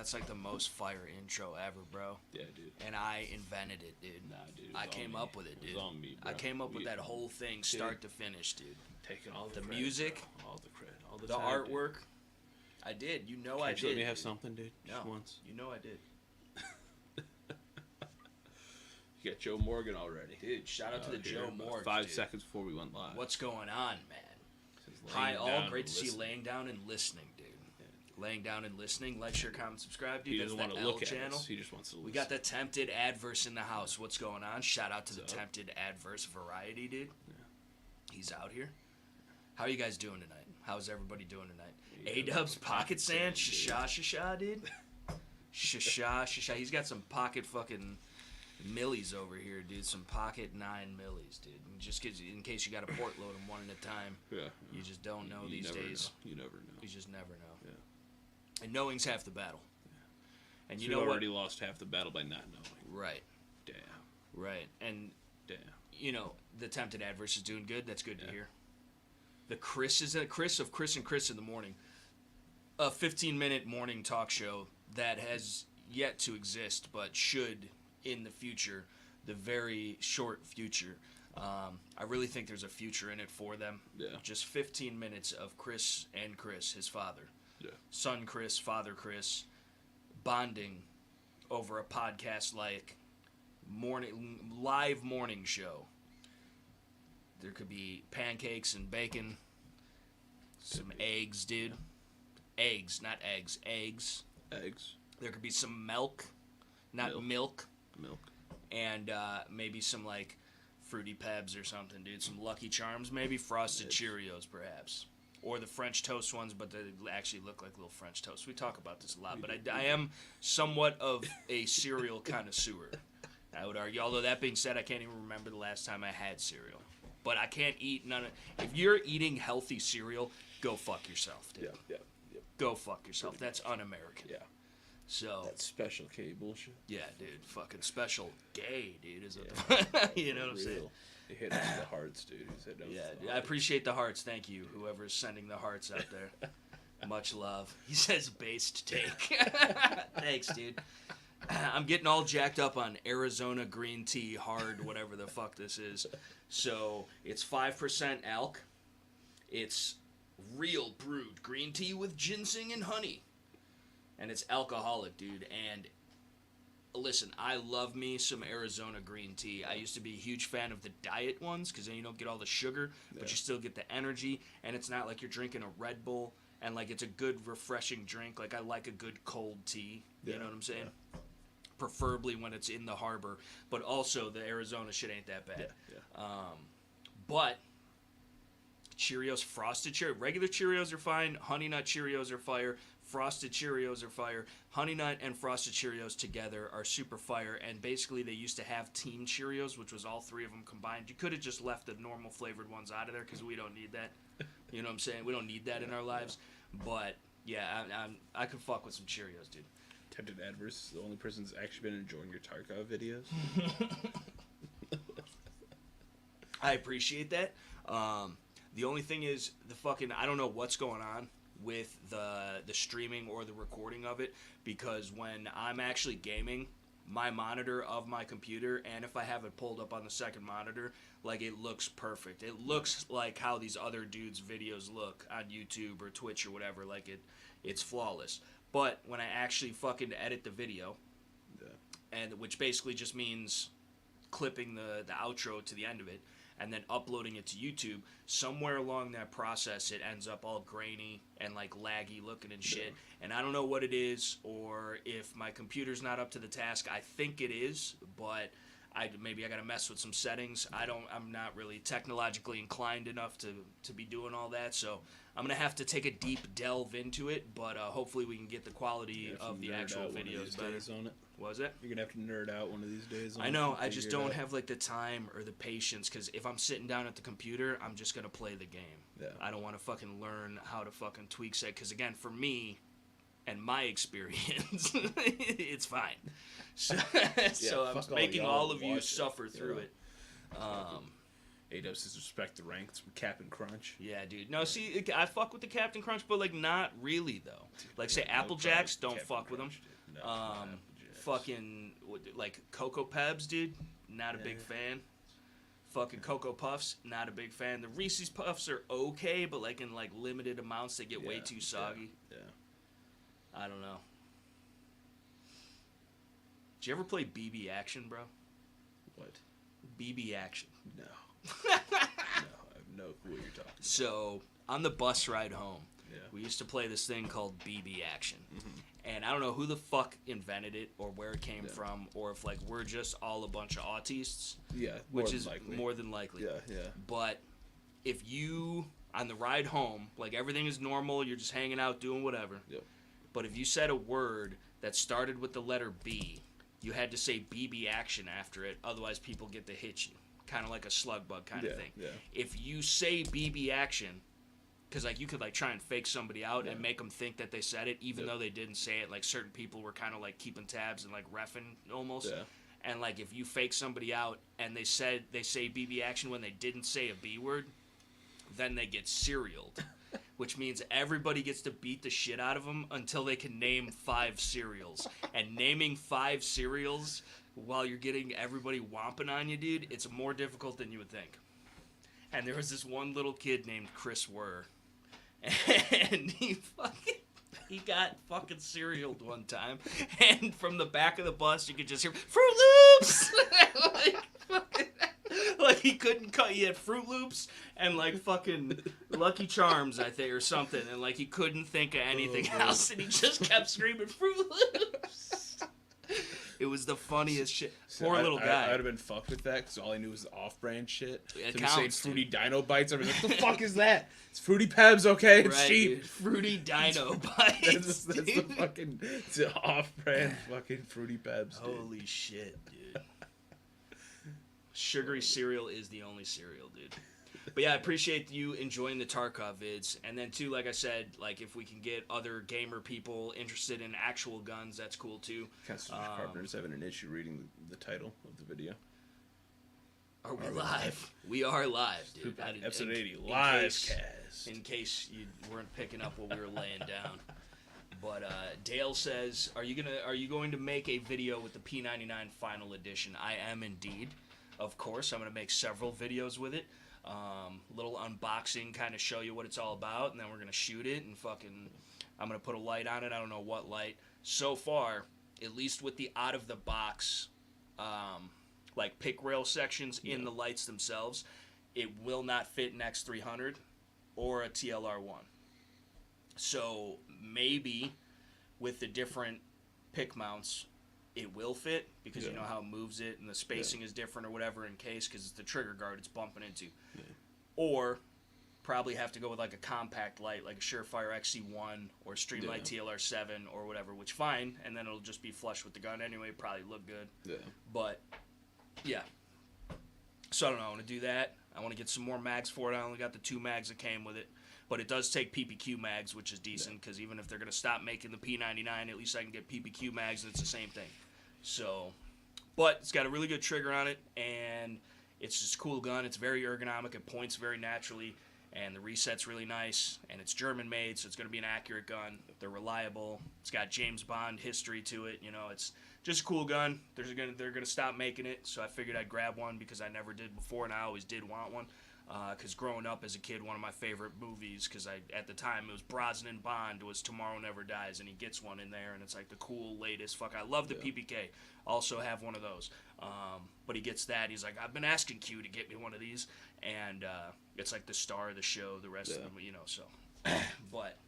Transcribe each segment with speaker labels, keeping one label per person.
Speaker 1: That's like the most fire intro ever, bro.
Speaker 2: Yeah, dude.
Speaker 1: And I invented it, dude.
Speaker 2: Nah, dude.
Speaker 1: I came up with it, dude.
Speaker 2: It was on me, bro.
Speaker 1: I came up with that whole thing, start to finish, dude.
Speaker 2: Taking all the credit,
Speaker 1: music,
Speaker 2: bro. All the credit, all the
Speaker 1: the
Speaker 2: time,
Speaker 1: artwork. Dude. I did. You know I did.
Speaker 2: Can't you let me have something, dude? Just
Speaker 1: no,
Speaker 2: once.
Speaker 1: You know I did.
Speaker 2: You got Joe Morgan already.
Speaker 1: Dude, shout out to the Joe Morgan.
Speaker 2: 5 seconds before we went live.
Speaker 1: What's going on, man? Hi, all. Great to see you laying down and listening, dude. Yeah. Laying down and listening. Like, share, comment, subscribe, dude.
Speaker 2: He doesn't want to look at
Speaker 1: channel.
Speaker 2: us. He just wants to listen.
Speaker 1: We got the Tempted Adverse in the house. What's going on? Shout out to the Tempted Adverse Variety, dude. Yeah. He's out here. How are you guys doing tonight? How's everybody doing tonight? A-Dub's Pocket Sand. Shasha, dude. Shasha. He's got some pocket fucking millies over here, dude. Some pocket 9 millies, dude. And just in case you got to port load them one at a time. Yeah. You just don't know these days.
Speaker 2: You never know.
Speaker 1: You just never know.
Speaker 2: Yeah.
Speaker 1: And knowing's half the battle. Yeah. And
Speaker 2: so
Speaker 1: you know
Speaker 2: already lost half the battle by not knowing.
Speaker 1: Right.
Speaker 2: Damn.
Speaker 1: Right. And
Speaker 2: damn.
Speaker 1: You know, the Tempted Adverse is doing good. That's good to hear. The Chris of Chris and Chris in the morning. A 15-minute morning talk show that has yet to exist, but should in the future, the very short future. I really think there's a future in it for them.
Speaker 2: Yeah. Just
Speaker 1: 15 minutes of Chris and Chris, his father.
Speaker 2: Yeah.
Speaker 1: Son Chris, father Chris, bonding over a podcast like live morning show. There could be pancakes and bacon, some eggs, dude. Eggs, not eggs. Eggs.
Speaker 2: Eggs.
Speaker 1: There could be some milk, not milk.
Speaker 2: Milk.
Speaker 1: And maybe some, like, Fruity Pebs or something, dude. Some Lucky Charms, maybe. Frosted Cheerios, perhaps. Or the French toast ones, but they actually look like little French toast. We talk about this a lot, but I am somewhat of a cereal connoisseur, I would argue. Although, that being said, I can't even remember the last time I had cereal. But I can't eat none of... If you're eating healthy cereal, go fuck yourself, dude.
Speaker 2: Yeah.
Speaker 1: Go fuck yourself. That's un-American.
Speaker 2: Yeah.
Speaker 1: So...
Speaker 2: That's special K bullshit.
Speaker 1: Yeah, dude. Fucking special gay, dude. Is it? You know what I'm saying?
Speaker 2: He hit us with the hearts, dude.
Speaker 1: Yeah, I appreciate the hearts. Thank you, whoever's sending the hearts out there. Much love. He says based take. Thanks, dude. I'm getting all jacked up on Arizona green tea, hard, whatever the fuck this is. So it's 5% alc. It's real brewed green tea with ginseng and honey. And it's alcoholic, dude. And listen, I love me some Arizona green tea. I used to be a huge fan of the diet ones because then you don't get all the sugar, but you still get the energy. And it's not like you're drinking a Red Bull. And, like, it's a good, refreshing drink. Like, I like a good cold tea. You know what I'm saying? Yeah. Preferably when it's in the harbor. But also, the Arizona shit ain't that bad. Yeah. But Cheerios, frosted Cheerios. Regular Cheerios are fine. Honey Nut Cheerios are fire. Frosted Cheerios are fire. Honey Nut and Frosted Cheerios together are super fire. And basically, they used to have Team Cheerios, which was all three of them combined. You could have just left the normal flavored ones out of there because we don't need that. You know what I'm saying? We don't need that in our lives. But, yeah, I could fuck with some Cheerios, dude.
Speaker 2: Tempted Adverse, the only person that's actually been enjoying your Tarkov videos.
Speaker 1: I appreciate that. The only thing is, I don't know what's going on with the streaming or the recording of it, because when I'm actually gaming, my monitor of my computer, and if I have it pulled up on the second monitor, like, it looks perfect. It looks like how these other dudes' videos look on YouTube or Twitch or whatever. Like, it's flawless. But when I actually fucking edit the video, and which basically just means clipping the outro to the end of it, and then uploading it to YouTube, somewhere along that process, it ends up all grainy and, like, laggy looking and shit. And I don't know what it is, or if my computer's not up to the task. I think it is, but maybe I gotta mess with some settings. I'm not really technologically inclined enough to be doing all that, so I'm gonna have to take a deep delve into it, but hopefully we can get the quality of the actual videos better.
Speaker 2: On it.
Speaker 1: Was it?
Speaker 2: You're gonna have to nerd out one of these days.
Speaker 1: I know. I just don't have, like, the time or the patience, because if I'm sitting down at the computer, I'm just gonna play the game. Yeah. I don't want to fucking learn how to fucking tweak set, because again, for me and my experience, it's fine. So I'm making all of you suffer through it.
Speaker 2: A-Dub says respect the rank. It's from Captain Crunch.
Speaker 1: Yeah, dude. No, see, I fuck with the Captain Crunch, but, like, not really, though. Like, say, Apple Jacks, don't fuck with them. Fucking like Cocoa Pebs, dude. Not a big fan. Fucking Cocoa Puffs, not a big fan. The Reese's Puffs are okay, but like in like limited amounts, they get way too soggy.
Speaker 2: Yeah.
Speaker 1: I don't know. Did you ever play BB Action, bro?
Speaker 2: What?
Speaker 1: BB Action.
Speaker 2: No. No, I have no clue what you're talking about.
Speaker 1: So on the bus ride home,
Speaker 2: Yeah.
Speaker 1: we used to play this thing called BB Action.
Speaker 2: Mm-hmm.
Speaker 1: And I don't know who the fuck invented it or where it came from, or if like we're just all a bunch of autists.
Speaker 2: Yeah,
Speaker 1: which is more than likely.
Speaker 2: Yeah.
Speaker 1: But if you on the ride home, like everything is normal, you're just hanging out doing whatever.
Speaker 2: Yep.
Speaker 1: But if you said a word that started with the letter B, you had to say BB Action after it, otherwise people get to hit you. Kind of like a slug bug kind of thing.
Speaker 2: Yeah.
Speaker 1: If you say BB Action, because like you could like try and fake somebody out and make them think that they said it, even though they didn't say it. Like certain people were kind of like keeping tabs and like reffing almost.
Speaker 2: Yeah.
Speaker 1: And like if you fake somebody out and they say BB Action when they didn't say a B word, then they get serialed, which means everybody gets to beat the shit out of them until they can name 5 cereals. And naming 5 cereals while you're getting everybody whomping on you, dude, it's more difficult than you would think. And there was this one little kid named Chris Wurr. And he got fucking serialed one time, and from the back of the bus you could just hear Fruit Loops. like he couldn't cut. He had Fruit Loops and like fucking Lucky Charms, I think, or something, and like he couldn't think of anything else, and he just kept screaming Fruit Loops. It was the funniest shit. Poor little guy.
Speaker 2: I'd have been fucked with that because all I knew was off-brand shit.
Speaker 1: It
Speaker 2: so
Speaker 1: counts,
Speaker 2: Fruity Dino Bites. I was like, what the fuck is that? It's Fruity Pebs, okay? It's
Speaker 1: right,
Speaker 2: cheap.
Speaker 1: Dude. Fruity Dino Bites.
Speaker 2: That's the fucking off-brand fucking Fruity Pebs. Dude.
Speaker 1: Holy shit, dude. Sugary cereal is the only cereal, dude. But yeah, I appreciate you enjoying the Tarkov vids. And then too, like I said, like if we can get other gamer people interested in actual guns, that's cool too.
Speaker 2: Constitution Partners having an issue reading the title of the video.
Speaker 1: Are we live? We are live, dude.
Speaker 2: Episode 80, Livecast.
Speaker 1: In case you weren't picking up what we were laying down. But Dale says, are you going to make a video with the P99 Final Edition? I am indeed. Of course, I'm going to make several videos with it. Little unboxing, kind of show you what it's all about, and then we're going to shoot it, and fucking, I'm going to put a light on it. I don't know what light. So far, at least with the out-of-the-box, like pick rail sections in the lights themselves, it will not fit an X300 or a TLR1. So maybe with the different pick mounts, it will fit because you know how it moves it and the spacing is different or whatever in case because it's the trigger guard it's bumping into. Yeah. Or probably have to go with like a compact light like a Surefire XC1 or Streamlight TLR7 or whatever, which fine, and then it'll just be flush with the gun anyway, probably look good. Yeah. But yeah. So I don't know, I want to do that. I want to get some more mags for it. I only got the 2 mags that came with it. But it does take PPQ mags, which is decent, because even if they're going to stop making the P99, at least I can get PPQ mags, and it's the same thing. So, but it's got a really good trigger on it, and it's just a cool gun. It's very ergonomic. It points very naturally, and the reset's really nice, and it's German-made, so it's going to be an accurate gun. They're reliable. It's got James Bond history to it. You know, it's just a cool gun. They're gonna stop making it, so I figured I'd grab one because I never did before, and I always did want one. Because growing up as a kid, one of my favorite movies, because at the time it was Brosnan Bond, was Tomorrow Never Dies, and he gets one in there, and it's like the cool latest. Fuck, I love the PPK. Also have one of those. But he gets that. He's like, I've been asking Q to get me one of these, and it's like the star of the show. The rest of them, you know. So, but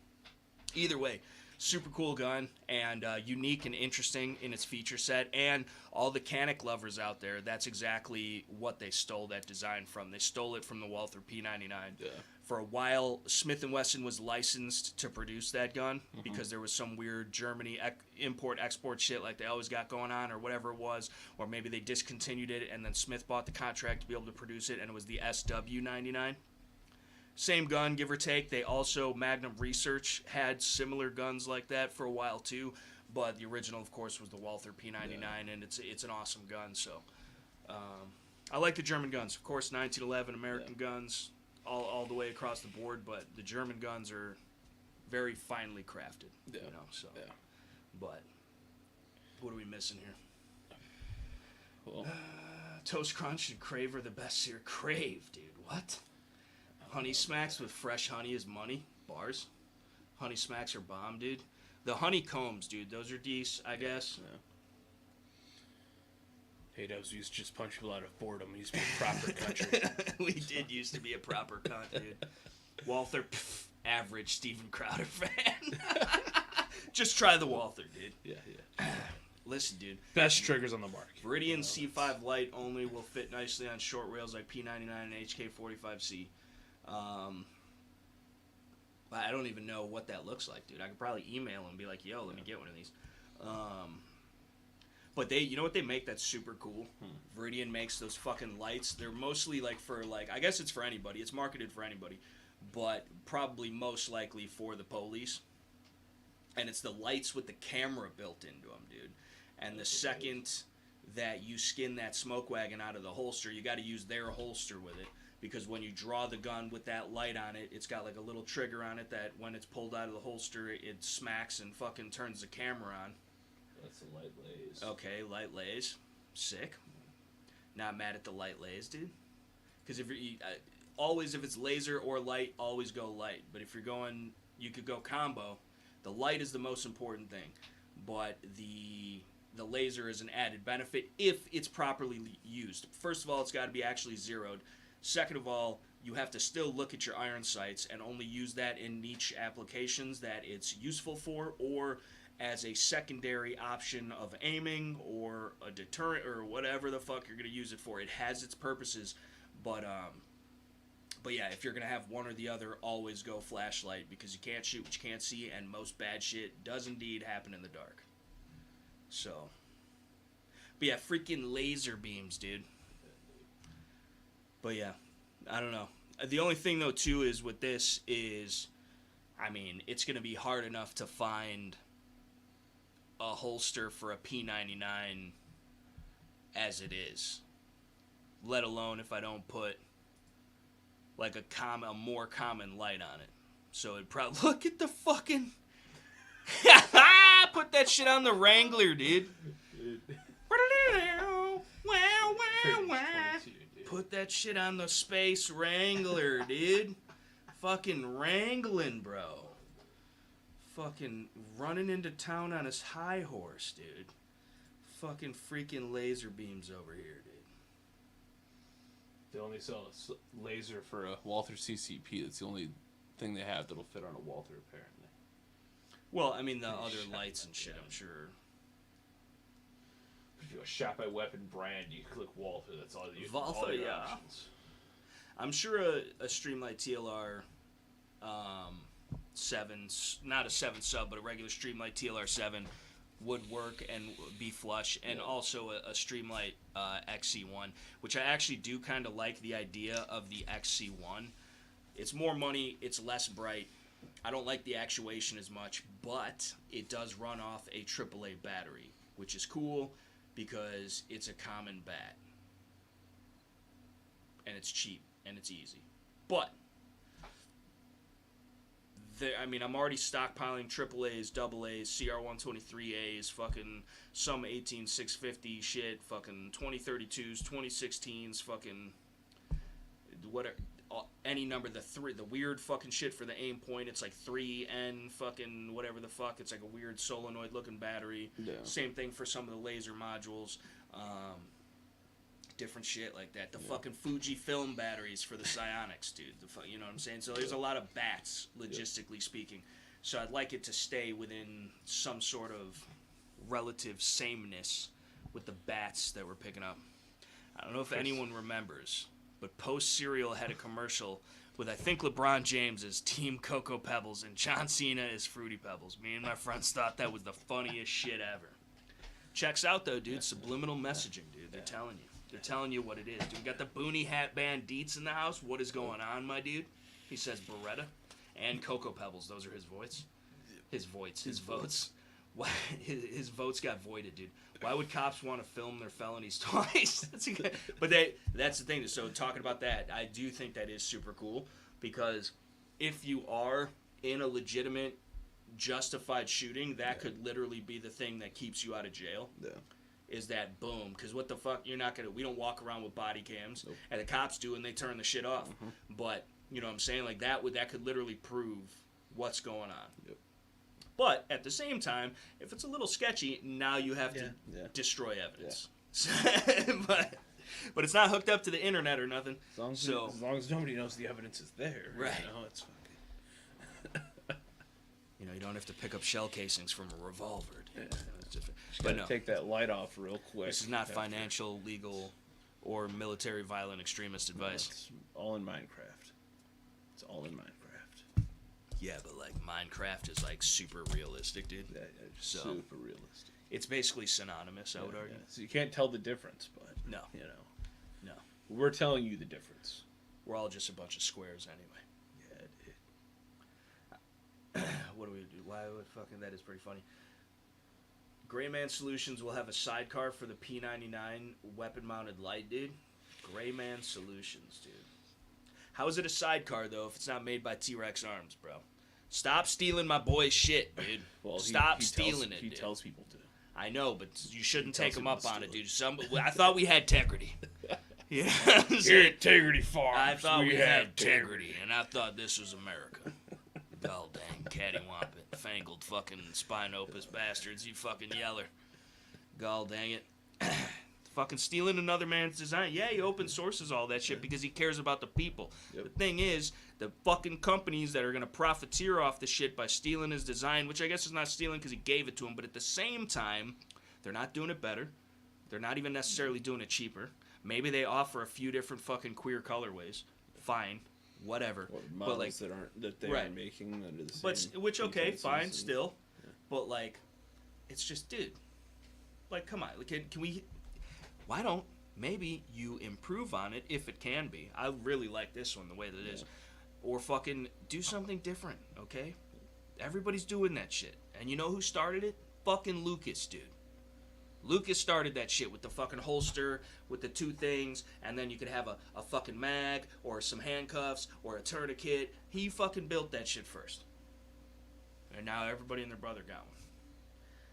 Speaker 1: either way. Super cool gun and unique and interesting in its feature set, and all the Canic lovers out there, that's exactly what they stole that design from. They stole it from the Walther P99. Yeah. For a while, Smith & Wesson was licensed to produce that gun because there was some weird Germany import-export shit like they always got going on or whatever it was, or maybe they discontinued it and then Smith bought the contract to be able to produce it, and it was the SW99. Same gun, give or take. They also, Magnum Research had similar guns like that for a while too, but the original, of course, was the Walther P99, and it's an awesome gun. So, I like the German guns. Of course, 1911 American guns, all the way across the board, but the German guns are very finely crafted. Yeah. You know, so. Yeah. But What are we missing here?
Speaker 2: Well,
Speaker 1: Toast Crunch and Crave are the best here. Crave, dude. What? Honey Smacks with fresh honey is money. Bars. Honey Smacks are bomb, dude. The honeycombs, dude. Those are decent, I guess.
Speaker 2: Yeah. Hey, those used to just punch people out of boredom. We used to be a proper country.
Speaker 1: We did used to be a proper cunt, dude. Walther, average Steven Crowder fan. Just try the Walther, dude.
Speaker 2: Yeah.
Speaker 1: Listen, dude.
Speaker 2: Best triggers on the market.
Speaker 1: Viridian C5 Lite only will fit nicely on short rails like P.99 and HK45C. I don't even know what that looks like, dude. I could probably email and be like, yo, let me get one of these. But you know what they make that's super cool? Viridian makes those fucking lights. They're mostly like for like, I guess it's for anybody. It's marketed for anybody, but probably most likely for the police. And it's the lights with the camera built into them, dude. And the second that you skin that smoke wagon out of the holster, you got to use their holster with it. Because when you draw the gun with that light on it, it's got like a little trigger on it that when it's pulled out of the holster, it smacks and fucking turns the camera on.
Speaker 2: That's a light lays.
Speaker 1: Okay, light lays. Sick. Not mad at the light lays, dude. Because if you're always, if it's laser or light, always go light. But if you're going, you could go combo. The light is the most important thing, but the laser is an added benefit if it's properly used. First of all, it's got to be actually zeroed. Second of all, you have to still look at your iron sights and only use that in niche applications that it's useful for, or as a secondary option of aiming or a deterrent or whatever the fuck you're going to use it for. It has its purposes, but yeah, if you're going to have one or the other, always go flashlight, because you can't shoot what you can't see, and most bad shit does indeed happen in the dark. So, but yeah, freaking laser beams, dude. But yeah, I don't know. The only thing, though, too, is with this is, I mean, it's going to be hard enough to find a holster for a P.99 as it is, let alone if I don't put like a more common light on it. So it'd probably look at the fucking put that shit on the Wrangler, dude. Put that shit on the Space Wrangler, dude. Fucking wrangling, bro. Fucking running into town on his high horse, dude. Fucking freaking laser beams over here, dude.
Speaker 2: They only sell a laser for a Walther CCP. That's the only thing they have that'll fit on a Walther, apparently.
Speaker 1: Well, I mean, the other lights and shit, I'm sure.
Speaker 2: If you're a shot by weapon brand, you click Walther. That's all you
Speaker 1: Walther, yeah. Options. I'm sure a Streamlight TLR 7, not a 7 sub, but a regular Streamlight TLR 7 would work and be flush, and also a Streamlight XC1, which I actually do kind of like the idea of the XC1. It's more money, it's less bright. I don't like the actuation as much, but it does run off a AAA battery, which is cool because it's a common bat. And it's cheap, and it's easy. But I mean, I'm already stockpiling AAAs, AAs, CR123As, fucking some 18650 shit, fucking 2032s, 2016s, fucking whatever, any number, the weird fucking shit for the aim point. It's like 3N fucking whatever the fuck. It's like a weird solenoid looking battery.
Speaker 2: Yeah.
Speaker 1: Same thing for some of the laser modules. Different shit like that. The fucking Fujifilm batteries for the Psionics, dude. You know what I'm saying? So there's a lot of bats, logistically speaking. So I'd like it to stay within some sort of relative sameness with the bats that we're picking up. I don't know if anyone remembers, but Post Cereal had a commercial with, I think, LeBron James as Team Cocoa Pebbles and John Cena as Fruity Pebbles. Me and my friends thought that was the funniest shit ever. Checks out, though, dude. Subliminal messaging, dude. They're telling you. They're telling you what it is. Dude, we got the Boonie Hat Band Deets in the house. What is going on, my dude? He says Beretta and Cocoa Pebbles. Those are his voice. His votes. Why, his votes got voided, dude. Why would cops want to film their felonies twice? That's the thing. So talking about that, I do think that is super cool, because if you are in a legitimate justified shooting, that could literally be the thing that keeps you out of jail.
Speaker 2: Yeah.
Speaker 1: Is that boom? Because what the fuck? You're not gonna. We don't walk around with body cams,
Speaker 2: Nope.
Speaker 1: and the cops do, and they turn the shit off.
Speaker 2: Mm-hmm.
Speaker 1: But you know what I'm saying? Like that could literally prove what's going on.
Speaker 2: Yep.
Speaker 1: But at the same time, if it's a little sketchy, now you have to destroy evidence. Yeah. but it's not hooked up to the internet or nothing.
Speaker 2: As long as nobody knows the evidence is there,
Speaker 1: right?
Speaker 2: You know, it's fucking.
Speaker 1: You know, you don't have to pick up shell casings from a revolver. Dude.
Speaker 2: Yeah.
Speaker 1: But no,
Speaker 2: take that light off real quick.
Speaker 1: This is not financial, legal, or military violent extremist advice.
Speaker 2: It's all in Minecraft. It's all in Minecraft.
Speaker 1: Yeah, but like Minecraft is like super realistic, dude.
Speaker 2: Yeah, super realistic.
Speaker 1: It's basically synonymous, I would argue.
Speaker 2: Yeah. So you can't tell the difference, but
Speaker 1: no,
Speaker 2: you know,
Speaker 1: no.
Speaker 2: We're telling you the difference.
Speaker 1: We're all just a bunch of squares anyway. Yeah, dude. What do we do? Why would fucking that is pretty funny. Gray Man Solutions will have a sidecar for the P.99 weapon-mounted light, dude. Gray Man Solutions, dude. How is it a sidecar, though, if it's not made by T-Rex Arms, bro? Stop stealing my boy's shit, dude.
Speaker 2: Well,
Speaker 1: Stop stealing it,
Speaker 2: He
Speaker 1: dude.
Speaker 2: tells people to.
Speaker 1: I know, but you shouldn't
Speaker 2: He
Speaker 1: take
Speaker 2: tells
Speaker 1: him
Speaker 2: people
Speaker 1: up
Speaker 2: to
Speaker 1: on it,
Speaker 2: steal
Speaker 1: dude. I thought we had integrity. Yeah,
Speaker 2: Here at Integrity Farms,
Speaker 1: I thought we had
Speaker 2: integrity.
Speaker 1: integrity, and I thought this was America. God dang, cattywampus, fangled fucking spinopus bastards, you fucking yeller. God dang it. Fucking stealing another man's design. Yeah, he open sources all that shit because he cares about the people.
Speaker 2: Yep.
Speaker 1: The thing is, the fucking companies that are going to profiteer off the shit by stealing his design, which I guess is not stealing because he gave it to him, but at the same time, they're not doing it better. They're not even necessarily doing it cheaper. Maybe they offer a few different fucking queer colorways. Fine. Whatever.
Speaker 2: Or models
Speaker 1: but like,
Speaker 2: they
Speaker 1: right.
Speaker 2: are making under the same.
Speaker 1: But which okay, fine,
Speaker 2: and,
Speaker 1: still. Yeah. But like, it's just, dude. Like, come on, can we? Why don't maybe you improve on it if it can be? I really like this one the way that it is, or fucking do something different. Okay, everybody's doing that shit, and you know who started it? Fucking Lucas, dude. Lucas started that shit with the fucking holster, with the two things, and then you could have a fucking mag, or some handcuffs, or a tourniquet. He fucking built that shit first. And now everybody and their brother got one.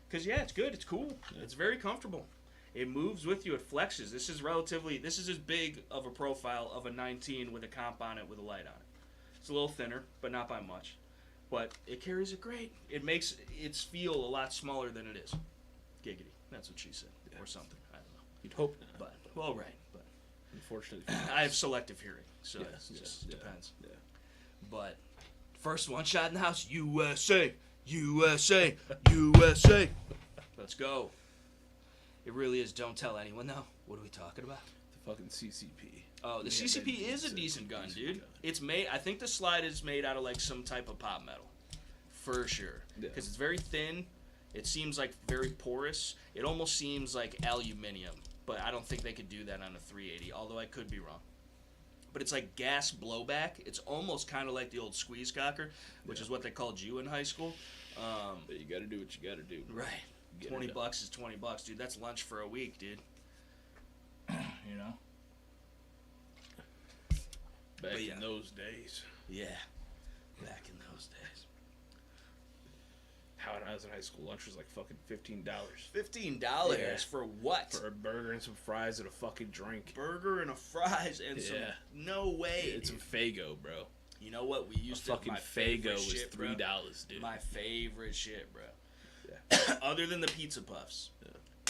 Speaker 1: Because, yeah, it's good. It's cool. Yeah. It's very comfortable. It moves with you. It flexes. This is as big of a profile of a 19 with a comp on it with a light on it. It's a little thinner, but not by much. But it carries it great. It makes its feel a lot smaller than it is. Giggity. That's what she said, or something. I don't know.
Speaker 2: You'd hope not.
Speaker 1: But well, right. But
Speaker 2: unfortunately,
Speaker 1: I have selective hearing, so it just depends. Yeah. But first one shot in the house, USA, USA, USA. Let's go. It really is. Don't tell anyone though. What are we talking about?
Speaker 2: The fucking CCP.
Speaker 1: Oh, the CCP is a decent gun, dude. It's made. I think the slide is made out of like some type of pop metal, for sure. Because it's very thin. It seems like very porous. It almost seems like aluminium, but I don't think they could do that on a 380, although I could be wrong. But it's like gas blowback. It's almost kind of like the old squeeze cocker, which is what they called you in high school.
Speaker 2: But you got to do what you got to do.
Speaker 1: Right. $20 is $20, dude. That's lunch for a week, dude. You know?
Speaker 2: Back in those days.
Speaker 1: Yeah. Back in those days.
Speaker 2: How when I was in high school, lunch was like fucking $15.
Speaker 1: $15 for what?
Speaker 2: For a burger and some fries and a fucking drink.
Speaker 1: Burger and a fries and some. No way.
Speaker 2: It's some Faygo, bro.
Speaker 1: You know what? We used to.
Speaker 2: Fucking Faygo was $3, dude.
Speaker 1: My favorite shit, bro.
Speaker 2: Yeah.
Speaker 1: Other than the pizza puffs.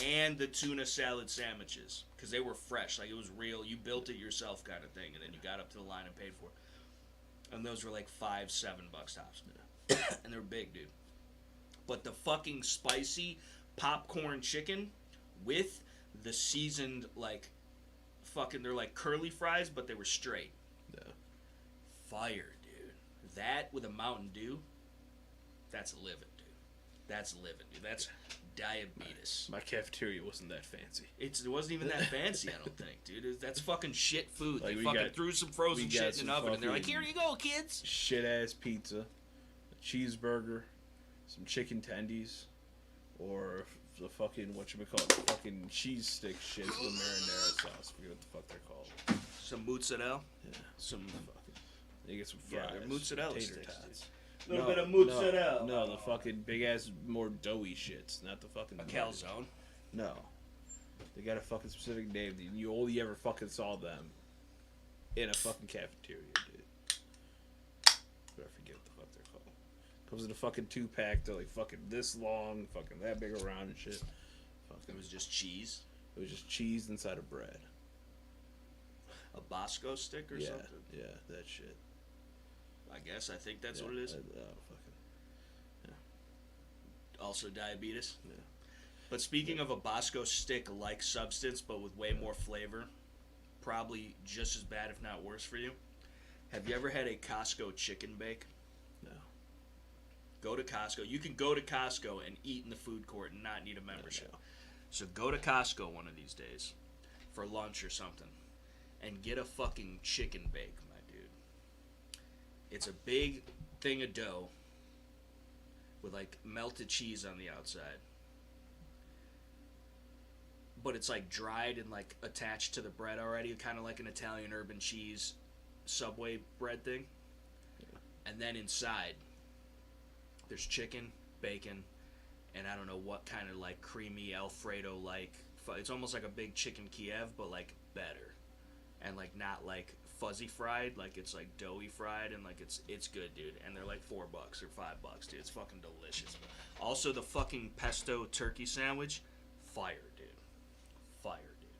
Speaker 1: And the tuna salad sandwiches. Because they were fresh. Like, it was real. You built it yourself kind of thing. And then you got up to the line and paid for it. And those were like $5, $7 tops. And they were big, dude. But the fucking spicy popcorn chicken with the seasoned, like, fucking, they're like curly fries, but they were straight.
Speaker 2: Yeah.
Speaker 1: Fire, dude. That with a Mountain Dew, that's living, dude. That's living, dude. That's diabetes.
Speaker 2: My cafeteria wasn't that fancy.
Speaker 1: It wasn't even that fancy, I don't think, dude. That's fucking shit food.
Speaker 2: Like,
Speaker 1: they fucking threw some frozen shit in an oven, and they're like, here you go, kids.
Speaker 2: Shit-ass pizza, a cheeseburger, some chicken tendies, or the fucking, fucking cheese stick shit with marinara sauce. I forget what the fuck they're called.
Speaker 1: Some mozzarella?
Speaker 2: Yeah.
Speaker 1: Some
Speaker 2: fucking. You get some fries.
Speaker 1: Yeah, they're mozzarella
Speaker 2: tater
Speaker 1: sticks,
Speaker 2: tots.
Speaker 1: A little bit of mozzarella.
Speaker 2: No, the fucking big ass, more doughy shits, not the fucking.
Speaker 1: A calzone.
Speaker 2: No, they got a fucking specific name. You only ever fucking saw them in a fucking cafeteria, dude. But I forget what the fuck they're called. Comes in a fucking 2-pack. They're like fucking this long, fucking that big around and shit.
Speaker 1: It was just cheese.
Speaker 2: It was just cheese inside of bread.
Speaker 1: A Bosco stick or something?
Speaker 2: Yeah, that shit.
Speaker 1: I guess. I think that's what it is. Also diabetes?
Speaker 2: Yeah.
Speaker 1: But speaking of a Bosco stick-like substance, but with way more flavor, probably just as bad, if not worse for you, have you ever had a Costco chicken bake?
Speaker 2: No.
Speaker 1: Go to Costco. You can go to Costco and eat in the food court and not need a membership.
Speaker 2: No.
Speaker 1: So go to Costco one of these days for lunch or something and get a fucking chicken bake, my dude. It's a big thing of dough with like melted cheese on the outside. But it's like dried and like attached to the bread already, kind of like an Italian urban cheese Subway bread thing. Yeah. And then inside there's chicken, bacon, and I don't know what kind of like creamy Alfredo like. It's almost like a big chicken Kiev, but like better, and like not like fuzzy fried, like it's like doughy fried, and like it's good, dude. And they're like $4 or $5, dude. It's fucking delicious. Also, the fucking pesto turkey sandwich, fire, dude. Fire, dude.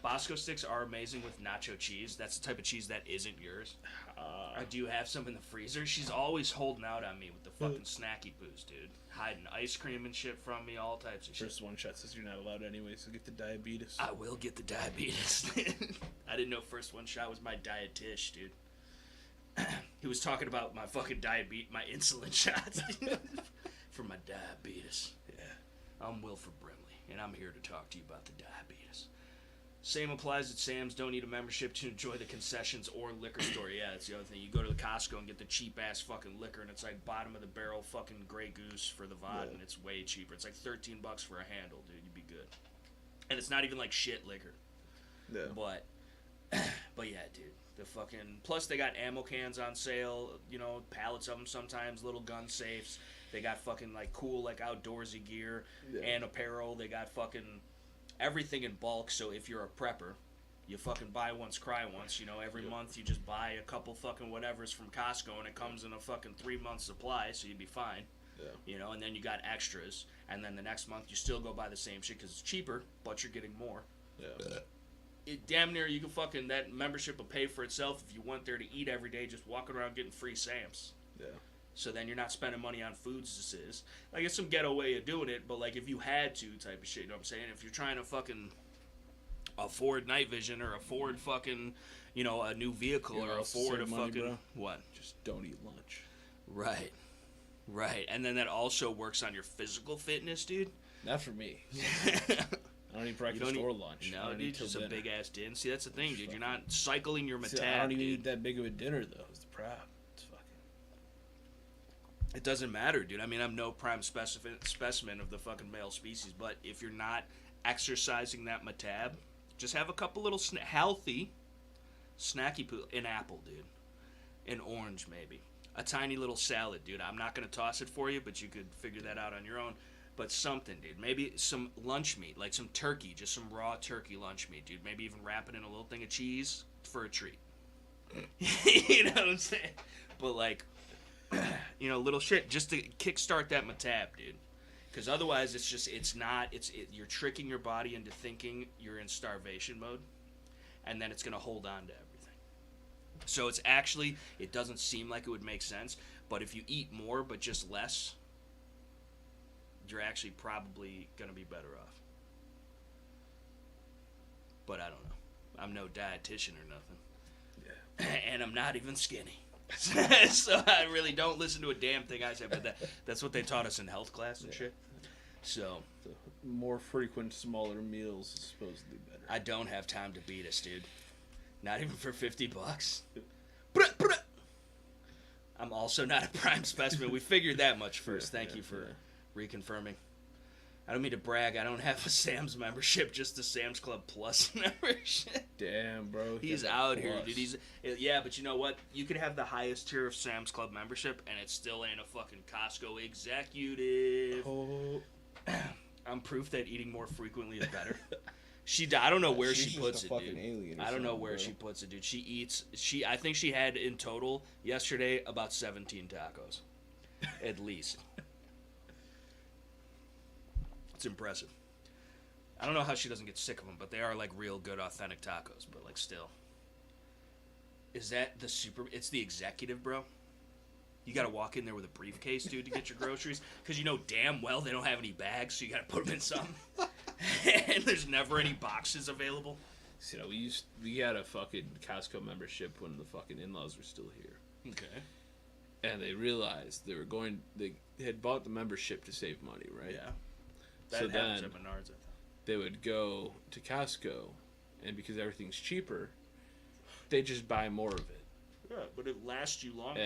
Speaker 1: Bosco sticks are amazing with nacho cheese. That's the type of cheese that isn't yours. I do have some in the freezer. She's always holding out on me with the fucking snacky poos, dude. Hiding ice cream and shit from me, all types of shit.
Speaker 2: First one shot says you're not allowed anyway, so get the diabetes.
Speaker 1: I will get the diabetes. I didn't know first one shot was my dietish, dude. He was talking about my fucking my insulin shots for my diabetes. Yeah. I'm Wilford Brimley, and I'm here to talk to you about the diabetes. Same applies at Sam's. Don't need a membership to enjoy the concessions or liquor store. Yeah, that's the other thing. You go to the Costco and get the cheap-ass fucking liquor, and it's like bottom-of-the-barrel fucking Grey Goose for the VOD, and it's way cheaper. It's like $13 for a handle, dude. You'd be good. And it's not even like shit liquor.
Speaker 2: Yeah.
Speaker 1: But yeah, dude. The fucking... Plus, they got ammo cans on sale, you know, pallets of them sometimes, little gun safes. They got fucking, like, cool, like, outdoorsy gear and apparel. They got fucking... everything in bulk, so if you're a prepper, you fucking buy once, cry once, you know, every month you just buy a couple fucking whatevers from Costco, and it comes in a fucking 3-month supply, so you'd be fine, you know, and then you got extras, and then the next month you still go buy the same shit, because it's cheaper, but you're getting more. Damn near, you can fucking, that membership will pay for itself if you went there to eat every day, just walking around getting free Sam's. So then you're not spending money on foods, this is. Like, it's some ghetto way of doing it, but, like, if you had to type of shit, you know what I'm saying? If you're trying to fucking afford night vision or afford fucking, you know, a new vehicle or afford a fucking...
Speaker 2: Bro.
Speaker 1: What?
Speaker 2: Just don't eat lunch.
Speaker 1: Right. Right. And then that also works on your physical fitness, dude.
Speaker 2: Not for me. I don't eat breakfast or lunch.
Speaker 1: No, dude, just a big-ass din. See, that's the thing, dude. You're not cycling your metab,
Speaker 2: I don't even
Speaker 1: dude.
Speaker 2: eat that big of a dinner, though. It's the problem.
Speaker 1: It doesn't matter, dude. I mean, I'm no prime specimen of the fucking male species, but if you're not exercising that metab, just have a couple little healthy snacky poo. An apple, dude. An orange, maybe. A tiny little salad, dude. I'm not going to toss it for you, but you could figure that out on your own. But something, dude. Maybe some lunch meat, like some turkey, just some raw turkey lunch meat, dude. Maybe even wrap it in a little thing of cheese for a treat. You know what I'm saying? But, like... you know, little shit just to kickstart that metab, dude. Because otherwise, you're tricking your body into thinking you're in starvation mode, and then it's gonna hold on to everything. So it's actually, it doesn't seem like it would make sense, but if you eat more but just less, you're actually probably gonna be better off. But I don't know. I'm no dietitian or nothing. Yeah. And I'm not even skinny. So I really don't listen to a damn thing I say, but that's what they taught us in health class and shit. So
Speaker 2: more frequent, smaller meals is supposedly better.
Speaker 1: I don't have time to beat us, dude. Not even for $50. I'm also not a prime specimen. We figured that much first. Thank you for reconfirming. I don't mean to brag. I don't have a Sam's membership, just the Sam's Club Plus membership.
Speaker 2: Damn, bro.
Speaker 1: He's out here, dude. Yeah, but you know what? You could have the highest tier of Sam's Club membership, and it still ain't a fucking Costco executive.
Speaker 2: Oh.
Speaker 1: I'm proof that eating more frequently is better. I don't know where she puts it, dude.
Speaker 2: Alien
Speaker 1: I don't know where she puts it, dude. She eats. I think she had in total yesterday about 17 tacos, at least. It's impressive. I don't know how she doesn't get sick of them, but they are like real good, authentic tacos. But like, still, is that the super? It's the executive, bro. You got to walk in there with a briefcase, dude, to get your groceries, because you know damn well they don't have any bags, so you got to put them in something. And there's never any boxes available.
Speaker 2: So, you know, we had a fucking Costco membership when the fucking in-laws were still here.
Speaker 1: Okay.
Speaker 2: And they realized they had bought the membership to save money, right?
Speaker 1: Yeah. That
Speaker 2: so
Speaker 1: happens
Speaker 2: then
Speaker 1: at Menards, I thought.
Speaker 2: They would go to Costco, and because everything's cheaper, they just buy more of it.
Speaker 1: Yeah, but it lasts you longer.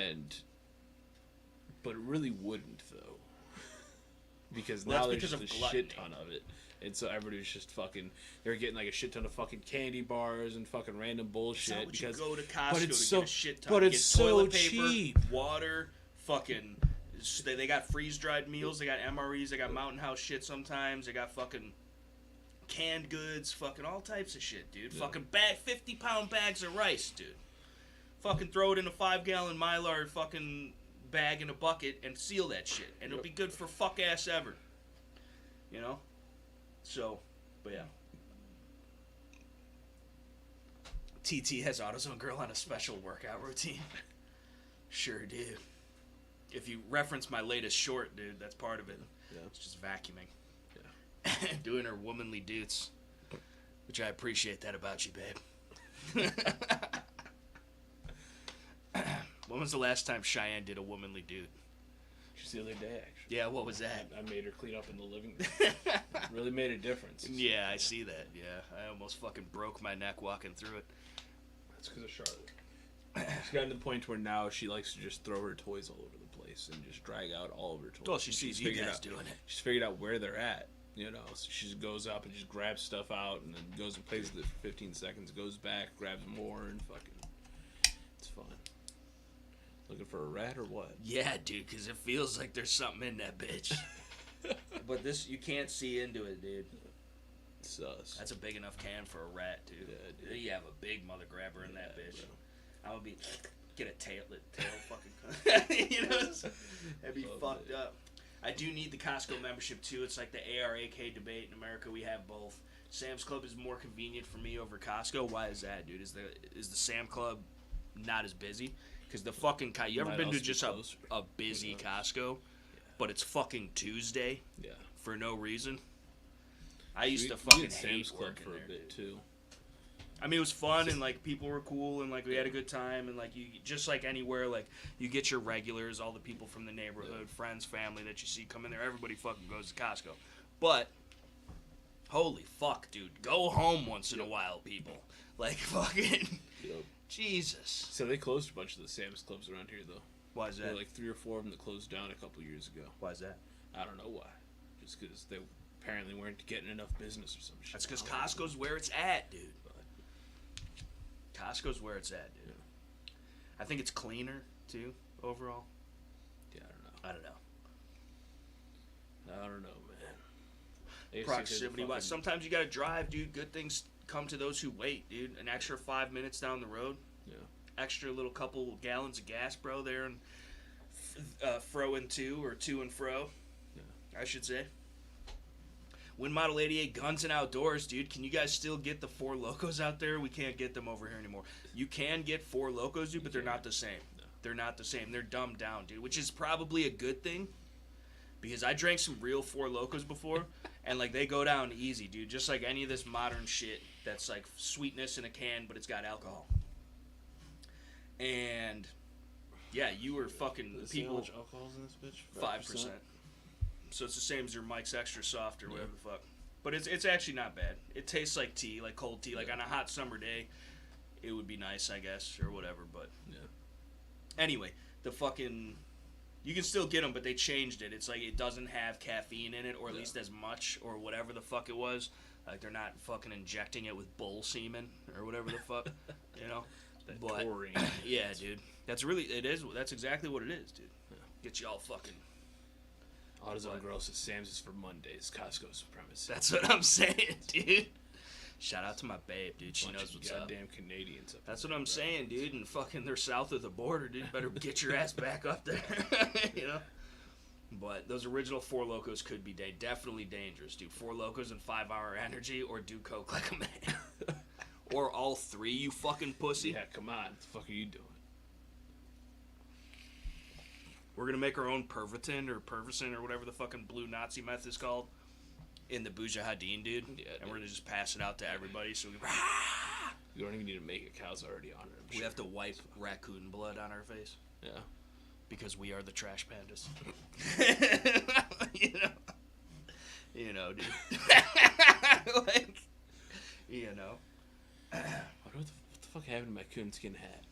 Speaker 2: But it really wouldn't, though. Because
Speaker 1: well,
Speaker 2: now there's just a
Speaker 1: gluttony.
Speaker 2: shit ton of it. And so everybody's just fucking... They're getting like a shit ton of fucking candy bars and fucking random bullshit.
Speaker 1: That's not what
Speaker 2: because
Speaker 1: you go to Costco to get a shit ton.
Speaker 2: But
Speaker 1: You
Speaker 2: it's
Speaker 1: get
Speaker 2: so
Speaker 1: toilet paper,
Speaker 2: cheap.
Speaker 1: water, fucking... They got freeze-dried meals. They got MREs. They got Mountain House shit sometimes. They got fucking canned goods. Fucking all types of shit, dude.
Speaker 2: Yeah.
Speaker 1: Fucking 50-pound bags of rice, dude. Fucking throw it in a 5-gallon Mylar fucking bag in a bucket and seal that shit. And it'll be good for fuck-ass ever. You know? So, but yeah. TT has AutoZone Girl on a special workout routine. Sure do. If you reference my latest short, dude, that's part of it.
Speaker 2: Yeah.
Speaker 1: It's just vacuuming.
Speaker 2: Yeah.
Speaker 1: Doing her womanly dudes. Which I appreciate that about you, babe. When was the last time Cheyenne did a womanly dude?
Speaker 2: Just the other day, actually.
Speaker 1: Yeah, what was that?
Speaker 2: I made her clean up in the living room. Really made a difference.
Speaker 1: Yeah, I see that. Yeah, I almost fucking broke my neck walking through it.
Speaker 2: That's because of Charlotte. She's gotten to the point where now she likes to just throw her toys all over the place and just drag out all of her toys.
Speaker 1: Well, she sees you guys doing it.
Speaker 2: She's figured out where they're at, you know. So she just goes up and just grabs stuff out and then goes and plays with it for 15 seconds, goes back, grabs more, and fucking... It's fun. Looking for a rat or what?
Speaker 1: Yeah, dude, because it feels like there's something in that bitch. But this, you can't see into it, dude.
Speaker 2: Sus.
Speaker 1: That's a big enough can for a rat, dude.
Speaker 2: Yeah, dude.
Speaker 1: You have a big mother grabber in that bitch.
Speaker 2: Bro.
Speaker 1: I would be, get a tail fucking, you know, that'd be fucked up. I do need the Costco membership too. It's like the A.R.A debate in America. We have both. Sam's Club is more convenient for me over Costco. Why is that, dude? Is the Sam Club not as busy? Because the fucking you ever been to just a busy Costco, yeah. But it's fucking Tuesday,
Speaker 2: yeah,
Speaker 1: for no reason. I used to fucking hate
Speaker 2: Sam's Club
Speaker 1: working
Speaker 2: for
Speaker 1: there,
Speaker 2: a bit
Speaker 1: dude.
Speaker 2: too.
Speaker 1: I mean, it was fun and like people were cool and like we had a good time and like you just like anywhere like you get your regulars, all the people from the neighborhood, friends, family that you see come in there. Everybody fucking goes to Costco, but holy fuck, dude, go home once in a while, people. Like fucking Jesus.
Speaker 2: So they closed a bunch of the Sam's Clubs around here though.
Speaker 1: Why is that?
Speaker 2: There were like 3 or 4 of them that closed down a couple years ago.
Speaker 1: Why is that?
Speaker 2: I don't know why. Just because they apparently weren't getting enough business or some shit.
Speaker 1: That's because Costco's where it's at, dude. Costco's where it's at, dude. Yeah. I think it's cleaner too overall.
Speaker 2: Yeah, I don't know, man.
Speaker 1: Proximity wise, sometimes you gotta drive, dude. Good things come to those who wait, dude. An extra 5 minutes down the road.
Speaker 2: Yeah. Extra
Speaker 1: little couple gallons of gas, bro. There and fro and two or to and fro. Yeah. I should say. Win Model 88 Guns and Outdoors, dude. Can you guys still get the 4 Locos out there? We can't get them over here anymore. You can get 4 Locos, dude, but they're not the same. No. They're not the same. They're dumbed down, dude, which is probably a good thing. Because I drank some real 4 Locos before, and, like, they go down easy, dude. Just like any of this modern shit that's, like, sweetness in a can, but it's got alcohol. And, yeah, you were fucking...
Speaker 2: How much alcohol's in this bitch?
Speaker 1: 5%. So it's the same as your Mike's Extra Soft or whatever the fuck. But it's actually not bad. It tastes like tea, like cold tea. Like on a hot summer day, it would be nice, I guess, or whatever. But anyway, the fucking You can still get them, but they changed it. It's like it doesn't have caffeine in it, or at least as much, or whatever the fuck it was. Like they're not fucking injecting it with bull semen or whatever the fuck, you know.
Speaker 2: That
Speaker 1: but
Speaker 2: taurine.
Speaker 1: yeah, dude, that's exactly what it is, dude. Yeah. Get you all fucking.
Speaker 2: AutoZone gross as Sam's is for Mondays. Costco supremacy.
Speaker 1: That's what I'm saying, dude. Shout out to my babe, dude. She knows what's up.
Speaker 2: Goddamn Canadians.
Speaker 1: That's what I'm saying, dude. And fucking, they're south of the border, dude. Better get your ass back up there, you know. But those original Four Locos could be definitely dangerous, dude. 4 Locos and 5 Hour Energy, or do coke like a man, or all 3. You fucking pussy.
Speaker 2: Yeah, come on. What the fuck are you doing?
Speaker 1: We're gonna make our own Pervitin or Pervicin or whatever the fucking blue Nazi meth is called in the Mujahideen, dude. Yeah, and we're gonna just pass it out to everybody. So
Speaker 2: we don't even need to make it. Cow's already on it.
Speaker 1: We have to wipe raccoon blood on our face.
Speaker 2: Yeah.
Speaker 1: Because we are the trash pandas. you know, dude. Like, you know.
Speaker 2: What the fuck happened to my coonskin hat?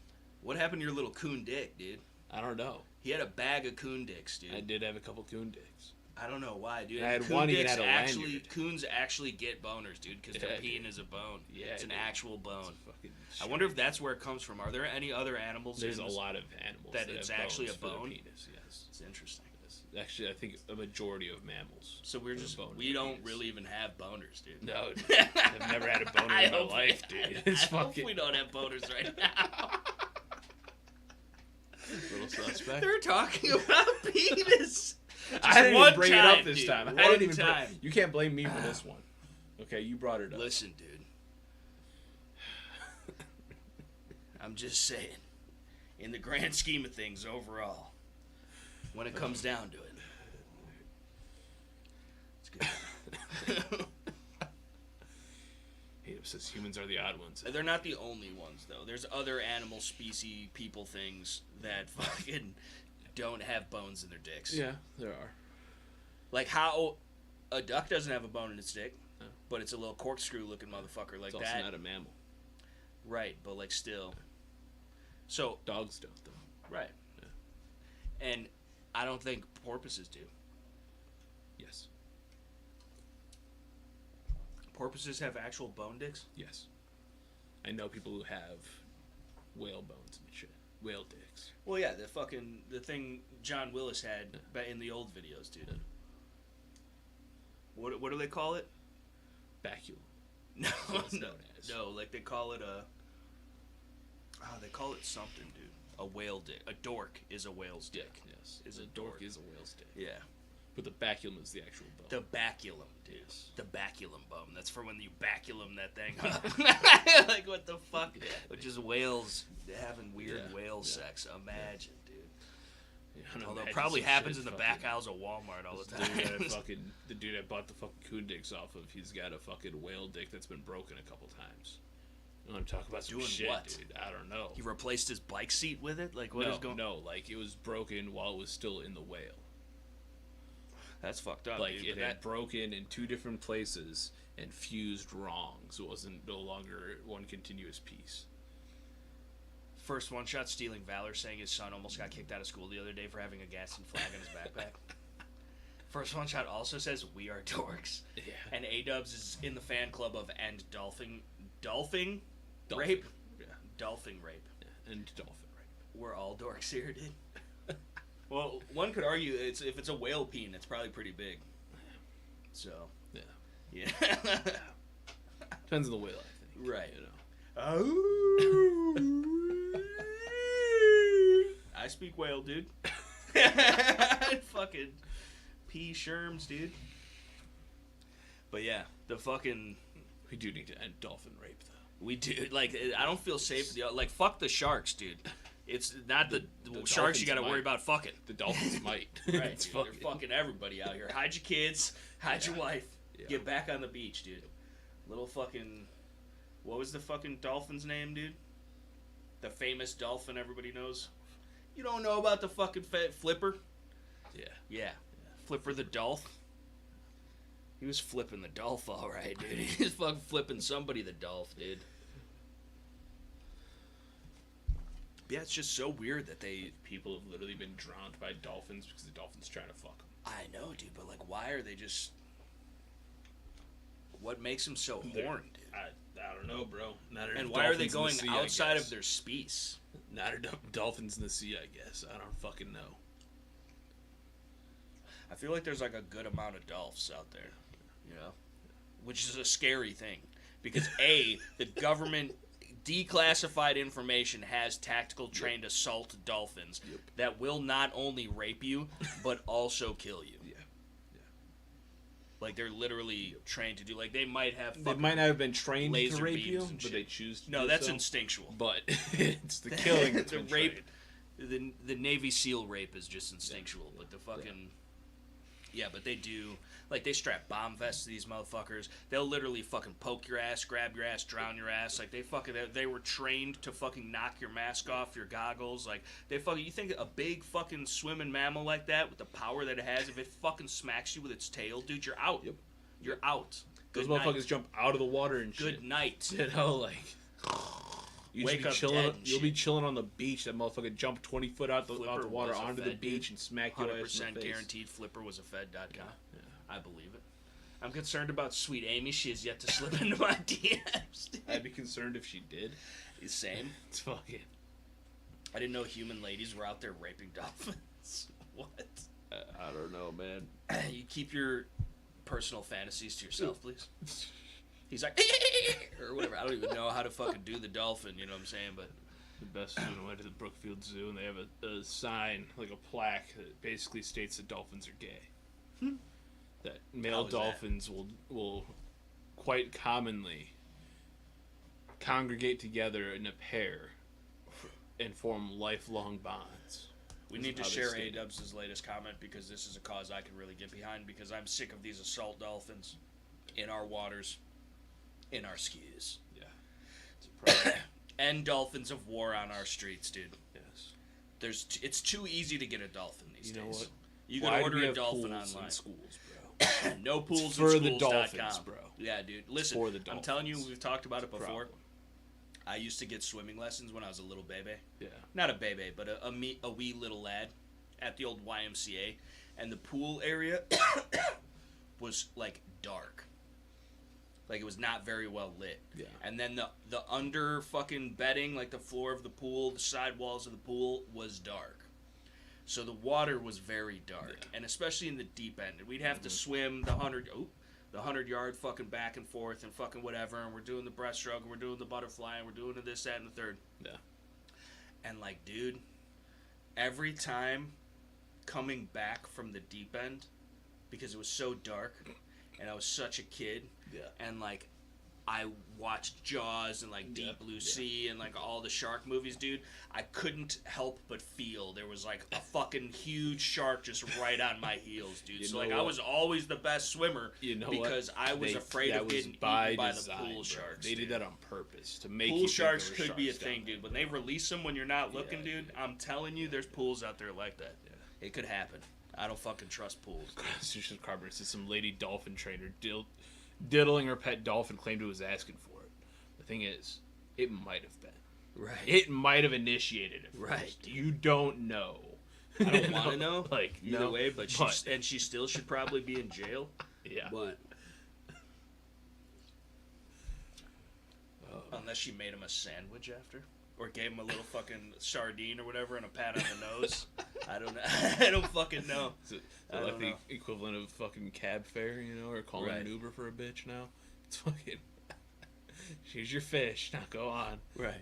Speaker 1: What happened to your little coon dick, dude?
Speaker 2: I don't know.
Speaker 1: He had a bag of coon dicks, dude.
Speaker 2: I did have a couple coon dicks.
Speaker 1: I don't know why, dude.
Speaker 2: I had
Speaker 1: coon
Speaker 2: one
Speaker 1: dicks
Speaker 2: even had a lanyard.
Speaker 1: Coons actually get boners, dude, because their peeing is a bone.
Speaker 2: Yeah,
Speaker 1: it's an actual bone.
Speaker 2: I
Speaker 1: wonder if that's where it comes from. Are there any other animals?
Speaker 2: There's a lot of animals
Speaker 1: that it's actually a bone.
Speaker 2: Penis, yes,
Speaker 1: it's interesting.
Speaker 2: Yes. Actually, I think a majority of mammals.
Speaker 1: So we don't really even have boners, dude.
Speaker 2: No, I've never had a boner in my life, dude.
Speaker 1: I hope we don't have boners right now.
Speaker 2: Little suspect.
Speaker 1: They're talking about penis.
Speaker 2: I didn't even bring it up this
Speaker 1: dude.
Speaker 2: time.
Speaker 1: One
Speaker 2: I didn't even.
Speaker 1: time.
Speaker 2: You can't blame me for this one. Okay, you brought it up.
Speaker 1: Listen, dude. I'm just saying. In the grand scheme of things, overall, when it comes down to it, it's good.
Speaker 2: It says humans are the odd ones.
Speaker 1: They're not the only ones, though. There's other animal species, people things that fucking don't have bones in their dicks.
Speaker 2: Yeah, there are.
Speaker 1: Like how a duck doesn't have a bone in its dick, but it's a little corkscrew-looking motherfucker like
Speaker 2: it's
Speaker 1: that.
Speaker 2: also not a mammal.
Speaker 1: Right, but like still. So
Speaker 2: dogs don't, though.
Speaker 1: Right. Yeah. And I don't think porpoises do.
Speaker 2: Yes.
Speaker 1: Porpoises have actual bone dicks?
Speaker 2: Yes. I know people who have whale bones and shit. Whale dicks.
Speaker 1: Well, yeah, the thing John Willis had in the old videos, dude. Yeah. What do they call it?
Speaker 2: Baculum.
Speaker 1: No, like they call it they call it something, dude. A whale dick. A dork is a whale's dick.
Speaker 2: Yes. A dork is a whale's dick.
Speaker 1: Yeah.
Speaker 2: But the baculum is the actual bone.
Speaker 1: The baculum, dude. Yes. The baculum bone. That's for when you baculum that thing up. Like, what the fuck? Yeah, which is whales having weird whale sex. Imagine, dude. Yeah, although it probably happens in the back aisles of Walmart all the time.
Speaker 2: The dude I bought the fucking coon dicks off of, he's got a fucking whale dick that's been broken a couple times. You want to talk about some shit, what? Dude? I don't know.
Speaker 1: He replaced his bike seat with it? Like, what is going on?
Speaker 2: No, like, it was broken while it was still in the whale.
Speaker 1: That's fucked up,
Speaker 2: like,
Speaker 1: dude.
Speaker 2: It had broken in 2 different places and fused wrong, so it wasn't no longer one continuous piece.
Speaker 1: First one shot stealing valor, saying his son almost got kicked out of school the other day for having a gassing flag in his backpack. First one shot also says we are dorks.
Speaker 2: Yeah. And
Speaker 1: A-Dubs is in the fan club of End Dolphin Rape?
Speaker 2: Yeah.
Speaker 1: Dolphin Rape.
Speaker 2: Yeah. And Dolphin Rape.
Speaker 1: We're all dorks here, dude. Well, one could argue if it's a whale peen, it's probably pretty big. So. Yeah.
Speaker 2: Depends on the whale, I think.
Speaker 1: Right.
Speaker 2: You know.
Speaker 1: Oh. I speak whale, dude. Fucking pea sherms, dude. But yeah, the fucking...
Speaker 2: We do need to end dolphin rape, though.
Speaker 1: We do. Like, I don't feel safe. Like, fuck the sharks, dude. It's not the sharks you gotta worry about fucking.
Speaker 2: The dolphins might.
Speaker 1: Right, dude. They're fucking everybody out here. Hide your kids. Hide your wife. Yeah. Get back on the beach, dude. Little fucking... What was the fucking dolphin's name, dude? The famous dolphin everybody knows? You don't know about the fucking Flipper? Yeah. Flipper the Dolph. He was flipping the Dolph all right, dude. He was fucking flipping somebody the Dolph, dude. Yeah, it's just so weird that
Speaker 2: people have literally been drowned by dolphins because the dolphins trying to fuck them.
Speaker 1: I know, dude, but like, why are they just? What makes them so horned, dude?
Speaker 2: I don't know, bro.
Speaker 1: And why are they going outside of their species?
Speaker 2: Not enough dolphins in the sea, I guess. I don't fucking know.
Speaker 1: I feel like there's like a good amount of dolphins out there, you know, which is a scary thing because the government declassified information has tactical trained assault dolphins that will not only rape you but also kill you.
Speaker 2: Yeah.
Speaker 1: Like they're literally trained to do. Like they might
Speaker 2: not have been trained to
Speaker 1: laser
Speaker 2: rape you,
Speaker 1: beams and
Speaker 2: but
Speaker 1: shit.
Speaker 2: they choose to.
Speaker 1: No,
Speaker 2: do
Speaker 1: that's
Speaker 2: so.
Speaker 1: instinctual.
Speaker 2: But it's the killing. That's
Speaker 1: the
Speaker 2: been
Speaker 1: rape,
Speaker 2: trained.
Speaker 1: the Navy SEAL rape is just instinctual. But the fucking but they do. Like they strap bomb vests to these motherfuckers. They'll literally fucking poke your ass, grab your ass, drown your ass. Like they were trained to fucking knock your mask off, your goggles. Like they fucking. You think a big fucking swimming mammal like that with the power that it has, if it fucking smacks you with its tail, dude, you're out.
Speaker 2: Yep.
Speaker 1: You're out.
Speaker 2: Those motherfuckers jump out of the water and shit.
Speaker 1: Good night.
Speaker 2: You know, like
Speaker 1: Wake up
Speaker 2: chilling.
Speaker 1: dead and
Speaker 2: You'll be
Speaker 1: shit.
Speaker 2: chilling on the beach. That motherfucker jump 20 foot out the water
Speaker 1: was a
Speaker 2: onto
Speaker 1: Fed,
Speaker 2: the beach
Speaker 1: dude.
Speaker 2: and smack your ass in
Speaker 1: 100%
Speaker 2: the face.
Speaker 1: guaranteed. Flipper was a Fed.com. Yeah. I believe it. I'm concerned about Sweet Amy. She has yet to slip into my DMs. Dude.
Speaker 2: I'd be concerned if she did.
Speaker 1: Same.
Speaker 2: It's fucking.
Speaker 1: I didn't know human ladies were out there raping dolphins. What?
Speaker 2: I don't know, man.
Speaker 1: You keep your personal fantasies to yourself, please. He's like, or whatever. I don't even know how to fucking do the dolphin. You know what I'm saying? But
Speaker 2: the best food. I went to the Brookfield Zoo and they have a sign, like a plaque, that basically states that dolphins are gay. That male dolphins will quite commonly congregate together in a pair and form lifelong bonds.
Speaker 1: we need to share A-Dubs' latest comment because this is a cause I can really get behind because I'm sick of these assault dolphins in our waters, in our skies.
Speaker 2: Yeah. It's a problem.
Speaker 1: And dolphins of war on our streets, dude.
Speaker 2: Yes.
Speaker 1: It's too easy to get a dolphin these days.
Speaker 2: You know what?
Speaker 1: You can order a dolphin
Speaker 2: pools
Speaker 1: online.
Speaker 2: in schools, bro.
Speaker 1: No pools
Speaker 2: It's for
Speaker 1: in
Speaker 2: the
Speaker 1: schools.com.
Speaker 2: dolphins, bro.
Speaker 1: Yeah, dude. Listen,
Speaker 2: for the
Speaker 1: I'm telling you,
Speaker 2: dolphins.
Speaker 1: we've talked about it before.
Speaker 2: Problem.
Speaker 1: I used to get swimming lessons when I was a little baby.
Speaker 2: Yeah.
Speaker 1: Not a baby, but a wee little lad at the old YMCA. And the pool area was, like, dark. Like, it was not very well lit.
Speaker 2: Yeah.
Speaker 1: And then the under fucking bedding, like the floor of the pool, the side walls of the pool, was dark. So the water was very dark. Yeah. And especially in the deep end. And we'd have to swim the 100-yard fucking back and forth and fucking whatever. And we're doing the breaststroke and we're doing the butterfly and we're doing this, that, and the third.
Speaker 2: Yeah.
Speaker 1: And, like, dude, every time coming back from the deep end, because it was so dark and I was such a kid, and, like, I watched Jaws and, like, Deep Blue Sea and, like, all the shark movies, dude, I couldn't help but feel there was, like, a fucking huge shark just right on my heels, dude. So, like, I was always the best swimmer because I was afraid of getting eaten by the pool sharks.
Speaker 2: They did that on purpose to make
Speaker 1: pool
Speaker 2: you
Speaker 1: sharks
Speaker 2: think there were
Speaker 1: could be a
Speaker 2: sharks
Speaker 1: thing,
Speaker 2: down there,
Speaker 1: dude. When they release them when you're not looking, dude, I'm telling you, there's pools out there like that.
Speaker 2: Yeah.
Speaker 1: It could happen. I don't fucking trust pools.
Speaker 2: Constitution Carver says some lady dolphin trainer diddling her pet dolphin claimed it was asking for it. The thing is, it might have been.
Speaker 1: Right.
Speaker 2: It might have initiated it.
Speaker 1: Right.
Speaker 2: First. You don't know.
Speaker 1: I don't want to know.
Speaker 2: Like
Speaker 1: either way, but she still should probably be in jail.
Speaker 2: Yeah.
Speaker 1: But unless she made him a sandwich after, or gave him a little fucking sardine or whatever and a pat on the nose. I don't know. I don't fucking know.
Speaker 2: Is it like the equivalent of fucking cab fare, you know, or calling an Uber for a bitch now? It's fucking. Here's your fish. Now go on.
Speaker 1: Right.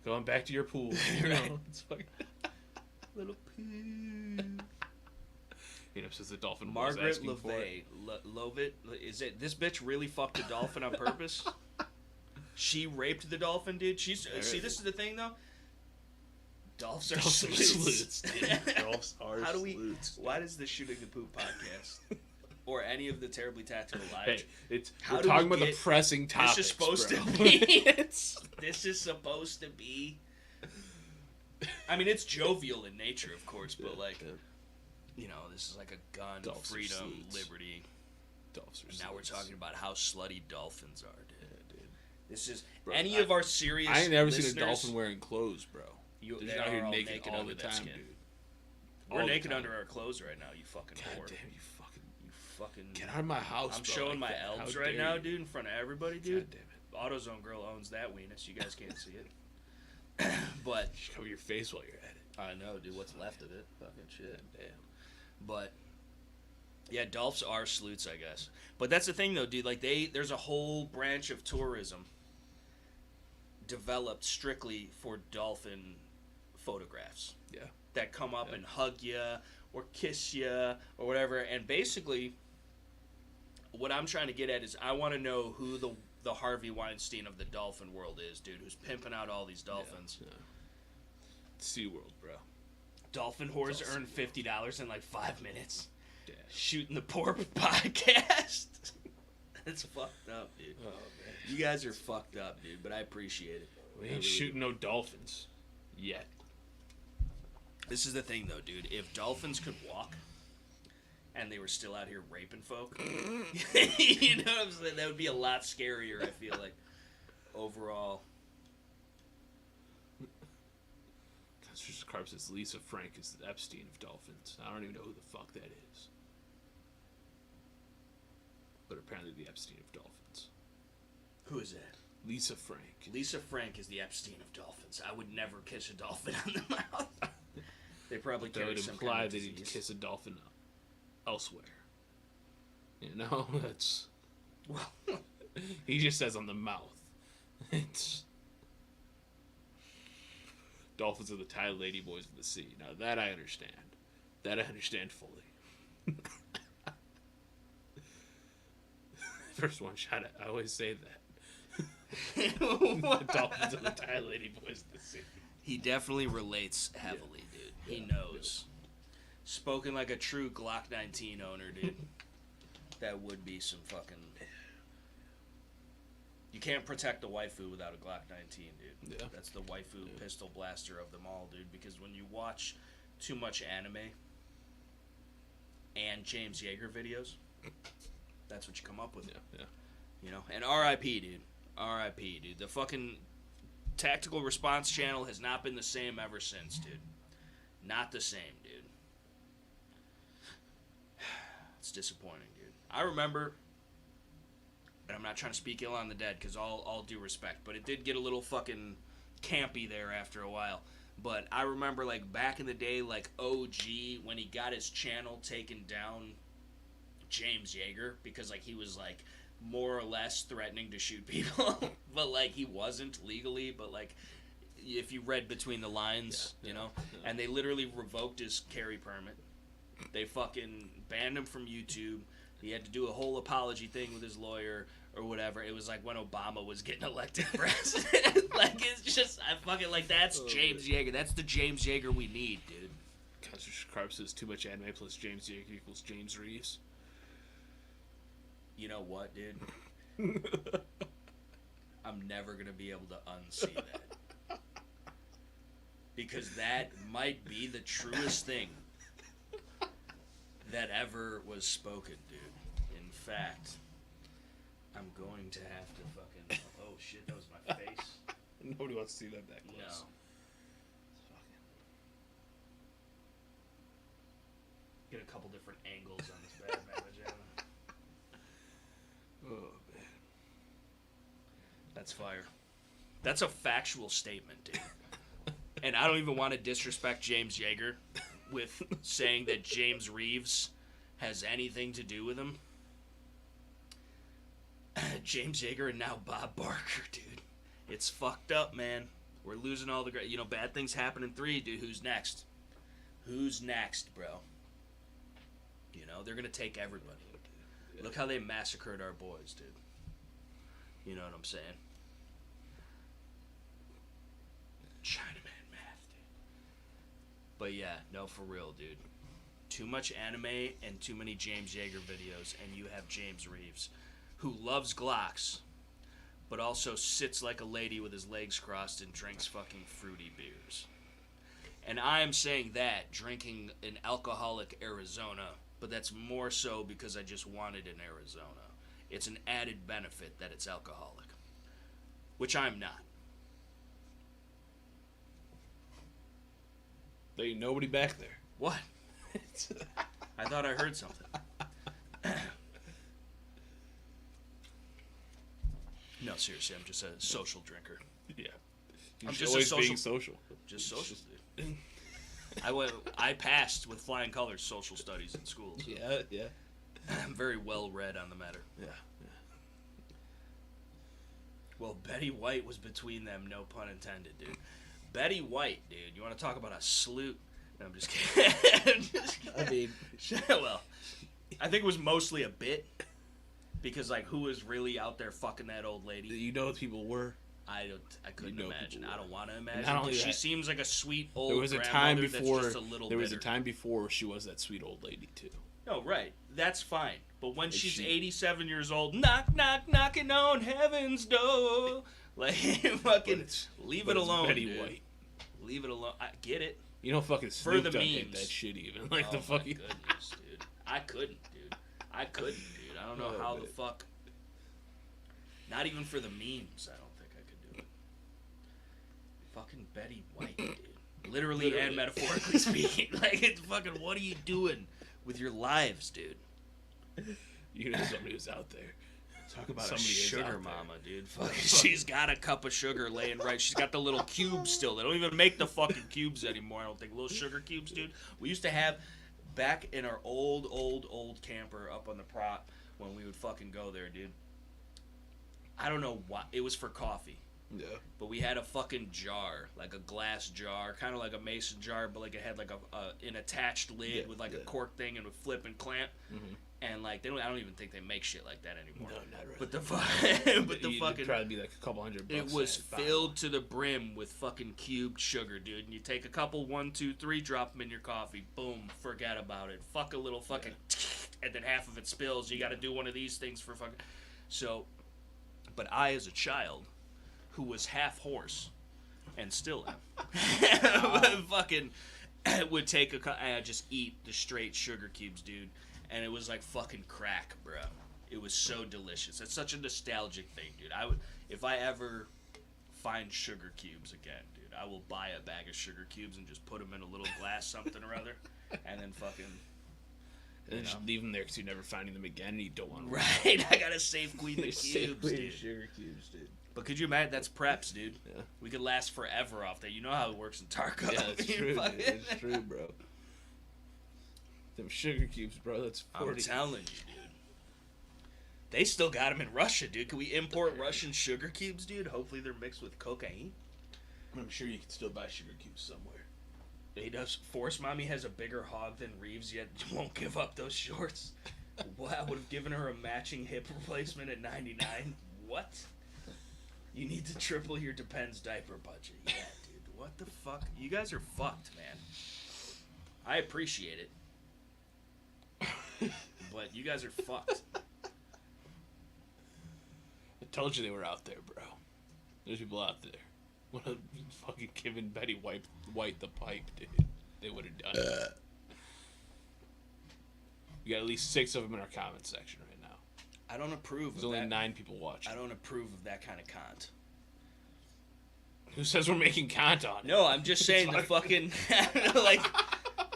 Speaker 2: Go on back to your pool. You know? It's fucking.
Speaker 1: Little poo.
Speaker 2: You know, since the dolphin
Speaker 1: Margaret
Speaker 2: was asking for it.
Speaker 1: Lovett. Is it this bitch really fucked a dolphin on purpose? She raped the dolphin, dude. See, this is the thing though. Dolphs are sleuths.
Speaker 2: Dolphs are sleuths.
Speaker 1: Why does the Shooting the Poop podcast or any of the Terribly Tactical live?
Speaker 2: Hey, we're talking about the pressing topics.
Speaker 1: This is supposed to be. This is supposed to be. I mean, it's jovial in nature, of course, but like, you know, this is like a gun,
Speaker 2: Dolphs
Speaker 1: freedom, liberty.
Speaker 2: Dolphs are
Speaker 1: now we're talking about how slutty dolphins are, dude.
Speaker 2: Yeah, dude.
Speaker 1: This is of our serious.
Speaker 2: I ain't never seen a dolphin wearing clothes, bro. They're
Speaker 1: They
Speaker 2: out here
Speaker 1: are all
Speaker 2: naked all
Speaker 1: under
Speaker 2: the
Speaker 1: that
Speaker 2: time,
Speaker 1: skin.
Speaker 2: dude.
Speaker 1: We're
Speaker 2: All the
Speaker 1: naked
Speaker 2: time.
Speaker 1: under our clothes right now, you fucking
Speaker 2: God
Speaker 1: whore.
Speaker 2: damn, you fucking...
Speaker 1: You fucking...
Speaker 2: Get out of my house,
Speaker 1: I'm
Speaker 2: bro.
Speaker 1: showing
Speaker 2: Like
Speaker 1: my
Speaker 2: that.
Speaker 1: elves
Speaker 2: How
Speaker 1: right
Speaker 2: dare
Speaker 1: now,
Speaker 2: you.
Speaker 1: dude, in front of everybody, dude.
Speaker 2: God damn it.
Speaker 1: AutoZone girl owns that weenus. You guys can't see it. But...
Speaker 2: You should cover your face while you're at it.
Speaker 1: I know, dude. What's left of it? Fucking shit.
Speaker 2: Damn.
Speaker 1: But... Yeah, dolphs are sleuths, I guess. But that's the thing, though, dude. Like, there's a whole branch of tourism developed strictly for dolphin photographs.
Speaker 2: Yeah.
Speaker 1: That come up and hug you or kiss you or whatever. And basically, what I'm trying to get at is I want to know who the Harvey Weinstein of the dolphin world is, dude, who's pimping out all these dolphins.
Speaker 2: Yeah. SeaWorld, bro.
Speaker 1: Dolphin whores earn $50 in like 5 minutes.
Speaker 2: Damn.
Speaker 1: Shooting the Poor podcast. That's fucked up, dude.
Speaker 2: Oh, man.
Speaker 1: You guys are fucked up, dude, but I appreciate it.
Speaker 2: We ain't shooting no dolphins. Yet.
Speaker 1: This is the thing, though, dude. If dolphins could walk and they were still out here raping folk, you know what I'm saying? That would be a lot scarier, I feel like, overall.
Speaker 2: That's Carp says Lisa Frank is the Epstein of dolphins. I don't even know who the fuck that is. But apparently the Epstein of dolphins.
Speaker 1: Who is that?
Speaker 2: Lisa Frank.
Speaker 1: Lisa Frank is the Epstein of dolphins. I would never kiss a dolphin on the mouth. They probably
Speaker 2: That
Speaker 1: carry
Speaker 2: would
Speaker 1: some
Speaker 2: imply
Speaker 1: kind of
Speaker 2: they need to
Speaker 1: disease.
Speaker 2: kiss a dolphin elsewhere. You know, that's...
Speaker 1: Well,
Speaker 2: he just says on the mouth. It's... Dolphins are the Thai lady boys of the sea. Now that I understand. That I understand fully. First one shot at. I always say that. The dolphins are the Thai lady boys of the sea.
Speaker 1: he definitely relates heavily, dude. He knows. Spoken like a true Glock 19 owner, dude. That would be some fucking... You can't protect the waifu without a Glock 19, dude.
Speaker 2: Yeah.
Speaker 1: That's the waifu pistol blaster of them all, dude. Because when you watch too much anime and James Yeager videos, that's what you come up with.
Speaker 2: Yeah.
Speaker 1: You know? And R.I.P., dude. R.I.P., dude. The fucking Tactical Response channel has not been the same ever since, dude. Not the same, dude. It's disappointing, dude. I remember... And I'm not trying to speak ill on the dead, because all due respect, but it did get a little fucking campy there after a while. But I remember, like, back in the day, like, OG, when he got his channel taken down, James Yeager, because, like, he was, like, more or less threatening to shoot people. But, like, he wasn't legally, but, like, if you read between the lines, you know? Yeah. And they literally revoked his carry permit. They fucking banned him from YouTube. He had to do a whole apology thing with his lawyer or whatever. It was like when Obama was getting elected president. Like, it's just, I fucking, like, that's James Yeager. That's the James Yeager we need, dude.
Speaker 2: Carp says too much anime plus James Yeager equals James Reeves.
Speaker 1: You know what, dude? I'm never going to be able to unsee that. Because that might be the truest thing that ever was spoken, dude. In fact, I'm going to have to fucking... Oh, shit, that was my face.
Speaker 2: Nobody wants to see that close.
Speaker 1: No. Get a couple different angles on this bad man vagina.
Speaker 2: Oh, man.
Speaker 1: That's fire. That's a factual statement, dude. And I don't even want to disrespect James Yeager with saying that James Reeves has anything to do with him. James Yeager and now Bob Barker, dude. It's fucked up, man. We're losing all the great... You know, bad things happen in 3, dude. Who's next? Who's next, bro? You know, they're going to take everybody. Yeah. Look how they massacred our boys, dude. You know what I'm saying? Chinaman math, dude. But yeah, no, for real, dude. Too much anime and too many James Yeager videos, and you have James Reeves, who loves Glocks, but also sits like a lady with his legs crossed and drinks fucking fruity beers. And I am saying that, drinking an alcoholic Arizona, but that's more so because I just wanted an Arizona. It's an added benefit that it's alcoholic, which I'm not.
Speaker 2: There ain't nobody back there.
Speaker 1: What? I thought I heard something. No, seriously, I'm just a social drinker.
Speaker 2: Yeah.
Speaker 1: I'm
Speaker 2: just
Speaker 1: just
Speaker 2: always
Speaker 1: a social.
Speaker 2: being social.
Speaker 1: Just social, dude. I passed with flying colors social studies in schools. So
Speaker 2: Yeah.
Speaker 1: I'm very well read on the matter.
Speaker 2: Yeah.
Speaker 1: Well, Betty White was between them, no pun intended, dude. Betty White, dude. You want to talk about a sleut? No, I'm just kidding.
Speaker 2: I mean,
Speaker 1: well, I think it was mostly a bit. Because, like, who was really out there fucking that old lady?
Speaker 2: you know what people were?
Speaker 1: I couldn't imagine. I don't want to imagine.
Speaker 2: Not only
Speaker 1: she
Speaker 2: that,
Speaker 1: seems like a sweet old
Speaker 2: there was a time
Speaker 1: grandmother
Speaker 2: before.
Speaker 1: that's just a little
Speaker 2: There was a
Speaker 1: bitter.
Speaker 2: time before she was that sweet old lady too.
Speaker 1: No, right. That's fine. But when she's
Speaker 2: she-
Speaker 1: 87 years old, knock, knock, knocking on heaven's door. Like, fucking, leave it alone,
Speaker 2: Betty
Speaker 1: dude.
Speaker 2: White.
Speaker 1: Leave it alone. I get it.
Speaker 2: You know, fucking
Speaker 1: For
Speaker 2: Snoop
Speaker 1: the
Speaker 2: Dogg hit
Speaker 1: memes.
Speaker 2: that shit even. Like
Speaker 1: Oh,
Speaker 2: the fucking.
Speaker 1: my goodness, dude. I couldn't, dude. I don't know
Speaker 2: Oh,
Speaker 1: how
Speaker 2: man.
Speaker 1: the fuck. Not even for the memes, I don't think I could do it. Fucking Betty White, dude. Literally and metaphorically speaking. Like, it's fucking, what are you doing with your lives, dude?
Speaker 2: You know somebody was out there.
Speaker 1: Talk about
Speaker 2: Somebody
Speaker 1: a
Speaker 2: is
Speaker 1: sugar
Speaker 2: out there.
Speaker 1: mama, dude. Fucking, she's got a cup of sugar laying right. She's got the little cubes still. They don't even make the fucking cubes anymore, I don't think. Little sugar cubes, dude. We used to have, back in our old camper up on the prop, when we would fucking go there, dude. I don't know why. It was for coffee.
Speaker 2: Yeah.
Speaker 1: But we had a fucking jar, like a glass jar, kind of like a mason jar, but like it had like an attached lid with like a cork thing and would flip and clamp.
Speaker 2: Mm-hmm.
Speaker 1: And like I don't even think they make shit like that anymore.
Speaker 2: No, not really.
Speaker 1: But the
Speaker 2: It'd
Speaker 1: fucking
Speaker 2: probably be like a couple $100.
Speaker 1: it was
Speaker 2: that
Speaker 1: filled to the brim with fucking cubed sugar, dude. And you take a couple, 1, 2, 3, drop them in your coffee. Boom, forget about it. Fuck a little fucking, and then half of it spills. You got to do one of these things for fucking. So, but I, as a child, who was half horse, and still am, fucking would take and just eat the straight sugar cubes, dude. And it was like fucking crack, bro. It was so delicious. It's such a nostalgic thing, dude. If I ever find sugar cubes again, dude, I will buy a bag of sugar cubes and just put them in a little glass something or other, and then fucking.
Speaker 2: And then just leave them there because you're never finding them again, and you don't want to.
Speaker 1: Right, I gotta save Queen the cubes, dude.
Speaker 2: Sugar cubes, dude.
Speaker 1: But could you imagine? That's preps, dude.
Speaker 2: Yeah.
Speaker 1: We could last forever off that. You know how it works in Tarko.
Speaker 2: Yeah, it's true, dude. It's true, bro. Them sugar cubes, bro. That's 40.
Speaker 1: I'm telling you, dude. They still got them in Russia, dude. Can we import Russian sugar cubes, dude? Hopefully they're mixed with cocaine.
Speaker 2: I'm sure you can still buy sugar cubes somewhere.
Speaker 1: He does. Force Mommy has a bigger hog than Reeves, yet won't give up those shorts. Well, I would have given her a matching hip replacement at $99. What? You need to triple your Depends diaper budget. Yeah, dude. What the fuck? You guys are fucked, man. I appreciate it. But you guys are fucked.
Speaker 2: I told you they were out there, bro. There's people out there. Would have fucking given Betty White the pipe, dude. They would have done it. We got at least 6 of them in our comment section right now.
Speaker 1: I don't approve
Speaker 2: There's
Speaker 1: of
Speaker 2: only
Speaker 1: that.
Speaker 2: 9 people watching.
Speaker 1: I don't approve of that kind of cont.
Speaker 2: Who says we're making content on it?
Speaker 1: No, I'm just saying the fucking like.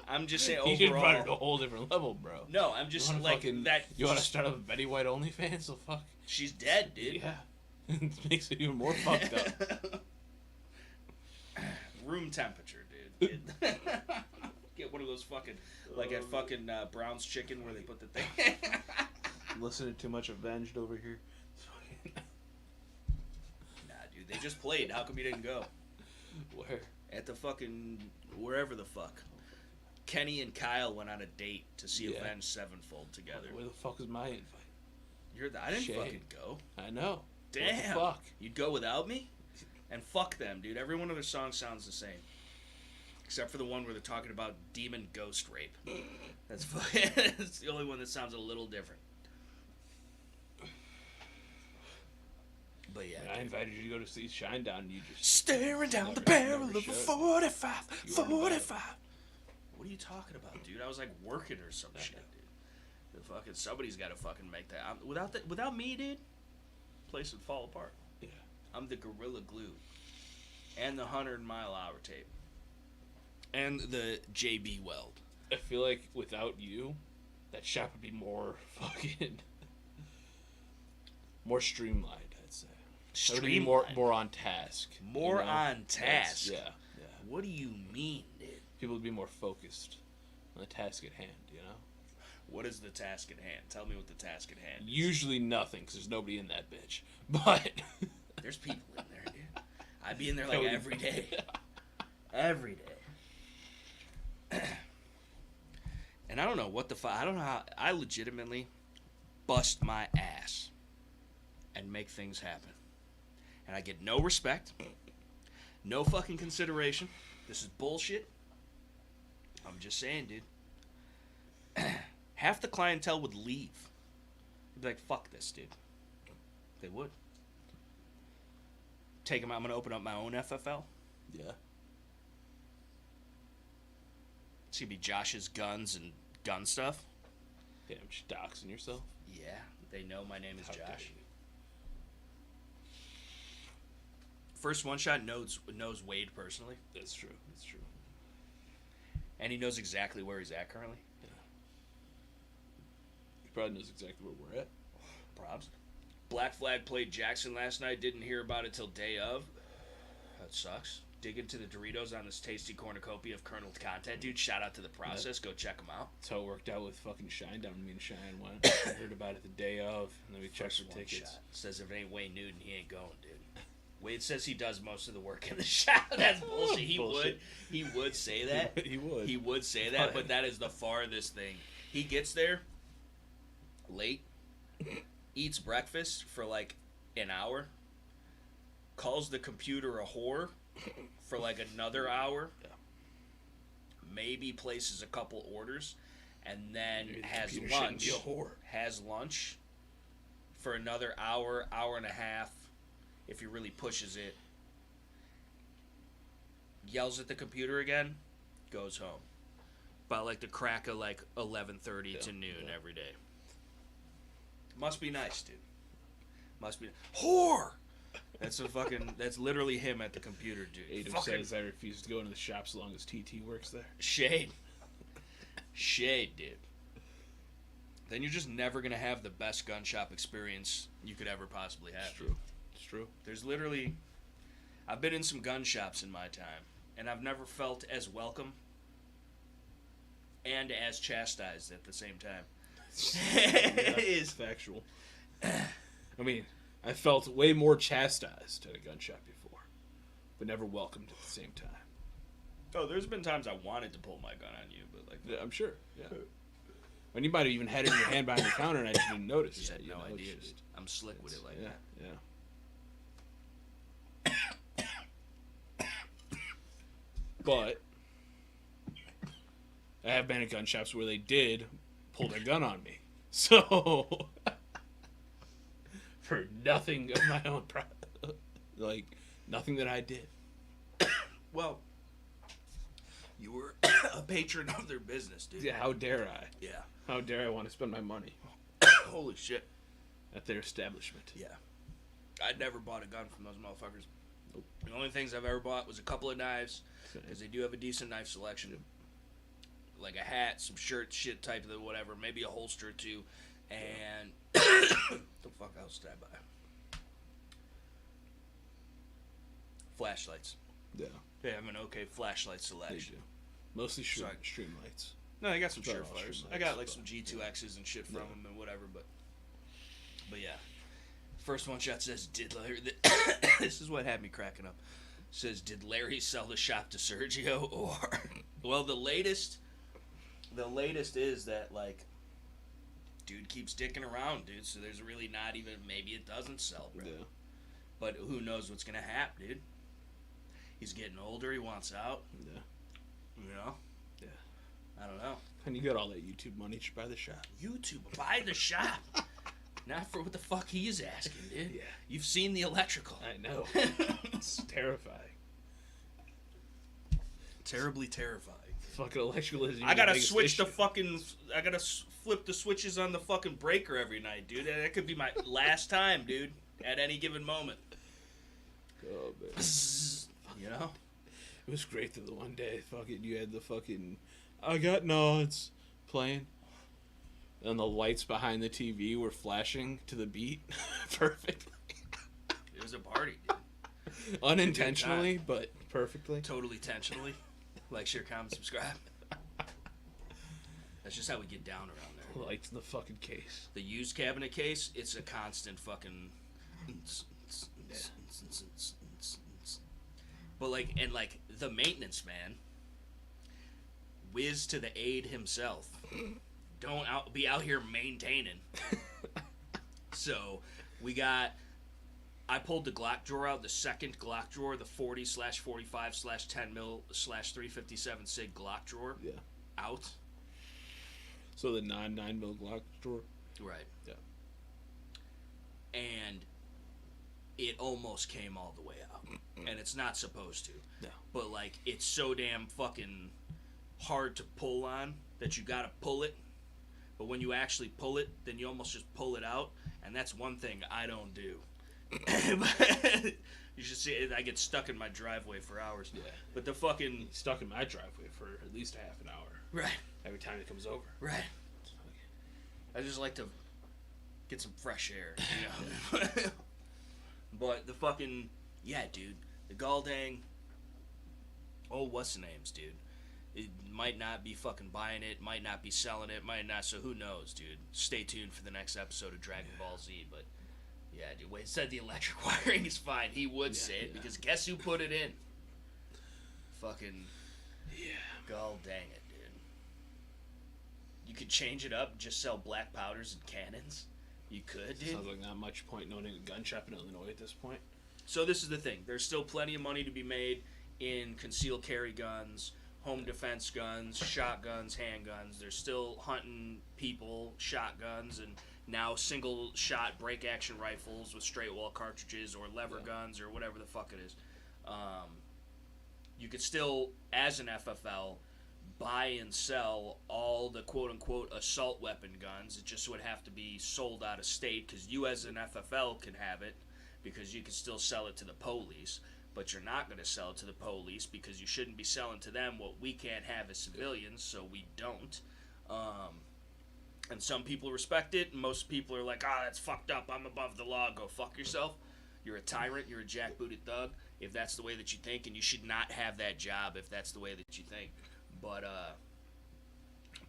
Speaker 1: I'm just saying
Speaker 2: You just brought it
Speaker 1: overall.
Speaker 2: to a whole different level, bro.
Speaker 1: No, I'm just like that.
Speaker 2: You want to start up a Betty White OnlyFans? So fuck.
Speaker 1: She's dead, dude.
Speaker 2: Yeah. It makes it even more fucked up.
Speaker 1: Room temperature, dude. Get one of those fucking like at fucking Brown's Chicken where they put the thing.
Speaker 2: Listening to too much Avenged over here.
Speaker 1: Nah, dude. They just played. How come you didn't go?
Speaker 2: Where?
Speaker 1: At the fucking wherever the fuck. Kenny and Kyle went on a date to see Avenged Sevenfold together.
Speaker 2: Where the fuck is my invite?
Speaker 1: I didn't
Speaker 2: Shame.
Speaker 1: fucking go.
Speaker 2: I know.
Speaker 1: Damn.
Speaker 2: What the fuck?
Speaker 1: You'd go without me? And fuck them, dude. Every one of their songs sounds the same. Except for the one where they're talking about demon ghost rape. That's the only one that sounds a little different. But yeah.
Speaker 2: I invited you to go to see Shinedown and you just...
Speaker 1: Staring down
Speaker 2: never-
Speaker 1: the barrel
Speaker 2: never
Speaker 1: of a
Speaker 2: showed.
Speaker 1: 45.
Speaker 2: You weren't
Speaker 1: 45. What are you talking about, dude? I was like working or some shit, dude. The fucking somebody's got to fucking make that. Without me, dude, place would fall apart.
Speaker 2: Yeah.
Speaker 1: I'm the Gorilla Glue and the 100 Mile Hour tape. And the JB Weld.
Speaker 2: I feel like without you, that shop would be more fucking... more streamlined, I'd say.
Speaker 1: Streamlined?
Speaker 2: More on task.
Speaker 1: More on task?
Speaker 2: Yeah.
Speaker 1: What do you mean, dude?
Speaker 2: People would be more focused on the task at hand, you know?
Speaker 1: What is the task at hand? Tell me what the task at hand is.
Speaker 2: Usually nothing, because there's nobody in that bitch. But...
Speaker 1: There's people in there, dude. I'd be in there like every day. Every day. And I don't know what the fuck. I don't know how. I legitimately bust my ass and make things happen. And I get no respect. No fucking consideration. This is bullshit. I'm just saying, dude. Half the clientele would leave. They'd be like, fuck this, dude. They would. Take them out. I'm going to open up my own FFL.
Speaker 2: Yeah.
Speaker 1: It's going to be Josh's guns and gun stuff.
Speaker 2: Damn, just doxing yourself.
Speaker 1: Yeah, they know my name is
Speaker 2: How dare
Speaker 1: Josh.
Speaker 2: you.
Speaker 1: First one shot knows Wade personally.
Speaker 2: That's true.
Speaker 1: And he knows exactly where he's at currently.
Speaker 2: Yeah. He probably knows exactly where we're at.
Speaker 1: Probs. Black Flag played Jackson last night. Didn't hear about it till day of. That sucks. Dig into the Doritos on this tasty cornucopia of kerneled content. Dude, shout out to The Process. Go check them out.
Speaker 2: That's how it worked out with fucking Shinedown. Me and Cheyenne went. Heard about it the day of, and then we checked for tickets.
Speaker 1: Shot. Says if it ain't Wayne Newton, he ain't going, dude. Wade says he does most of the work in the shop. That's bullshit. He would say that. He would say that, but that is the farthest thing. He gets there late, eats breakfast for like an hour, calls the computer a whore for like another hour, maybe places a couple orders, and then has lunch for another hour and a half if he really pushes it, yells at the computer again, goes home about like the crack of like 11:30 to noon every day. Must be nice, dude. Must be whore. That's literally him at the computer, dude.
Speaker 2: Adam says I refuse to go into the shop so long as TT works there.
Speaker 1: Shade, dude. Then you're just never gonna have the best gun shop experience you could ever possibly have.
Speaker 2: It's true.
Speaker 1: There's literally, I've been in some gun shops in my time, and I've never felt as welcome and as chastised at the same time.
Speaker 2: It is factual. I mean, I felt way more chastised at a gun shop before, but never welcomed at the same time.
Speaker 1: Oh, there's been times I wanted to pull my gun on you, but like,
Speaker 2: yeah, I'm sure. Yeah. When you might have even had it in your hand behind the counter and I just didn't notice.
Speaker 1: Just had no idea. I'm slick with it like that.
Speaker 2: Yeah. But I have been at gun shops where they did pull their gun on me. So for nothing of my own like nothing that I did.
Speaker 1: Well, you were a patron of their business, dude.
Speaker 2: Yeah, how dare I?
Speaker 1: Yeah.
Speaker 2: How dare I want to spend my money
Speaker 1: Holy shit.
Speaker 2: at their establishment?
Speaker 1: Yeah. I'd never bought a gun from those motherfuckers.
Speaker 2: Nope.
Speaker 1: The only things I've ever bought was a couple of knives, because they do have a decent knife selection. Like a hat, some shirt, shit type of whatever, maybe a holster or two, and the fuck else did I buy? Flashlights.
Speaker 2: Yeah.
Speaker 1: They have an okay flashlight
Speaker 2: They
Speaker 1: selection.
Speaker 2: do. Mostly stream lights.
Speaker 1: No, I got some
Speaker 2: Sorry, all
Speaker 1: Surefires.
Speaker 2: stream
Speaker 1: I got
Speaker 2: lights,
Speaker 1: like
Speaker 2: but,
Speaker 1: some G2Xs and shit from
Speaker 2: Yeah.
Speaker 1: them and whatever, but yeah. First one shot says, did Larry... This is what had me cracking up. Says, did Larry sell the shop to Sergio? Or... Well, the latest is that, like, dude keeps dicking around, dude, so there's really not even... Maybe it doesn't sell, bro.
Speaker 2: Yeah.
Speaker 1: But who knows what's going to happen, dude. He's getting older. He wants out.
Speaker 2: Yeah.
Speaker 1: You know?
Speaker 2: Yeah.
Speaker 1: I don't know.
Speaker 2: And you got all that YouTube money, just buy the shop.
Speaker 1: YouTube, buy the shop. Not for what the fuck he's asking, dude.
Speaker 2: Yeah.
Speaker 1: You've seen the electrical.
Speaker 2: I know. It's terrifying.
Speaker 1: Terribly terrifying.
Speaker 2: Fucking electrical is
Speaker 1: I gotta switch the fucking... I gotta flip the switches on the fucking breaker every night, dude. That could be my last time, dude. At any given moment.
Speaker 2: Oh, man.
Speaker 1: You know?
Speaker 2: It was great that the one day fucking you had the fucking I got nods playing. And the lights behind the TV were flashing to the beat perfectly.
Speaker 1: It was a party, dude.
Speaker 2: Unintentionally, but perfectly.
Speaker 1: Totally intentionally. Like, share, comment, subscribe. That's just how we get down around there.
Speaker 2: Lights in the fucking case.
Speaker 1: The used cabinet case, it's a constant fucking... But, like, and, like, the maintenance man, whiz to the aid himself, don't be out here maintaining. So, we got... I pulled the Glock drawer out, the second Glock drawer, the 40/45/10mm/357 SIG Glock drawer.
Speaker 2: Yeah.
Speaker 1: Out.
Speaker 2: So the non-9mm Glock drawer?
Speaker 1: Right.
Speaker 2: Yeah.
Speaker 1: And it almost came all the way out. And it's not supposed to.
Speaker 2: No.
Speaker 1: But, like, it's so damn fucking hard to pull on that you gotta pull it. But when you actually pull it, then you almost just pull it out. And that's one thing I don't do. You should see it. I get stuck in my driveway for hours.
Speaker 2: Yeah.
Speaker 1: But the fucking...
Speaker 2: Stuck in my driveway for at least half an hour.
Speaker 1: Right.
Speaker 2: Every time it comes over.
Speaker 1: Right. I just like to get some fresh air, you know? But the fucking... Yeah, dude. The Galdang... Oh, what's the names, dude? It might not be fucking buying it, might not be selling it, might not, so who knows, dude? Stay tuned for the next episode of Dragon Ball Z, but... Yeah, dude, Wade said the electric wiring is fine. He would say it, because guess who put it in? Fucking...
Speaker 2: Yeah.
Speaker 1: God dang it, dude. You could change it up, just sell black powders and cannons. You could, dude.
Speaker 2: Sounds like not much point in owning a gun shop in Illinois at this point.
Speaker 1: So this is the thing. There's still plenty of money to be made in concealed carry guns, home defense guns, shotguns, handguns. There's still hunting people, shotguns, and now single-shot break-action rifles with straight-wall cartridges or lever guns or whatever the fuck it is. You could still, as an FFL, buy and sell all the quote-unquote assault weapon guns. It just would have to be sold out of state, because you as an FFL can have it, because you can still sell it to the police, but you're not going to sell it to the police because you shouldn't be selling to them what we can't have as civilians, so we don't. And some people respect it, and most people are like, that's fucked up, I'm above the law, go fuck yourself. You're a tyrant, you're a jackbooted thug, if that's the way that you think, and you should not have that job if that's the way that you think. But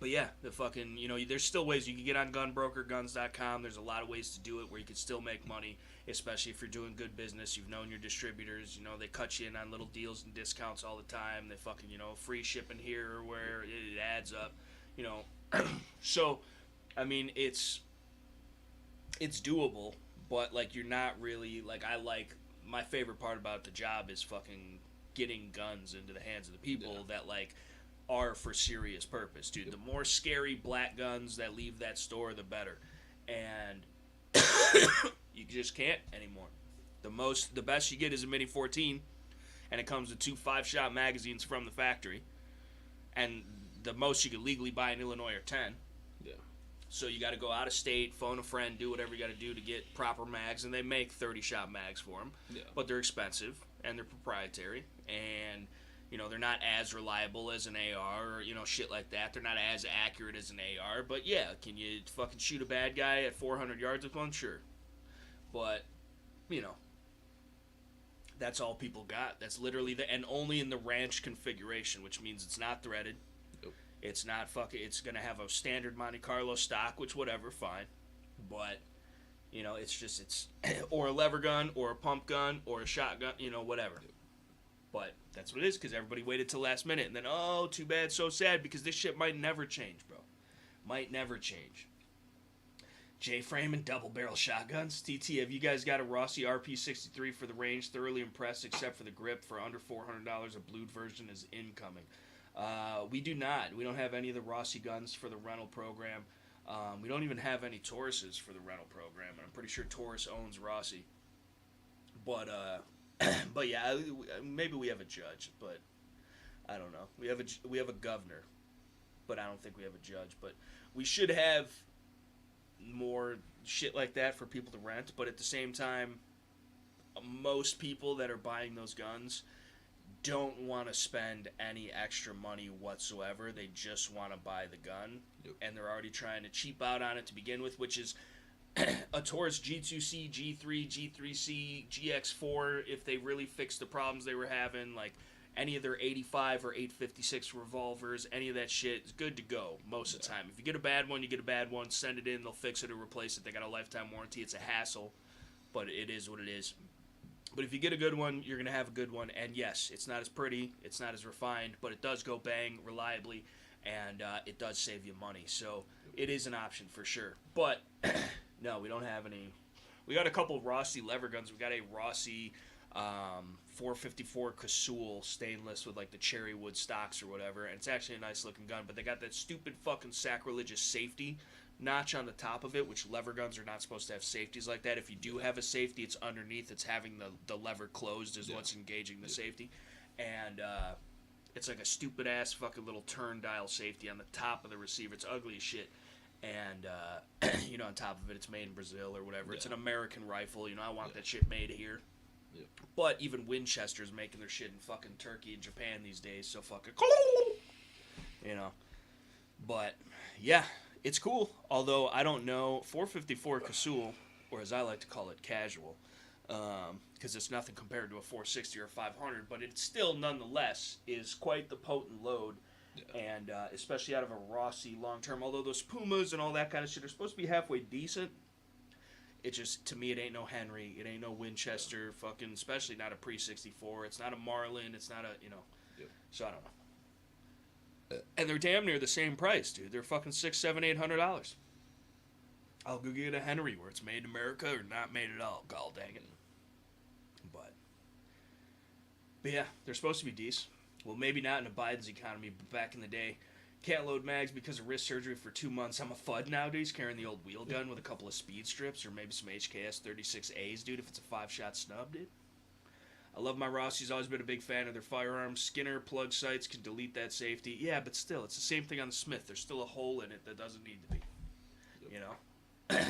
Speaker 1: yeah, the fucking, there's still ways you can get on gunbrokerguns.com. There's a lot of ways to do it where you can still make money, especially if you're doing good business. You've known your distributors, they cut you in on little deals and discounts all the time. They fucking, free shipping here or where it adds up, So, I mean, it's doable, but, like, you're not really, like, my favorite part about the job is fucking getting guns into the hands of the people that, like, are for serious purpose, dude. The more scary black guns that leave that store, the better. And you just can't anymore. The best you get is a Mini 14, and it comes with 2 5-shot magazines from the factory. And the most you could legally buy in Illinois are 10.
Speaker 2: Yeah. So
Speaker 1: you got to go out of state, phone a friend, do whatever you got to do to get proper mags, and they make 30-shot mags for them.
Speaker 2: Yeah.
Speaker 1: But they're expensive, and they're proprietary, and they're not as reliable as an AR or, shit like that. They're not as accurate as an AR. But, yeah, can you fucking shoot a bad guy at 400 yards with one? Sure. But, that's all people got. That's literally and only in the ranch configuration, which means it's not threaded.
Speaker 2: Nope.
Speaker 1: It's not it's going to have a standard Monte Carlo stock, which whatever, fine. But, it's or a lever gun or a pump gun or a shotgun, whatever. Yep. But that's what it is, because everybody waited till last minute. And then, too bad, so sad, because this shit might never change, bro. Might never change. J-frame and double-barrel shotguns. TT, have you guys got a Rossi RP63 for the range? Thoroughly impressed, except for the grip. For under $400, a blued version is incoming. We do not. We don't have any of the Rossi guns for the rental program. We don't even have any Tauruses for the rental program. And I'm pretty sure Taurus owns Rossi. But, but yeah, maybe we have a judge, but I don't know. We have a governor, but I don't think we have a judge. But we should have more shit like that for people to rent. But at the same time, most people that are buying those guns don't want to spend any extra money whatsoever. They just want to buy the gun.
Speaker 2: Yep.
Speaker 1: And they're already trying to cheap out on it to begin with, which is a Taurus G2C, G3, G3C, GX4, if they really fix the problems they were having, like any of their 85 or 856 revolvers, any of that shit is good to go most of the time. If you get a bad one, you get a bad one. Send it in, they'll fix it or replace it. They got a lifetime warranty. It's a hassle, but it is what it is. But if you get a good one, you're going to have a good one. And yes, it's not as pretty, it's not as refined, but it does go bang reliably, and it does save you money. So it is an option for sure. But no, we don't have any. We got a couple of Rossi lever guns. We got a Rossi 454 Casull stainless with like the cherry wood stocks or whatever, and it's actually a nice looking gun, but they got that stupid fucking sacrilegious safety notch on the top of it, which lever guns are not supposed to have safeties like that. If you do have a safety, it's underneath. It's having the lever closed is what's engaging the safety, and it's like a stupid ass fucking little turn dial safety on the top of the receiver. It's ugly as shit. And you know, on top of it, it's made in Brazil or whatever. It's an American rifle. You know, I want that shit made here.
Speaker 2: Yep.
Speaker 1: But even Winchester's making their shit in fucking Turkey and Japan these days, so fucking you know. But yeah, it's cool. Although I don't know, 454 Casull, or as I like to call it, casual, because it's nothing compared to a 460 or 500, but it still nonetheless is quite the potent load. Yeah. And especially out of a Rossi long term, although those Pumas and all that kind of shit are supposed to be halfway decent. It just, to me, it ain't no Henry. It ain't no Winchester, fucking, especially not a Pre-64. It's not a Marlin. It's not a, you know. Yep. So I don't know. And they're damn near the same price, dude. They're fucking $600, $700, $800. I'll go get a Henry where it's made in America or not made at all. God dang it. But yeah, they're supposed to be decent. Well, maybe not in a Biden's economy, but back in the day, can't load mags because of wrist surgery for 2 months. I'm a FUD nowadays, carrying the old wheel gun with a couple of speed strips or maybe some HKS 36As, dude, if it's a 5-shot snub, dude. I love my Rossi's, always been a big fan of their firearms. Skinner plug sights can delete that safety. Yeah, but still, it's the same thing on the Smith. There's still a hole in it that doesn't need to be. You know?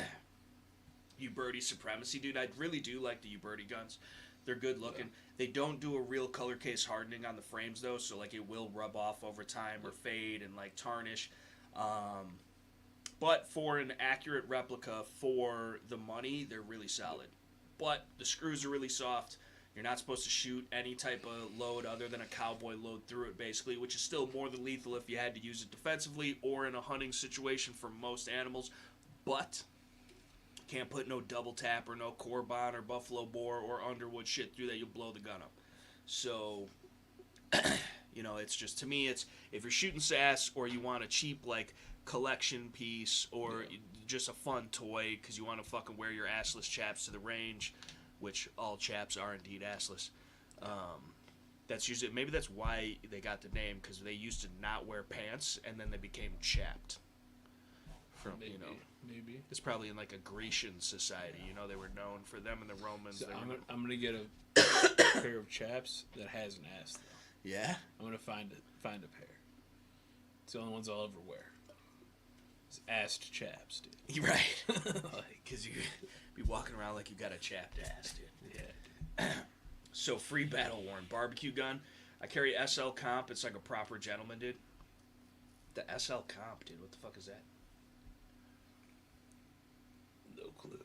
Speaker 1: U-Birdie Supremacy, dude. I really do like the U-Birdie guns. They're good looking. Yeah. They don't do a real color case hardening on the frames though, so like it will rub off over time or fade and like tarnish. But for an accurate replica for the money, they're really solid. But the screws are really soft. You're not supposed to shoot any type of load other than a cowboy load through it, basically, which is still more than lethal if you had to use it defensively or in a hunting situation for most animals. But can't put no double tap or no Corbon or Buffalo Boar or Underwood shit through that. You'll blow the gun up. So, you know, it's just, to me, it's, if you're shooting sass or you want a cheap, like, collection piece or just a fun toy because you want to fucking wear your assless chaps to the range, which all chaps are indeed assless. That's usually, maybe that's why they got the name, because they used to not wear pants and then they became chapped. From, maybe, you know, maybe it's probably in like a Grecian society. You know, they were known for them and the Romans.
Speaker 2: So I'm gonna get a pair of chaps that has an ass though.
Speaker 1: Yeah,
Speaker 2: I'm gonna find a pair. It's the only ones I'll ever wear. It's assed chaps, dude.
Speaker 1: You're right, because you be walking around like you got a chapped ass, dude. Yeah. So free battle worn barbecue gun. I carry SL Comp. It's like a proper gentleman, dude. The SL Comp, dude. What the fuck is that? No clue.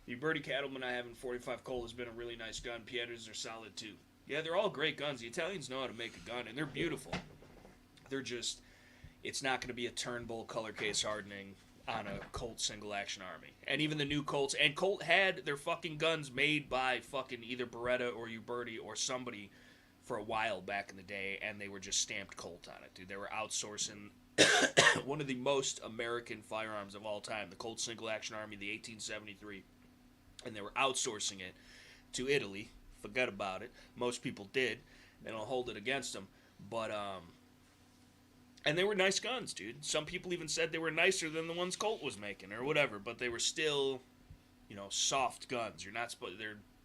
Speaker 1: The Birdie Cattleman I have in 45 Colt has been a really nice gun. Pietras are solid too. Yeah, they're all great guns. The Italians know how to make a gun, and they're beautiful. They're just, it's not going to be a Turnbull color case hardening on a Colt single action army. And even the new Colts, and Colt had their fucking guns made by fucking either Beretta or U-Birdie or somebody for a while back in the day, and they were just stamped Colt on it, dude. They were outsourcing one of the most American firearms of all time, the Colt Single Action Army, the 1873, and they were outsourcing it to Italy. Forget about it. Most people did. They don't hold it against them. But, and they were nice guns, dude. Some people even said they were nicer than the ones Colt was making or whatever, but they were still, you know, soft guns. You're not supposed,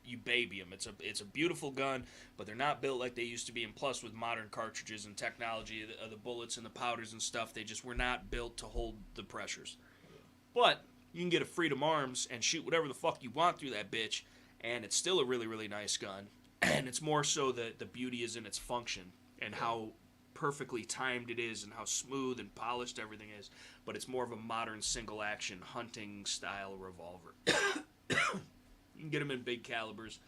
Speaker 1: you baby them. It's a beautiful gun, but they're not built like they used to be. And plus, with modern cartridges and technology, the bullets and the powders and stuff, they just were not built to hold the pressures. But you can get a Freedom Arms and shoot whatever the fuck you want through that bitch, and it's still a really, really nice gun. And it's more so that the beauty is in its function and how perfectly timed it is and how smooth and polished everything is. But it's more of a modern single-action hunting style revolver. You can get them in big calibers,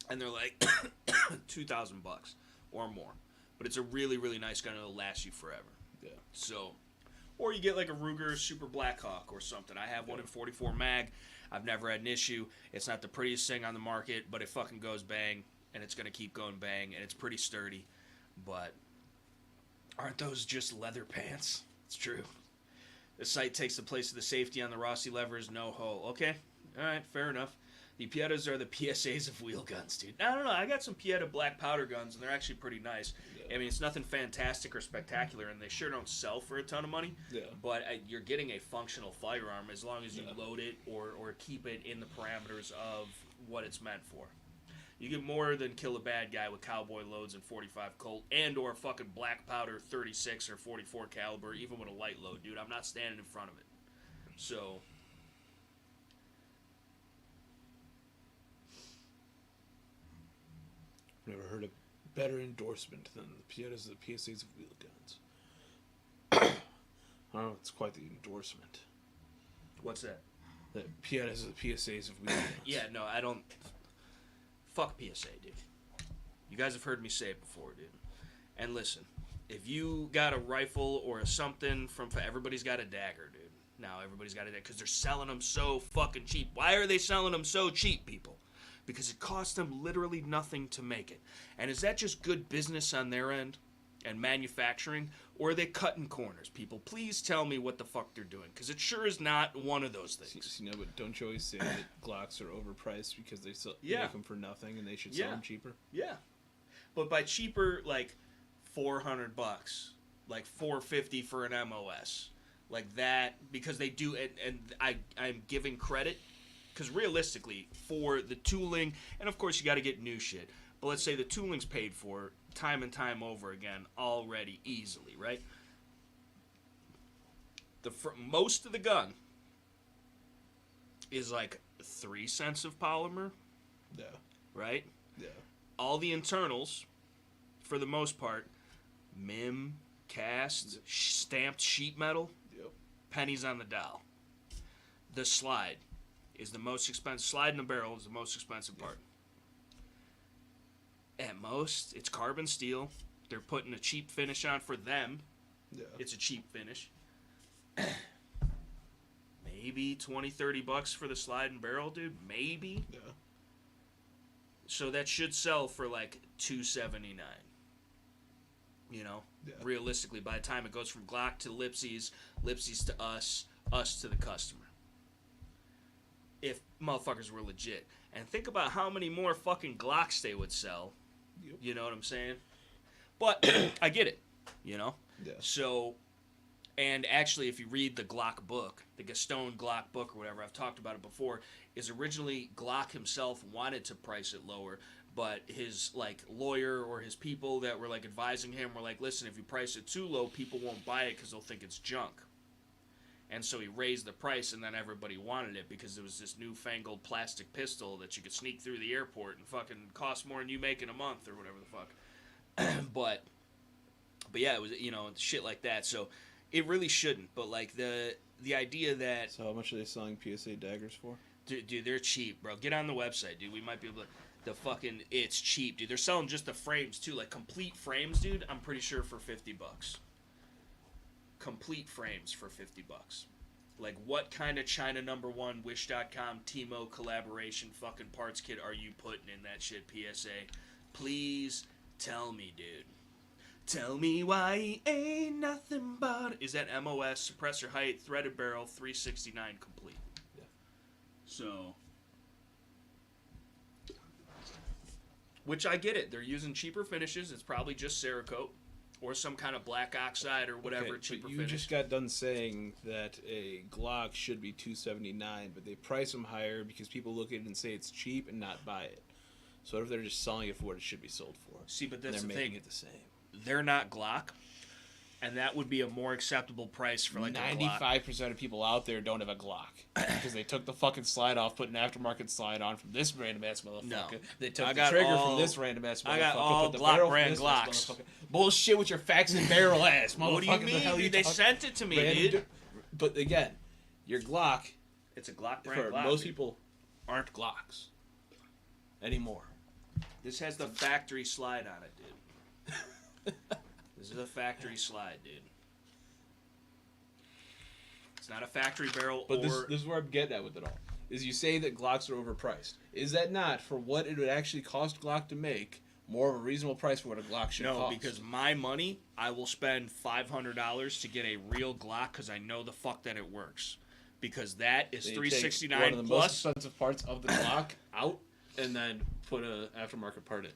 Speaker 1: and they're like $2,000 or more. But it's a really, really nice gun. It'll last you forever.
Speaker 2: Yeah.
Speaker 1: So, or you get like a Ruger Super Blackhawk or something. I have one in 44 mag. I've never had an issue. It's not the prettiest thing on the market, but it fucking goes bang, and it's going to keep going bang, and it's pretty sturdy. But aren't those just leather pants? It's true. The sight takes the place of the safety on the Rossi levers, no hole. Okay, all right, fair enough. The Piettas are the PSAs of wheel guns, dude. I don't know. I got some Pietta black powder guns, and they're actually pretty nice. Yeah. I mean, it's nothing fantastic or spectacular, and they sure don't sell for a ton of money. Yeah. But you're getting a functional firearm as long as you load it or keep it in the parameters of what it's meant for. You get more than kill a bad guy with cowboy loads and 45 Colt and or fucking black powder 36 or 44 caliber, even with a light load, dude. I'm not standing in front of it. So...
Speaker 2: Never heard a better endorsement than the Piettas of the PSAs of wheel guns. I don't know, it's quite the endorsement.
Speaker 1: What's that?
Speaker 2: The Piettas of the PSAs of wheel guns.
Speaker 1: Yeah, no, I don't... Fuck PSA, dude. You guys have heard me say it before, dude. And listen, if you got a rifle or a something from... Everybody's got a dagger, dude. Now everybody's got a dagger because they're selling them so fucking cheap. Why are they selling them so cheap, people? Because it costs them literally nothing to make it. And is that just good business on their end and manufacturing? Or are they cutting corners, people? Please tell me what the fuck they're doing. Because it sure is not one of those things.
Speaker 2: You know, but don't you always say that Glocks are overpriced because they make them for nothing and they should sell them cheaper?
Speaker 1: Yeah. But by cheaper, like $400, like $450 for an MOS. Like that, because they do, and I'm giving credit. Because realistically, for the tooling, and of course you got to get new shit, but let's say the tooling's paid for time and time over again already easily, right? Most of the gun is like 3 cents of polymer.
Speaker 2: Yeah.
Speaker 1: Right?
Speaker 2: Yeah.
Speaker 1: All the internals, for the most part, MIM, cast, stamped sheet metal, pennies on the dial. The slide is the most expensive. Slide in the barrel is the most expensive part. At most, it's carbon steel. They're putting a cheap finish on for them. Yeah. It's a cheap finish. Maybe $20-$30 for the slide and barrel, dude. Maybe. Yeah. So that should sell for like $279. You know, realistically, by the time it goes from Glock to Lipsies, Lipsies to us to the customer. If motherfuckers were legit. And think about how many more fucking Glocks they would sell. Yep. You know what I'm saying? But I get it, you know? Yeah. So, and actually, if you read the Glock book, the Gaston Glock book or whatever, I've talked about it before, is originally Glock himself wanted to price it lower, but his, like, lawyer or his people that were, like, advising him were like, listen, if you price it too low, people won't buy it because they'll think it's junk. And so he raised the price, and then everybody wanted it because it was this newfangled plastic pistol that you could sneak through the airport and fucking cost more than you make in a month or whatever the fuck. But yeah, it was, you know, shit like that. So it really shouldn't. But like the idea that...
Speaker 2: So how much are they selling PSA daggers for?
Speaker 1: Dude, they're cheap, bro. Get on the website, dude. We might be able to... It's cheap, dude. They're selling just the frames too, like complete frames, dude. I'm pretty sure for $50. Complete frames for $50. Like, what kind of China #1 Wish.com Timo collaboration fucking parts kit are you putting in that shit, PSA? Please tell me, dude. Tell me why he ain't nothing but... Is that MOS, suppressor height, threaded barrel, 369 complete. Yeah. So... Which I get it. They're using cheaper finishes. It's probably just Cerakote. Or some kind of black oxide or whatever cheaper finish.
Speaker 2: You just got done saying that a Glock should be $279, but they price them higher because people look at it and say it's cheap and not buy it. So what if they're just selling it for what it should be sold for?
Speaker 1: See, but that's the thing.
Speaker 2: They're making it the same.
Speaker 1: They're not Glock, And that would be a more acceptable price for like a Glock.
Speaker 2: 95% of people out there don't have a Glock because they took the fucking slide off, put an aftermarket slide on from this random ass motherfucker.
Speaker 1: No.
Speaker 2: They took the trigger from this random ass motherfucker.
Speaker 1: I got all
Speaker 2: put the
Speaker 1: Glock
Speaker 2: barrel
Speaker 1: brand
Speaker 2: from this
Speaker 1: Glocks.
Speaker 2: motherfucker. Bullshit with your facts and barrel ass, motherfucker.
Speaker 1: What do you
Speaker 2: The
Speaker 1: mean,
Speaker 2: hell
Speaker 1: dude? They
Speaker 2: talking?
Speaker 1: sent it to me, dude.
Speaker 2: But again, your Glock,
Speaker 1: It's a Glock brand
Speaker 2: for
Speaker 1: Glock.
Speaker 2: most
Speaker 1: dude.
Speaker 2: people, aren't Glocks anymore.
Speaker 1: This has the factory slide on it, dude. This is a factory slide, dude. It's not a factory barrel
Speaker 2: But this is where I'm getting at with it all. Is you say that Glocks are overpriced. Is that not, for what it would actually cost Glock to make, more of a reasonable price for what a Glock should cost?
Speaker 1: No, because my money, I will spend $500 to get a real Glock because I know the fuck that it works. Because that is
Speaker 2: Then you
Speaker 1: $369
Speaker 2: take one of the
Speaker 1: plus.
Speaker 2: most expensive parts of the Glock out and then put an aftermarket part in.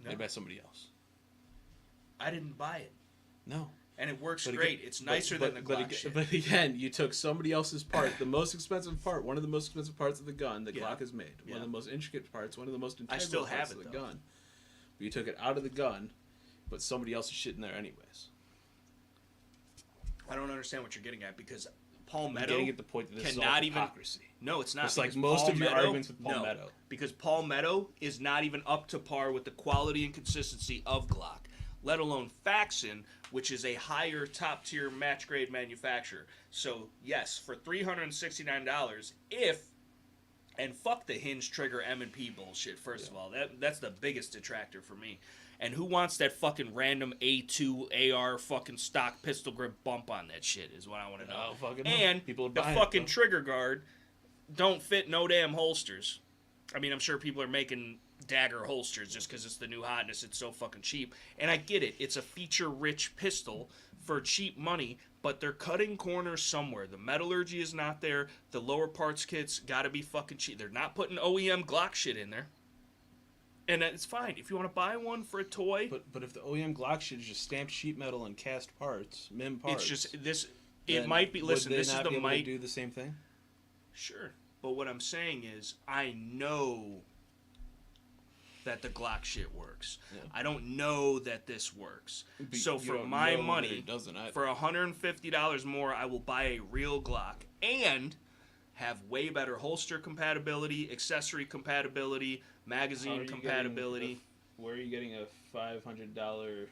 Speaker 1: No.
Speaker 2: Made by somebody else.
Speaker 1: I didn't buy it.
Speaker 2: No.
Speaker 1: And it works
Speaker 2: But
Speaker 1: great.
Speaker 2: again-
Speaker 1: It's nicer than the Glock shit.
Speaker 2: But again, you took somebody else's part, the most expensive part, one of the most expensive parts of the gun that
Speaker 1: Yeah.
Speaker 2: Glock has made, one of the most intricate parts, one of the most integral
Speaker 1: still
Speaker 2: parts
Speaker 1: have
Speaker 2: of
Speaker 1: it,
Speaker 2: the
Speaker 1: though.
Speaker 2: gun. But you took it out of the gun, but somebody else's shit in there anyways.
Speaker 1: I don't understand what you're getting at because
Speaker 2: I'm
Speaker 1: Palmetto
Speaker 2: getting at the point that this is all
Speaker 1: cannot even.
Speaker 2: hypocrisy.
Speaker 1: No, it's not.
Speaker 2: It's like
Speaker 1: because
Speaker 2: most of your
Speaker 1: Palmetto-
Speaker 2: arguments with Palmetto.
Speaker 1: No, because Palmetto is not even up to par with the quality and consistency of Glock, let alone Faxon, which is a higher top-tier match-grade manufacturer. So, yes, for $369, and fuck the hinge trigger M&P bullshit, first of all. That's the biggest detractor for me. And who wants that fucking random A2 AR fucking stock pistol grip bump on that shit is what I want to know.
Speaker 2: No, fucking no.
Speaker 1: And
Speaker 2: People are
Speaker 1: the
Speaker 2: buying it,
Speaker 1: fucking
Speaker 2: though.
Speaker 1: trigger guard don't fit no damn holsters. I mean, I'm sure people are making dagger holsters just because it's the new hotness. It's so fucking cheap. And I get it. It's a feature-rich pistol for cheap money, but they're cutting corners somewhere. The metallurgy is not there. The lower parts kits got to be fucking cheap. They're not putting OEM Glock shit in there. And it's fine. If you want to buy one for a toy,
Speaker 2: But if the OEM Glock shit is just stamped sheet metal and cast parts, MIM parts,
Speaker 1: it's just this. It
Speaker 2: then
Speaker 1: might be. Listen,
Speaker 2: would they
Speaker 1: this is
Speaker 2: not
Speaker 1: the
Speaker 2: be able to
Speaker 1: might.
Speaker 2: do the same thing?
Speaker 1: Sure, but what I'm saying is, I know that the Glock shit works.
Speaker 2: Yeah.
Speaker 1: I don't know that this works.
Speaker 2: But
Speaker 1: So
Speaker 2: you
Speaker 1: for
Speaker 2: don't
Speaker 1: my
Speaker 2: know that
Speaker 1: money,
Speaker 2: it doesn't either.
Speaker 1: for $150 more, I will buy a real Glock and have way better holster compatibility, accessory compatibility,
Speaker 2: How are
Speaker 1: magazine
Speaker 2: you
Speaker 1: compatibility.
Speaker 2: Where are you getting a $500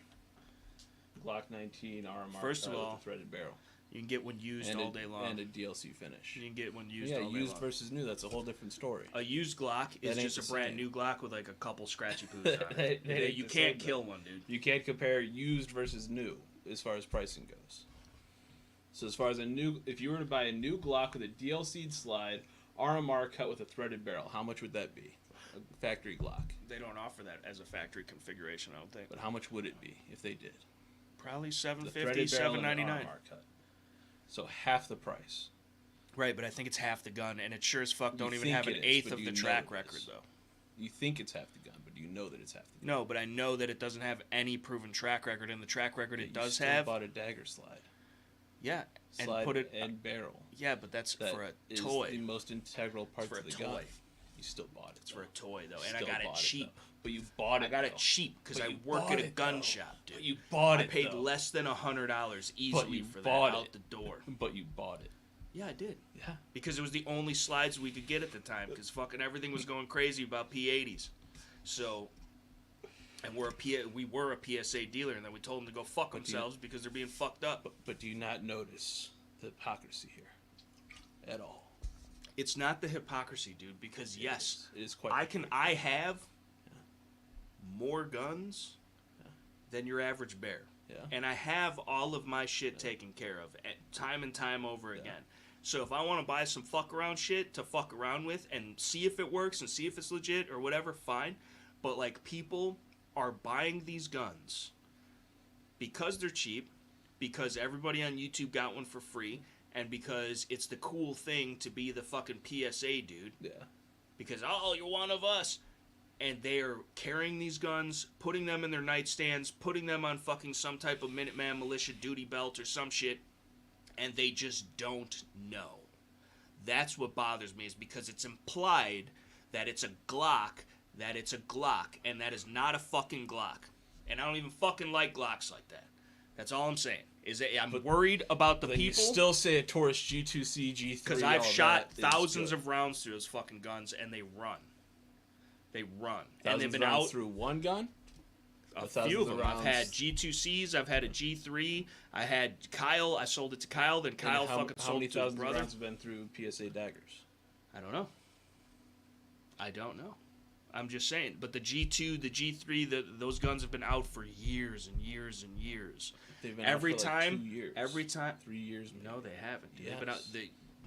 Speaker 2: Glock 19 RMR
Speaker 1: First of
Speaker 2: with
Speaker 1: all,
Speaker 2: a threaded barrel?
Speaker 1: You can get one used
Speaker 2: And
Speaker 1: all day long.
Speaker 2: And a DLC finish.
Speaker 1: You can get one used
Speaker 2: Yeah,
Speaker 1: all day
Speaker 2: used
Speaker 1: long.
Speaker 2: versus new, that's a whole different story.
Speaker 1: A used Glock is
Speaker 2: That ain't
Speaker 1: just a
Speaker 2: the
Speaker 1: brand
Speaker 2: same.
Speaker 1: new Glock with like a couple scratchy poos on it.
Speaker 2: That ain't
Speaker 1: You
Speaker 2: the
Speaker 1: can't
Speaker 2: same,
Speaker 1: kill
Speaker 2: though.
Speaker 1: one, dude.
Speaker 2: You can't compare used versus new as far as pricing goes. So as far as if you were to buy a new Glock with a DLC'd slide, RMR cut with a threaded barrel, how much would that be? A factory Glock.
Speaker 1: They don't offer that as a factory configuration, I don't think.
Speaker 2: But how much would it be if they did?
Speaker 1: Probably
Speaker 2: The
Speaker 1: $750,
Speaker 2: threaded barrel and the
Speaker 1: $799.
Speaker 2: RMR cut. So half the price.
Speaker 1: Right, but I think it's half the gun, and it sure as fuck don't
Speaker 2: You
Speaker 1: even
Speaker 2: think
Speaker 1: have an
Speaker 2: it is,
Speaker 1: eighth
Speaker 2: but
Speaker 1: of
Speaker 2: you
Speaker 1: the
Speaker 2: know
Speaker 1: track
Speaker 2: it
Speaker 1: record,
Speaker 2: is.
Speaker 1: though.
Speaker 2: You think it's half the gun, but you know that it's half the gun.
Speaker 1: No, but I know that it doesn't have any proven track record, and the track record it
Speaker 2: You
Speaker 1: does
Speaker 2: still
Speaker 1: have.
Speaker 2: bought a dagger slide.
Speaker 1: Yeah, and
Speaker 2: Slide
Speaker 1: put it.
Speaker 2: and barrel.
Speaker 1: Yeah, but that's
Speaker 2: That
Speaker 1: for a
Speaker 2: is
Speaker 1: toy.
Speaker 2: the most integral
Speaker 1: It's
Speaker 2: part
Speaker 1: for a
Speaker 2: of the
Speaker 1: toy.
Speaker 2: gun. You still bought it.
Speaker 1: It's for a toy, though,
Speaker 2: You
Speaker 1: and I
Speaker 2: still
Speaker 1: got it
Speaker 2: bought
Speaker 1: cheap.
Speaker 2: though. But you bought it.
Speaker 1: I got it
Speaker 2: though.
Speaker 1: cheap because
Speaker 2: But
Speaker 1: I
Speaker 2: you
Speaker 1: work
Speaker 2: bought
Speaker 1: at a
Speaker 2: it,
Speaker 1: gun
Speaker 2: though.
Speaker 1: shop, dude.
Speaker 2: But you bought
Speaker 1: I
Speaker 2: it.
Speaker 1: paid
Speaker 2: though.
Speaker 1: less than $100 easily
Speaker 2: you
Speaker 1: for that
Speaker 2: bought
Speaker 1: out
Speaker 2: it.
Speaker 1: the door.
Speaker 2: But you bought it.
Speaker 1: Yeah, I did.
Speaker 2: Yeah.
Speaker 1: Because it was the only slides we could get at the time. Because fucking everything was going crazy about P.80s. So, and we were a PSA dealer, and then we told them to go fuck themselves because they're being fucked up.
Speaker 2: But do you not notice the hypocrisy here at all?
Speaker 1: It's not the hypocrisy, dude. Because yes,
Speaker 2: It is quite.
Speaker 1: I have more guns than your average bear.
Speaker 2: Yeah.
Speaker 1: And I have all of my shit taken care of time and time over again. So if I want to buy some fuck around shit to fuck around with and see if it works and see if it's legit or whatever, fine. But like people are buying these guns because they're cheap, because everybody on YouTube got one for free, and because it's the cool thing to be the fucking PSA dude.
Speaker 2: Yeah.
Speaker 1: Because, oh, you're one of us. And they are carrying these guns, putting them in their nightstands, putting them on fucking some type of Minuteman militia duty belt or some shit, and they just don't know. That's what bothers me, is because it's implied that it's a Glock, and that is not a fucking Glock. And I don't even fucking like Glocks like that. That's all I'm saying. Is that I'm worried about the people.
Speaker 2: You still say a Taurus G2C, G3.
Speaker 1: Because I've shot thousands of rounds through those fucking guns, and they run. They run. And they've been out
Speaker 2: through one gun?
Speaker 1: A few of them. I've had G2Cs. I've had a G3. I had Kyle. I sold it to Kyle. Then Kyle fucking sold it to his brother. How many
Speaker 2: rounds have been through PSA daggers?
Speaker 1: I don't know. I'm just saying. But the G2, the G3, those guns have been out for years and years and years.
Speaker 2: They've been out for like 2 years.
Speaker 1: Every time.
Speaker 2: 3 years. Maybe.
Speaker 1: No, they haven't.
Speaker 2: Yes.
Speaker 1: They've been out.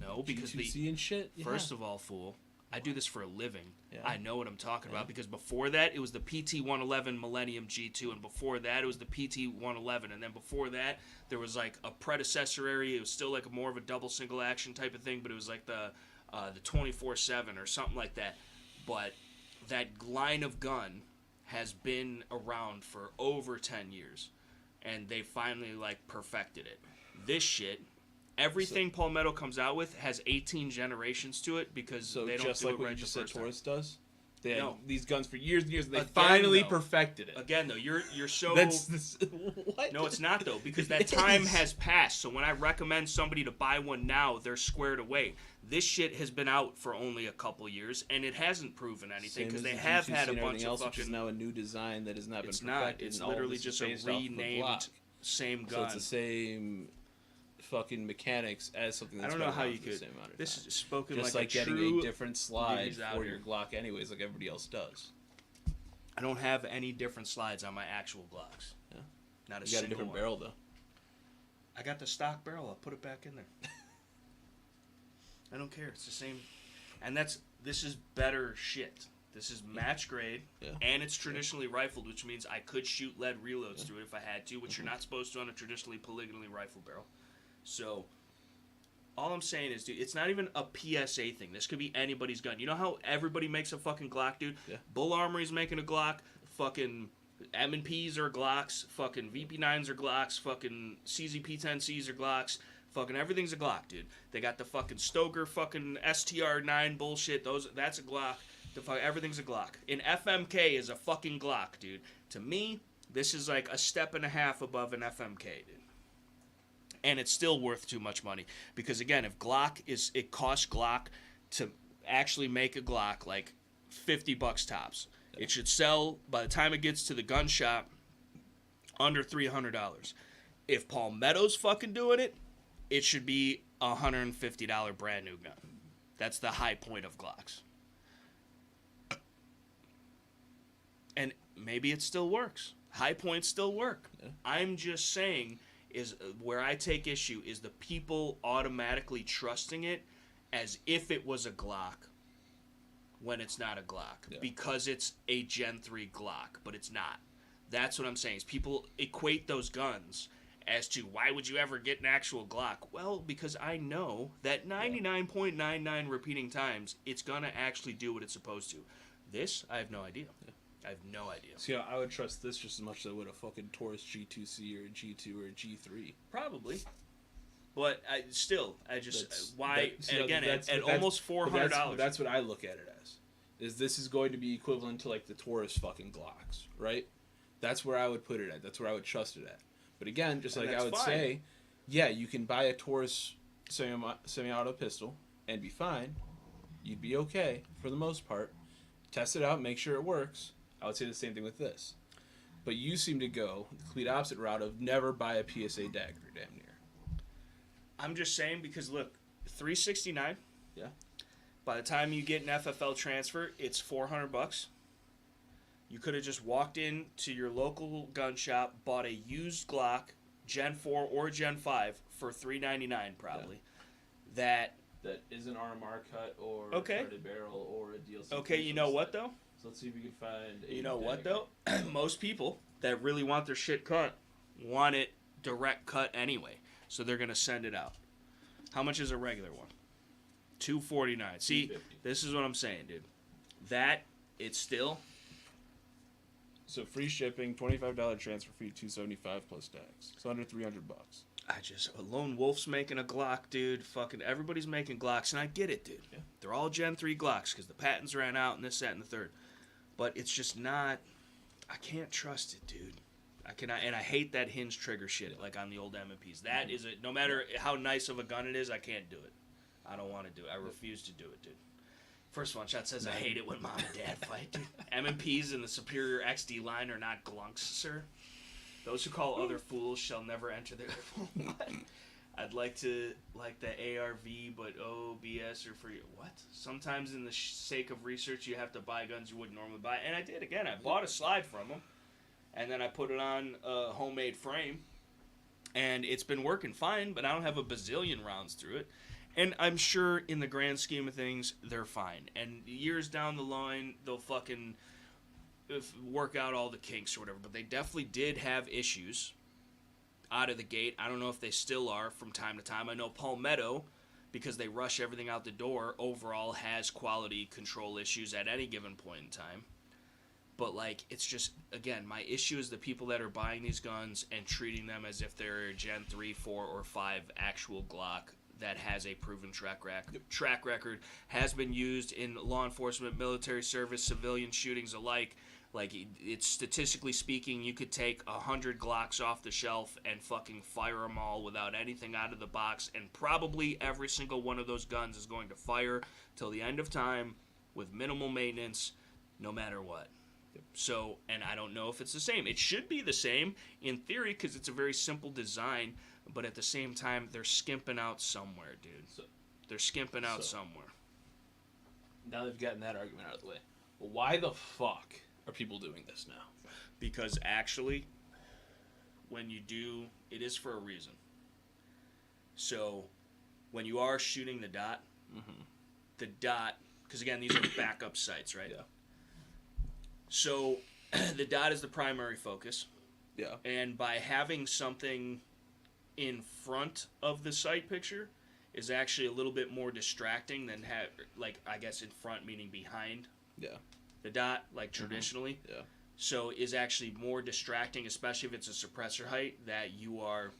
Speaker 1: No, because
Speaker 2: G2C and shit. Yeah.
Speaker 1: First of all, fool. I do this for a living.
Speaker 2: Yeah.
Speaker 1: I know what I'm talking about because before that it was the PT-111 Millennium G2, and before that it was the PT-111, and then before that there was like a predecessor area. It was still like more of a double single action type of thing, but it was like the 24/7 or something like that. But that line of gun has been around for over 10 years, and they finally like perfected it. This shit. Everything Palmetto comes out with has 18 generations to it because they don't
Speaker 2: just
Speaker 1: do
Speaker 2: like
Speaker 1: it
Speaker 2: what
Speaker 1: right
Speaker 2: you just
Speaker 1: the
Speaker 2: said
Speaker 1: first
Speaker 2: Taurus does? They had
Speaker 1: No.
Speaker 2: these guns for years and years, and they
Speaker 1: Again,
Speaker 2: finally
Speaker 1: though.
Speaker 2: perfected it.
Speaker 1: Again, though, you're so...
Speaker 2: What?
Speaker 1: No, it's not, though, because that time has passed. So when I recommend somebody to buy one now, they're squared away. This shit has been out for only a couple years, and it hasn't proven anything because they have had a bunch of fucking...
Speaker 2: Which is now a new design that has not been perfected.
Speaker 1: It's not. It's literally just a renamed same gun.
Speaker 2: So it's the same fucking mechanics as something that's
Speaker 1: I don't know how you
Speaker 2: the
Speaker 1: could.
Speaker 2: same amount of
Speaker 1: This
Speaker 2: time.
Speaker 1: is spoken
Speaker 2: just
Speaker 1: like a
Speaker 2: getting
Speaker 1: true
Speaker 2: a different slide for your
Speaker 1: here.
Speaker 2: Glock anyways, like everybody else does.
Speaker 1: I don't have any different slides on my actual Glocks.
Speaker 2: Yeah.
Speaker 1: Not a
Speaker 2: You got a
Speaker 1: single
Speaker 2: different
Speaker 1: one.
Speaker 2: barrel though.
Speaker 1: I got the stock barrel. I'll put it back in there. I don't care. It's the same. And this is better shit. This is match grade, and it's traditionally rifled, which means I could shoot lead reloads through it if I had to, which you're not supposed to on a traditionally polygonally rifle barrel. So, all I'm saying is, dude, it's not even a PSA thing. This could be anybody's gun. You know how everybody makes a fucking Glock, dude?
Speaker 2: Yeah.
Speaker 1: Bull Armory's making a Glock. Fucking M&Ps are Glocks. Fucking VP9s are Glocks. Fucking CZP-10Cs are Glocks. Fucking everything's a Glock, dude. They got the fucking Stoker fucking STR9 bullshit. That's a Glock. Everything's a Glock. An FMK is a fucking Glock, dude. To me, this is like a step and a half above an FMK, dude. And it's still worth too much money. Because again, if it costs Glock to actually make a Glock like $50 tops. It should sell, by the time it gets to the gun shop, under $300. If Palmetto's fucking doing it, it should be a $150 brand new gun. That's the high point of Glocks. And maybe it still works. High points still work. Yeah. I'm just saying, is where I take issue is the people automatically trusting it as if it was a Glock when it's not a Glock. Yeah. Because it's a Gen 3 Glock, but it's not. That's what I'm saying, is people equate those guns as to why would you ever get an actual Glock? Well, because I know that 99.99 repeating times, it's going to actually do what it's supposed to. This, I have no idea. Yeah. I have no idea.
Speaker 2: See, I would trust this just as much as I would a fucking Taurus G2C or a G2 or a G3.
Speaker 1: Probably. But I just, why, and again, at almost $400.
Speaker 2: That's what I look at it as. Is this is going to be equivalent to like the Taurus fucking Glocks, right? That's where I would put it at. That's where I would trust it at. But again, just like I would say, yeah, you can buy a Taurus semi-auto pistol and be fine. You'd be okay for the most part. Test it out, make sure it works. I would say the same thing with this. But you seem to go the complete opposite route of never buy a PSA dagger, damn near.
Speaker 1: I'm just saying because, look, $369.
Speaker 2: Yeah.
Speaker 1: By the time you get an FFL transfer, it's $400. You could have just walked into your local gun shop, bought a used Glock, Gen 4 or Gen 5 for $399 probably.
Speaker 2: Yeah. That is an RMR cut or a carded barrel or a DLC.
Speaker 1: Okay, you know what though?
Speaker 2: So let's see if we can find a
Speaker 1: You know what though? Most people that really want their shit cut want it direct cut anyway. So they're going to send it out. How much is a regular one? $249. See, this is what I'm saying, dude. It's still...
Speaker 2: So free shipping, $25 transfer fee, $275 plus tax. It's under $300.
Speaker 1: A Lone Wolf's making a Glock, dude. Fucking everybody's making Glocks, and I get it, dude. Yeah. They're all Gen 3 Glocks because the patents ran out and this, that, and the third. But it's just not... I can't trust it, dude. I cannot, and I hate that hinge trigger shit, like on the old M&Ps. That is no matter how nice of a gun it is, I can't do it. I don't want to do it. I refuse to do it, dude. First one shot says I hate it when mom and dad fight, dude. M&Ps in the Superior XD line are not glunks, sir. Those who call other fools shall never enter their... What? I'd like to like the ARV, but OBS or for you. What? Sometimes in the sake of research, you have to buy guns you wouldn't normally buy. And I did, again. I bought a slide from them, and then I put it on a homemade frame, and it's been working fine, but I don't have a bazillion rounds through it. And I'm sure in the grand scheme of things, they're fine. And years down the line, they'll fucking work out all the kinks or whatever. But they definitely did have issues out of the gate. I don't know if they still are from time to time. I know Palmetto, because they rush everything out the door, overall has quality control issues at any given point in time. But, like, it's just, again, my issue is the people that are buying these guns and treating them as if they're a Gen 3, 4, or 5 actual Glock that has a proven track record, has been used in law enforcement, military service, civilian shootings alike. Like, it's statistically speaking, you could take 100 Glocks off the shelf and fucking fire them all without anything out of the box, and probably every single one of those guns is going to fire till the end of time with minimal maintenance, no matter what. So, and I don't know if it's the same. It should be the same in theory because it's a very simple design, but at the same time, they're skimping out somewhere, dude. They're skimping out somewhere.
Speaker 3: Now they've gotten that argument out of the way. Well, why the fuck are people doing this now?
Speaker 1: Because actually, when you do, it is for a reason. So, when you are shooting the dot, because again, these are backup sights, right?
Speaker 3: Yeah.
Speaker 1: So, the dot is the primary focus.
Speaker 3: Yeah.
Speaker 1: And by having something in front of the sight picture is actually a little bit more distracting than I guess in front meaning behind.
Speaker 3: Yeah.
Speaker 1: The dot, like traditionally.
Speaker 3: Yeah.
Speaker 1: So is actually more distracting, especially if it's a suppressor height that you are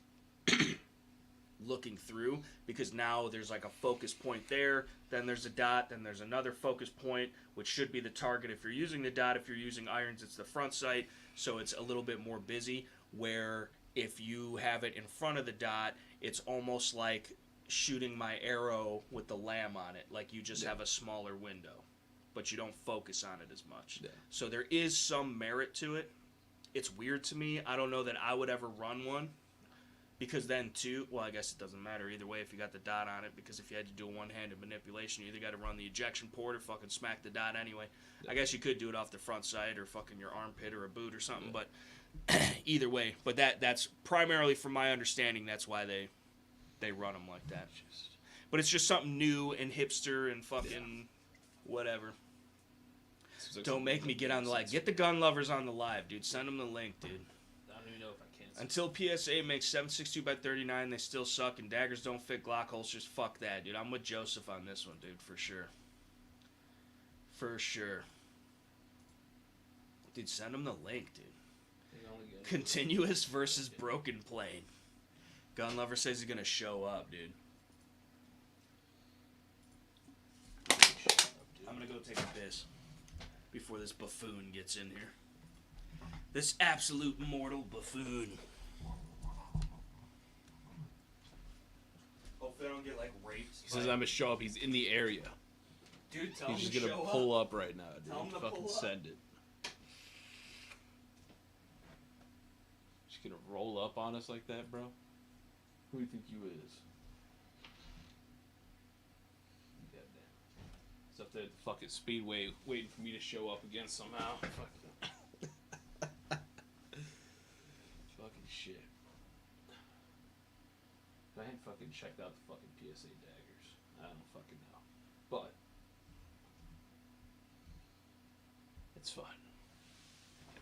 Speaker 1: looking through, because now there's like a focus point there, then there's a dot, then there's another focus point, which should be the target if you're using the dot. If you're using irons, it's the front sight, so it's a little bit more busy, where if you have it in front of the dot, it's almost like shooting my arrow with the lamb on it, like you just have a smaller window, but you don't focus on it as much.
Speaker 3: Yeah.
Speaker 1: So there is some merit to it. It's weird to me. I don't know that I would ever run one. Because then, too, well, I guess it doesn't matter either way if you got the dot on it, because if you had to do a one-handed manipulation, you either got to run the ejection port or fucking smack the dot anyway. Yeah. I guess you could do it off the front side or fucking your armpit or a boot or something, but either way. But that's primarily, from my understanding, that's why they run them like that. But it's just something new and hipster and fucking whatever. Don't make me get on the live. Get the gun lovers on the live, dude. Send them the link, dude.
Speaker 3: I don't even know if I can.
Speaker 1: Until PSA makes 7.62x39, they still suck, and daggers don't fit Glock holsters. Fuck that, dude. I'm with Joseph on this one, dude, for sure. For sure. Dude, send him the link, dude. Continuous versus broken plane. Gun lover says he's gonna show up, dude. I'm gonna go take a piss before this buffoon gets in here. This absolute mortal buffoon. Hopefully I don't get, like, raped.
Speaker 3: He says I'm gonna show up. He's in the area.
Speaker 1: Dude, tell him to
Speaker 3: He's just gonna pull up right now, dude.
Speaker 1: Tell him to
Speaker 3: fucking
Speaker 1: pull up.
Speaker 3: send it. Just gonna roll up on us like that, bro? Who do you think you is? Goddamn. He's up there at the fucking speedway waiting for me to show up again somehow. Fucking shit. I hadn't fucking checked out the fucking PSA daggers. I don't fucking know. But it's fun.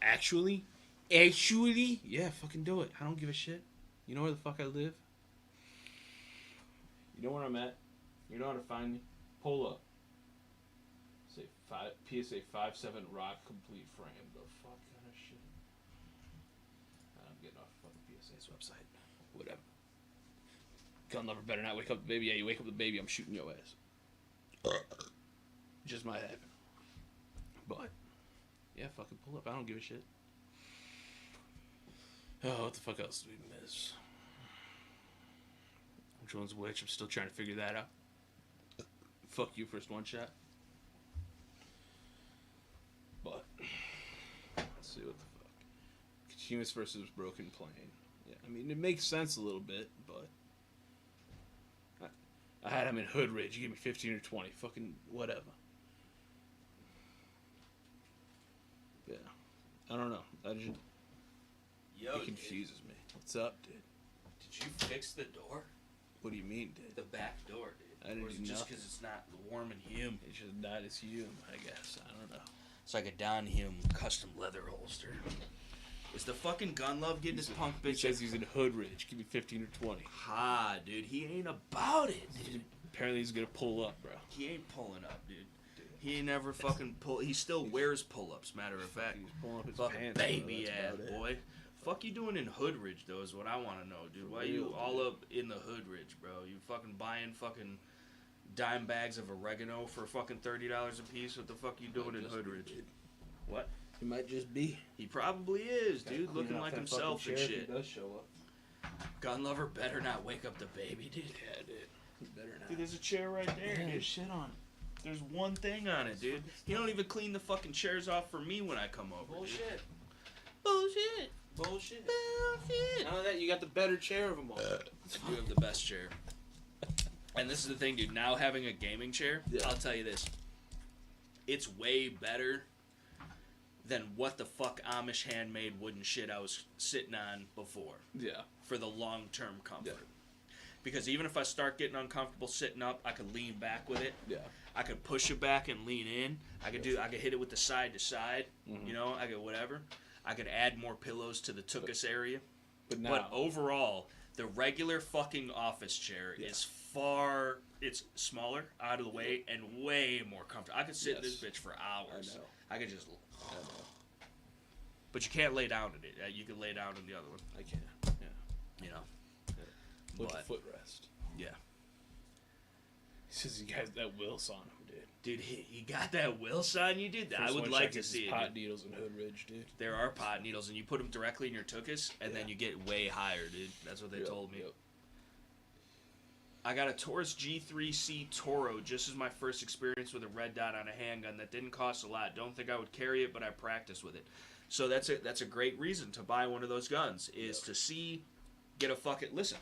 Speaker 3: Actually, yeah, fucking do it. I don't give a shit. You know where the fuck I live? You know where I'm at? You know how to find me? Pull up. Say PSA 57 rock complete frame. The fuck kind of shit. I'm getting off fucking PSA's website. Whatever. Gun lover better not wake up the baby. Yeah, you wake up the baby, I'm shooting your ass. Just might happen. But yeah, fucking pull up. I don't give a shit.
Speaker 2: Oh, what the fuck else did we miss? Which one's which? I'm still trying to figure that out. Fuck you, first one shot. But let's see what the fuck. Kachimas versus Broken Plane. Yeah, I mean it makes sense a little bit, but I had him in Hood Ridge. You give me 15 or 20, fucking whatever. Yeah, I don't know.
Speaker 1: Yo,
Speaker 2: It confuses me. What's up, dude?
Speaker 1: Did you fix the door?
Speaker 2: What do you mean, dude?
Speaker 1: The back door, dude.
Speaker 2: I didn't
Speaker 1: or is
Speaker 2: do
Speaker 1: it just
Speaker 2: nothing.
Speaker 1: because it's not warm and humid?
Speaker 2: It's just not as you, I guess. I don't know.
Speaker 1: It's like a Don Hume custom leather holster. Is the fucking gun love getting his punk
Speaker 2: He
Speaker 1: bitch?
Speaker 2: says he's in Hood Ridge. Give me 15 or 20.
Speaker 1: Ha, dude. He ain't about it, dude.
Speaker 2: Apparently he's gonna pull up, bro.
Speaker 1: He ain't pulling up, dude. He ain't never fucking pull. He still wears pull-ups. Matter of fact,
Speaker 2: He's pulling up his
Speaker 1: fucking
Speaker 2: pants.
Speaker 1: baby
Speaker 2: bro.
Speaker 1: ass
Speaker 2: That's about it.
Speaker 1: boy. Fuck you doing in Hood Ridge though is what I want to know, dude. Why you
Speaker 2: real,
Speaker 1: all
Speaker 2: dude.
Speaker 1: up in the Hood Ridge, bro? You fucking buying fucking dime bags of oregano for fucking $30 a piece? What the fuck you doing in
Speaker 2: Just
Speaker 1: Hood
Speaker 2: be,
Speaker 1: Ridge?
Speaker 2: dude.
Speaker 1: What?
Speaker 2: He might just be.
Speaker 1: He probably is,
Speaker 3: Gotta
Speaker 1: dude.
Speaker 3: clean
Speaker 1: Looking
Speaker 3: off
Speaker 1: like
Speaker 3: that
Speaker 1: himself
Speaker 3: fucking
Speaker 1: and
Speaker 3: chair
Speaker 1: shit.
Speaker 3: If he does show up.
Speaker 1: Gun lover better not wake up the baby, dude.
Speaker 2: Yeah, dude. He better not.
Speaker 1: Dude, there's a chair right there,
Speaker 3: Yeah,
Speaker 1: dude.
Speaker 3: shit on.
Speaker 1: There's one thing on it, dude. He don't even clean the fucking chairs off for me when I come over. dude.
Speaker 3: Bullshit.
Speaker 1: Bullshit.
Speaker 3: Bullshit.
Speaker 1: Bullshit.
Speaker 3: Not only that, you got the better chair of them all.
Speaker 1: I do have the best chair. And this is the thing, dude. Now having a gaming chair,
Speaker 2: Yeah.
Speaker 1: I'll tell you this. It's way better than what the fuck Amish handmade wooden shit I was sitting on before
Speaker 2: Yeah.
Speaker 1: for the long-term comfort.
Speaker 2: Yeah.
Speaker 1: Because even if I start getting uncomfortable sitting up, I could lean back with it.
Speaker 2: Yeah.
Speaker 1: I could push it back and lean in. I could hit it with the side to side.
Speaker 2: Mhm.
Speaker 1: You know, I could whatever. I could add more pillows to the tuchus area.
Speaker 2: But now.
Speaker 1: But overall, the regular fucking office chair
Speaker 2: Yeah.
Speaker 1: is it's smaller, out of the way, and way more comfortable. I could sit in this bitch for hours.
Speaker 2: I know.
Speaker 1: I could just.
Speaker 2: I know.
Speaker 1: But you can't lay down in it. You can lay down in the other one.
Speaker 2: I can't. Yeah.
Speaker 1: You know.
Speaker 2: With the
Speaker 1: But-
Speaker 2: footrest.
Speaker 1: Yeah.
Speaker 2: He says he has that Wills on him, dude.
Speaker 1: Dude, he got that Wills on you, dude. I
Speaker 2: First
Speaker 1: would
Speaker 2: one
Speaker 1: like
Speaker 2: shot
Speaker 1: to
Speaker 2: gets
Speaker 1: see
Speaker 2: his
Speaker 1: it.
Speaker 2: pot
Speaker 1: Dude.
Speaker 2: needles in Hood Ridge, dude.
Speaker 1: There are pot needles, and you put them directly in your tuchus, and then
Speaker 2: Yeah.
Speaker 1: you get way higher, dude. That's what they
Speaker 2: Yep,
Speaker 1: told me.
Speaker 2: yep.
Speaker 1: I got a Taurus G3C Toro just as my first experience with a red dot on a handgun that didn't cost a lot. Don't think I would carry it, but I practiced with it. So that's a great reason to buy one of those guns is
Speaker 2: Yep.
Speaker 1: to get a fucking listen.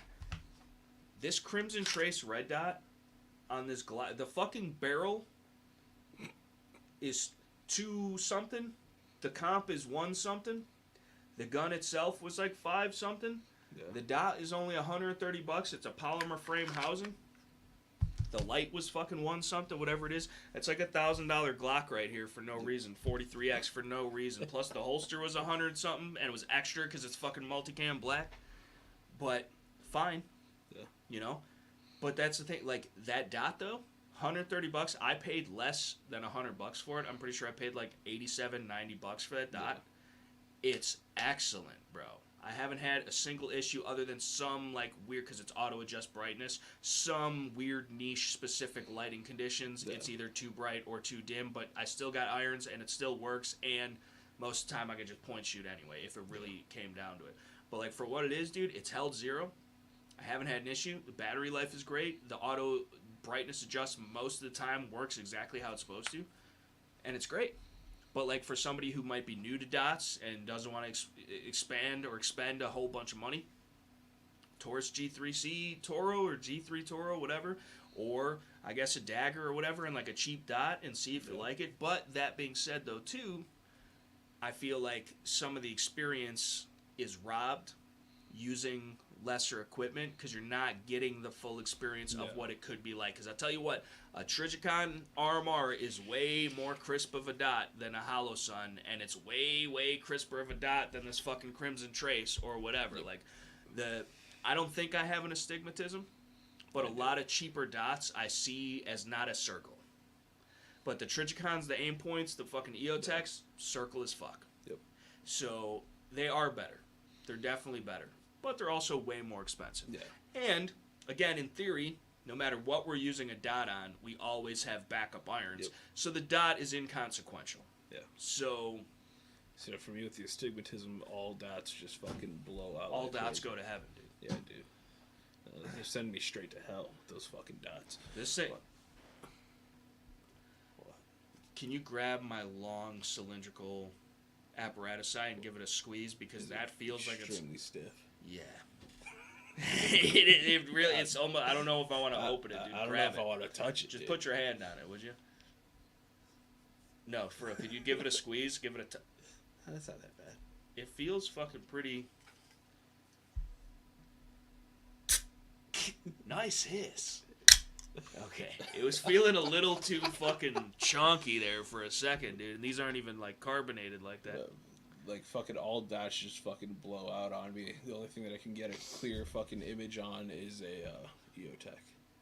Speaker 1: This Crimson Trace red dot on this the fucking barrel is 2 something. The comp is 1 something. The gun itself was like 5 something.
Speaker 2: Yeah.
Speaker 1: The dot is only $130. It's a polymer frame housing. The light was fucking 1 something, whatever it is. It's like $1,000 Glock right here for no reason. 43X for no reason. Plus the holster was 100 something, and it was extra because it's fucking multicam black. But fine,
Speaker 2: Yeah.
Speaker 1: you know. But that's the thing. Like that dot though, $130. I paid less than $100 for it. I'm pretty sure I paid like $87, $90 for that dot. It's excellent, bro. I haven't had a single issue other than some like weird, because it's auto adjust brightness, some weird niche specific lighting conditions.
Speaker 2: Yeah.
Speaker 1: It's either too bright or too dim, but I still got irons and it still works, and most of the time I could just point shoot anyway if it really came down to it. But like for what it is, dude, it's held 0. I haven't had an issue. The battery life is great. The auto brightness adjust most of the time works exactly how it's supposed to, and it's great. But like for somebody who might be new to dots and doesn't want to expand or expend a whole bunch of money, Taurus G3C Toro or G3 Toro, whatever, or I guess a dagger or whatever, and like a cheap dot and see if you like it. But that being said, though, too, I feel like some of the experience is robbed using lesser equipment because you're not getting the full experience of what it could be like. Because I'll tell you what, a Trijicon RMR is way more crisp of a dot than a Hollow Sun, and it's way, way crisper of a dot than this fucking Crimson Trace or whatever. Like, I don't think I have an astigmatism, but a lot of cheaper dots I see as not a circle. But the Trijicons, the aim points, the fucking EOTechs, circle as fuck.
Speaker 2: Yep.
Speaker 1: So they are better. They're definitely better. But they're also way more expensive.
Speaker 2: Yeah.
Speaker 1: And, again, in theory, no matter what we're using a dot on, we always have backup irons.
Speaker 2: Yep.
Speaker 1: So the dot is inconsequential.
Speaker 2: Yeah.
Speaker 1: So
Speaker 2: So for me with the astigmatism, all dots just fucking blow out.
Speaker 1: All
Speaker 2: like
Speaker 1: dots
Speaker 2: crazy.
Speaker 1: go to heaven, dude.
Speaker 2: Yeah, dude. They're sending me straight to hell with those fucking dots.
Speaker 1: This thing.
Speaker 2: What?
Speaker 1: Can you grab my long cylindrical apparatus side and give it a squeeze, because that feels like it's
Speaker 2: extremely stiff.
Speaker 1: Yeah. it really, it's almost, I don't know if I want to open it, dude.
Speaker 2: I don't
Speaker 1: Grab
Speaker 2: know if I want to touch it.
Speaker 1: Just
Speaker 2: dude.
Speaker 1: put your hand on it, would you? No, for real. Could you give it a squeeze? Give it a
Speaker 2: That's not that bad.
Speaker 1: It feels fucking pretty. Nice hiss. Okay. It was feeling a little too fucking chunky there for a second, dude. And these aren't even, like, carbonated like that.
Speaker 2: Like, fucking all dots just fucking blow out on me. The only thing that I can get a clear fucking image on is a EOTech.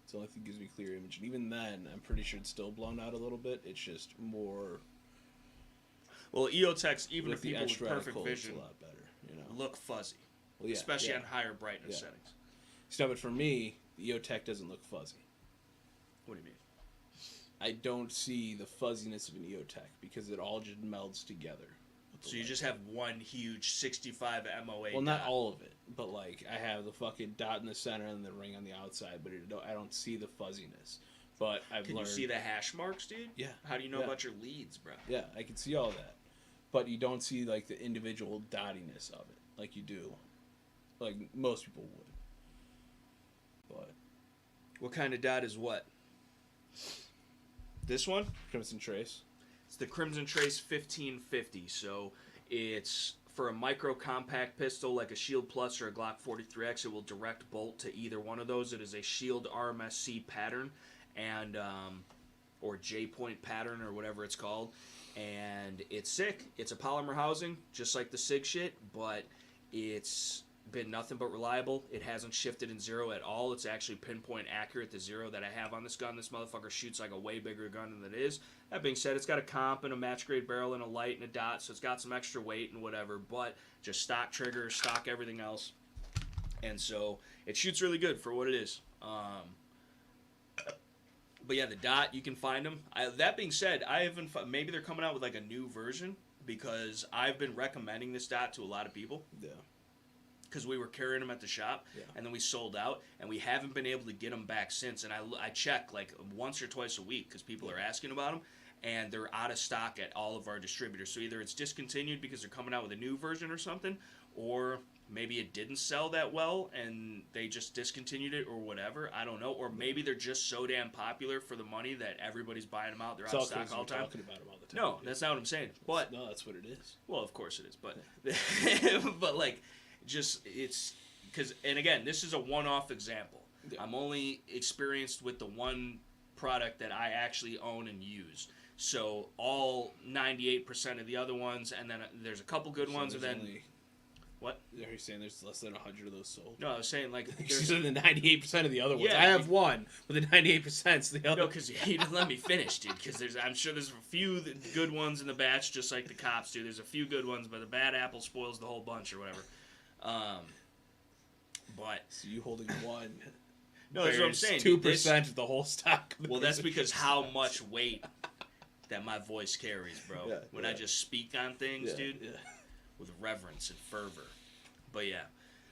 Speaker 2: It's the only thing that gives me a clear image. And even then, I'm pretty sure it's still blown out a little bit. It's just more...
Speaker 1: Well, EOTechs, even
Speaker 2: with
Speaker 1: if people with
Speaker 2: S.T.P.P
Speaker 1: perfect vision,
Speaker 2: it's a lot better, you know?
Speaker 1: look fuzzy.
Speaker 2: Well, yeah,
Speaker 1: especially
Speaker 2: yeah.
Speaker 1: on higher brightness
Speaker 2: Yeah.
Speaker 1: settings.
Speaker 2: So, but for me, the EOTech doesn't look fuzzy.
Speaker 1: What do you mean?
Speaker 2: I don't see the fuzziness of an EOTech because it all just melds together.
Speaker 1: So you just have one huge 65 MOA
Speaker 2: Well, not
Speaker 1: dot.
Speaker 2: all of it, but like I have the fucking dot in the center and the ring on the outside, but I don't see the fuzziness. But I've
Speaker 1: Can
Speaker 2: learned.
Speaker 1: you see the hash marks, dude?
Speaker 2: Yeah.
Speaker 1: How do you know
Speaker 2: Yeah.
Speaker 1: about your leads, bro?
Speaker 2: Yeah, I can see all that, but you don't see like the individual dottiness of it, like you do, like most people would. But
Speaker 1: What kind of dot is what? This one?
Speaker 2: Crimson Trace.
Speaker 1: It's the Crimson Trace 1550. So it's for a micro compact pistol like a Shield Plus or a Glock 43X. It will direct bolt to either one of those. It is a Shield RMSC pattern and or J-point pattern or whatever it's called. And it's sick. It's a polymer housing, just like the SIG shit, but it's been nothing but reliable. It hasn't shifted in zero at all. It's actually pinpoint accurate. The zero that I have on this gun, this motherfucker shoots like a way bigger gun than it is. That being said, it's got a comp and a match grade barrel and a light and a dot, so it's got some extra weight and whatever, but just stock trigger, stock everything else. And so it shoots really good for what it is. But yeah, the dot, you can find them. That being said, I haven't. Maybe they're coming out with like a new version, because I've been recommending this dot to a lot of people.
Speaker 2: Yeah.
Speaker 1: Because we were carrying them at the shop,
Speaker 2: Yeah.
Speaker 1: and then we sold out, and we haven't been able to get them back since. And I check like once or twice a week because people are asking about them, and they're out of stock at all of our distributors. So either it's discontinued because they're coming out with a new version or something, or maybe it didn't sell that well and they just discontinued it or whatever. I don't know. Or maybe they're just so damn popular for the money that everybody's buying them out. They're out of stock all the time.
Speaker 2: Talking about them all the time.
Speaker 1: No, that's not what I'm saying. But
Speaker 2: no, that's what it is.
Speaker 1: well, of course it is. But but like, just it's because, and again, this is a one-off example.
Speaker 2: Yeah.
Speaker 1: I'm only experienced with the one product that I actually own and use. So all 98% of the other ones, and then there's a couple good ones, and then what?
Speaker 2: Are you saying there's less than 100 of those sold?
Speaker 1: No, I was saying like
Speaker 2: There's
Speaker 1: there's
Speaker 2: the 98% of the other ones.
Speaker 1: Yeah,
Speaker 2: I have one, but the 98%'s the other.
Speaker 1: no, because you didn't let me finish, dude. Because I'm sure there's a few good ones in the batch, just like the cops do. There's a few good ones, but the bad apple spoils the whole bunch or whatever. But
Speaker 2: So you holding one?
Speaker 1: no, that's what I'm saying.
Speaker 2: 2% of the whole stock.
Speaker 1: Well, that's because how much weight that my voice carries, bro.
Speaker 2: Yeah,
Speaker 1: when
Speaker 2: yeah.
Speaker 1: I just speak on things,
Speaker 2: Yeah,
Speaker 1: dude,
Speaker 2: yeah.
Speaker 1: with reverence and fervor. But yeah,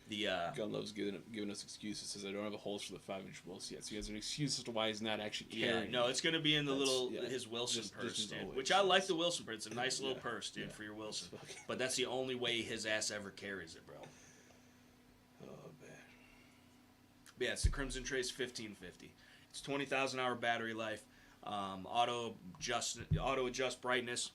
Speaker 1: the
Speaker 2: Gun Love's giving us excuses. Says I don't have a holes for the 5-inch Wilson yet. So he has an excuse as to why he's not actually
Speaker 1: yeah,
Speaker 2: carrying.
Speaker 1: no, it's gonna be in the
Speaker 2: That's-
Speaker 1: little
Speaker 2: yeah.
Speaker 1: his Wilson
Speaker 2: Just
Speaker 1: purse,
Speaker 2: his
Speaker 1: dude.
Speaker 2: always,
Speaker 1: Which I like
Speaker 2: yes.
Speaker 1: the Wilson purse. It's a nice little
Speaker 2: Yeah,
Speaker 1: purse, dude,
Speaker 2: yeah.
Speaker 1: for your Wilson.
Speaker 2: It's fucking-
Speaker 1: But that's the only way his ass ever carries it, bro.
Speaker 2: Oh man.
Speaker 1: But yeah, it's the Crimson Trace 1550. It's 20,000 hour battery life. Auto adjust brightness.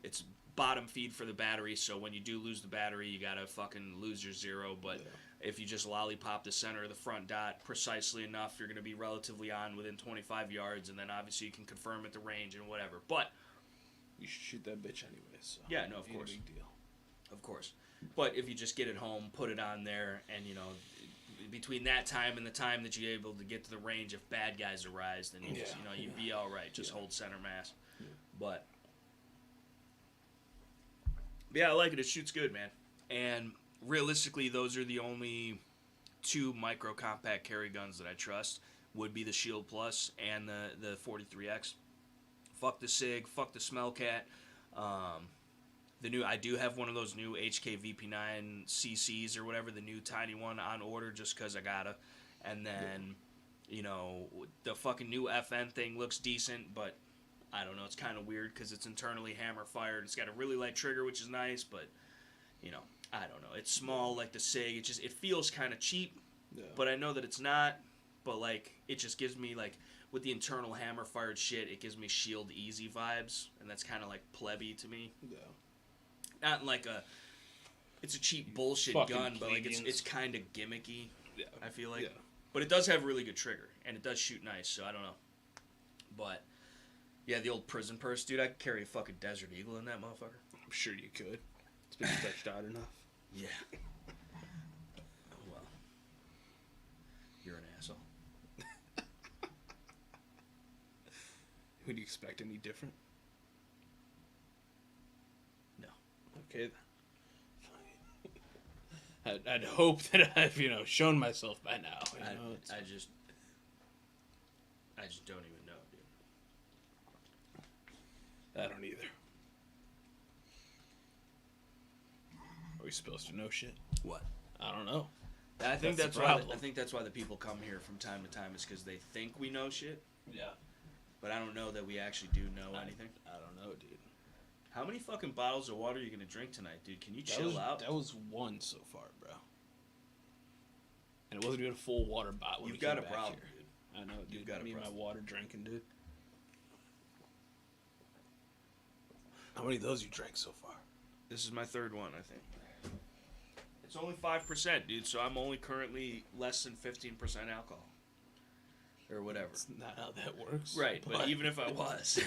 Speaker 1: It's bottom feed for the battery, so when you do lose the battery, you gotta fucking lose your zero. But
Speaker 2: Yeah.
Speaker 1: if you just lollipop the center of the front dot precisely enough, you're gonna be relatively on within 25 yards, and then obviously you can confirm at the range and whatever. But
Speaker 2: You should shoot that bitch anyway. So
Speaker 1: yeah, no, of
Speaker 2: ain't a
Speaker 1: course.
Speaker 2: big deal.
Speaker 1: Of course. But if you just get it home, put it on there, and, you know, between that time and the time that you're able to get to the range, if bad guys arise, then you just,
Speaker 2: Yeah,
Speaker 1: you know, you'd
Speaker 2: yeah.
Speaker 1: be all right. Just
Speaker 2: Yeah.
Speaker 1: hold center mass.
Speaker 2: Yeah.
Speaker 1: But yeah, I like it. It shoots good, man. And realistically, those are the only two micro compact carry guns that I trust. Would be the Shield Plus and the 43X. Fuck the SIG. Fuck the Smellcat. I do have one of those new HK-VP9 CCs or whatever, the new tiny one on order just because I gotta. And then, you know, the fucking new FN thing looks decent, but I don't know. It's kind of weird because it's internally hammer fired. It's got a really light trigger, which is nice, but, you know, I don't know. It's small like the SIG. It feels kind of cheap, but I know that it's not. But, like, it just gives me, like, with the internal hammer fired shit, it gives me Shield Easy vibes, and that's kind of like plebby to me. Yeah. Not like it's a cheap bullshit gun, but like it's kind of gimmicky. Yeah. I feel like. Yeah. But it does have really good trigger, and it does shoot nice. So I don't know. But yeah, the old prison purse, dude. I could carry a fucking Desert Eagle in that motherfucker.
Speaker 2: I'm sure you could. It's been stretched out enough.
Speaker 1: Yeah. Well, you're an asshole.
Speaker 2: Would you expect any different?
Speaker 1: No.
Speaker 2: Okay then. I'd hope that I've, you know, shown myself by now.
Speaker 1: I just don't even know, dude.
Speaker 2: I don't either. Are we supposed to know shit?
Speaker 1: What?
Speaker 2: I don't know.
Speaker 1: I think that's why the people come here from time to time is because they think we know shit.
Speaker 2: Yeah.
Speaker 1: But I don't know that we actually do know anything.
Speaker 2: I don't know, dude.
Speaker 1: How many fucking bottles of water are you gonna drink tonight, dude? Can you chill out?
Speaker 2: That was one so far, bro. And it wasn't even a full water bottle.
Speaker 1: You've got a problem, dude.
Speaker 2: I know, dude. You've got me and my water drinking, dude. How many of those you drank so far?
Speaker 1: This is my third one, I think. It's only 5%, dude, so I'm only currently less than 15% alcohol. Or whatever.
Speaker 2: That's not how that works.
Speaker 1: Right, but even if I was,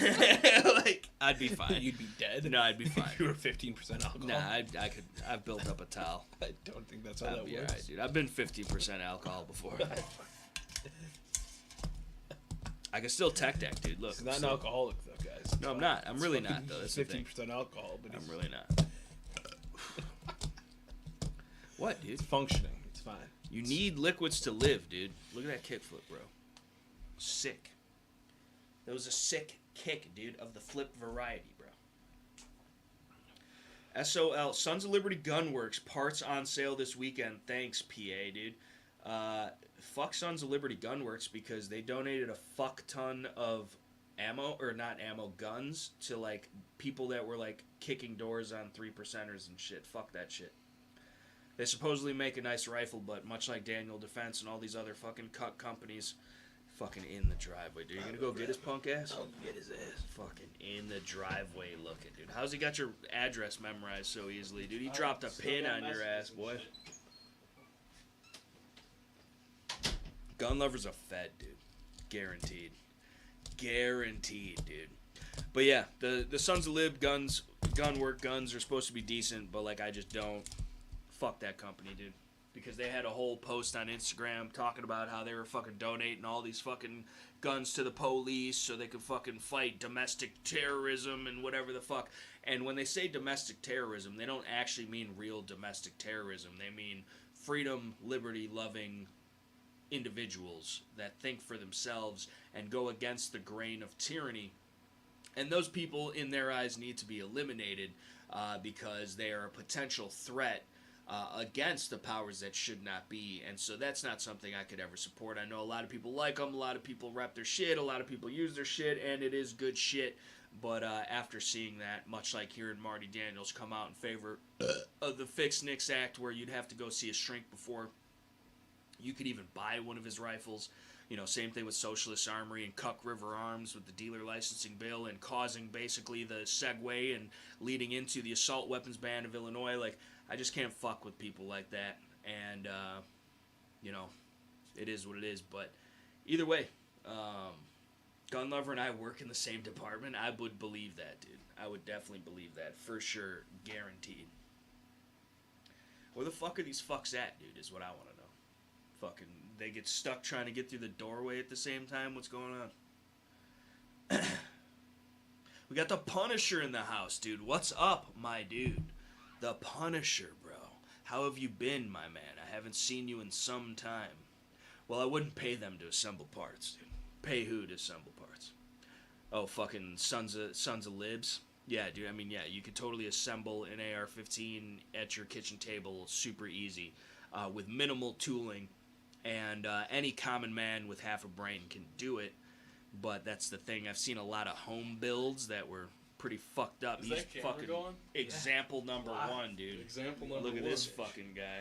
Speaker 1: like, I'd be fine.
Speaker 2: You'd be dead?
Speaker 1: No, I'd be fine.
Speaker 2: You were 15% alcohol?
Speaker 1: Nah, I've built up a towel.
Speaker 2: I don't think that's how that works.
Speaker 1: Alright, dude. I've been 15% alcohol before. I can still tech deck, dude. Look.
Speaker 2: He's not an alcoholic, though, guys.
Speaker 1: No, I'm not. I'm really not, though. That's
Speaker 2: 15% alcohol, but
Speaker 1: I'm really not. What, dude?
Speaker 2: It's functioning. It's fine.
Speaker 1: You need liquids to live, dude. Look at that kickflip, bro. Sick. That was a sick kick, dude, of the flip variety, bro. SOL, Sons of Liberty Gunworks, parts on sale this weekend. Thanks, PA, dude. Fuck Sons of Liberty Gunworks because they donated a fuck ton of ammo, or not ammo, guns to, like, people that were, like, kicking doors on 3%ers and shit. Fuck that shit. They supposedly make a nice rifle, but much like Daniel Defense and all these other fucking cuck companies, fucking in the driveway, dude. You gonna go get his punk ass?
Speaker 2: I'll get his ass.
Speaker 1: Fucking in the driveway looking, dude. How's he got your address memorized so easily, dude? He dropped a pin on your ass, boy. Gun lover's a fed, dude. Guaranteed. Guaranteed, dude. But yeah, the Sons of Lib gunwork guns are supposed to be decent, but like I just don't. Fuck that company, dude. Because they had a whole post on Instagram talking about how they were fucking donating all these fucking guns to the police so they could fucking fight domestic terrorism and whatever the fuck. And when they say domestic terrorism, they don't actually mean real domestic terrorism. They mean freedom, liberty-loving individuals that think for themselves and go against the grain of tyranny. And those people, in their eyes, need to be eliminated because they are a potential threat against the powers that should not be, and so that's not something I could ever support. I know a lot of people like them, a lot of people rep their shit, a lot of people use their shit, and it is good shit, but after seeing that, much like hearing Marty Daniels come out in favor of the Fix Nix Act, where you'd have to go see a shrink before you could even buy one of his rifles, you know, same thing with Socialist Armory and Cuck River Arms with the dealer licensing bill and causing basically the segue and leading into the assault weapons ban of Illinois, like, I just can't fuck with people like that, and, you know, it is what it is, but either way, Gun Lover and I work in the same department. I would believe that, dude. I would definitely believe that, for sure, guaranteed. Where the fuck are these fucks at, dude, is what I want to know. Fucking, they get stuck trying to get through the doorway at the same time? What's going on? We got the Punisher in the house, dude. What's up, my dude? The Punisher, bro. How have you been, my man? I haven't seen you in some time. Well, I wouldn't pay them to assemble parts, dude. Pay who to assemble parts? Oh, fucking Sons of Libs? Yeah, dude. I mean, yeah, you could totally assemble an AR-15 at your kitchen table super easy, with minimal tooling, and any common man with half a brain can do it. But that's the thing. I've seen a lot of home builds that were pretty fucked up.
Speaker 2: Is
Speaker 1: He's
Speaker 2: that camera
Speaker 1: fucking
Speaker 2: going?
Speaker 1: example number one, dude.
Speaker 2: Example number
Speaker 1: Look at
Speaker 2: one.
Speaker 1: this fucking guy.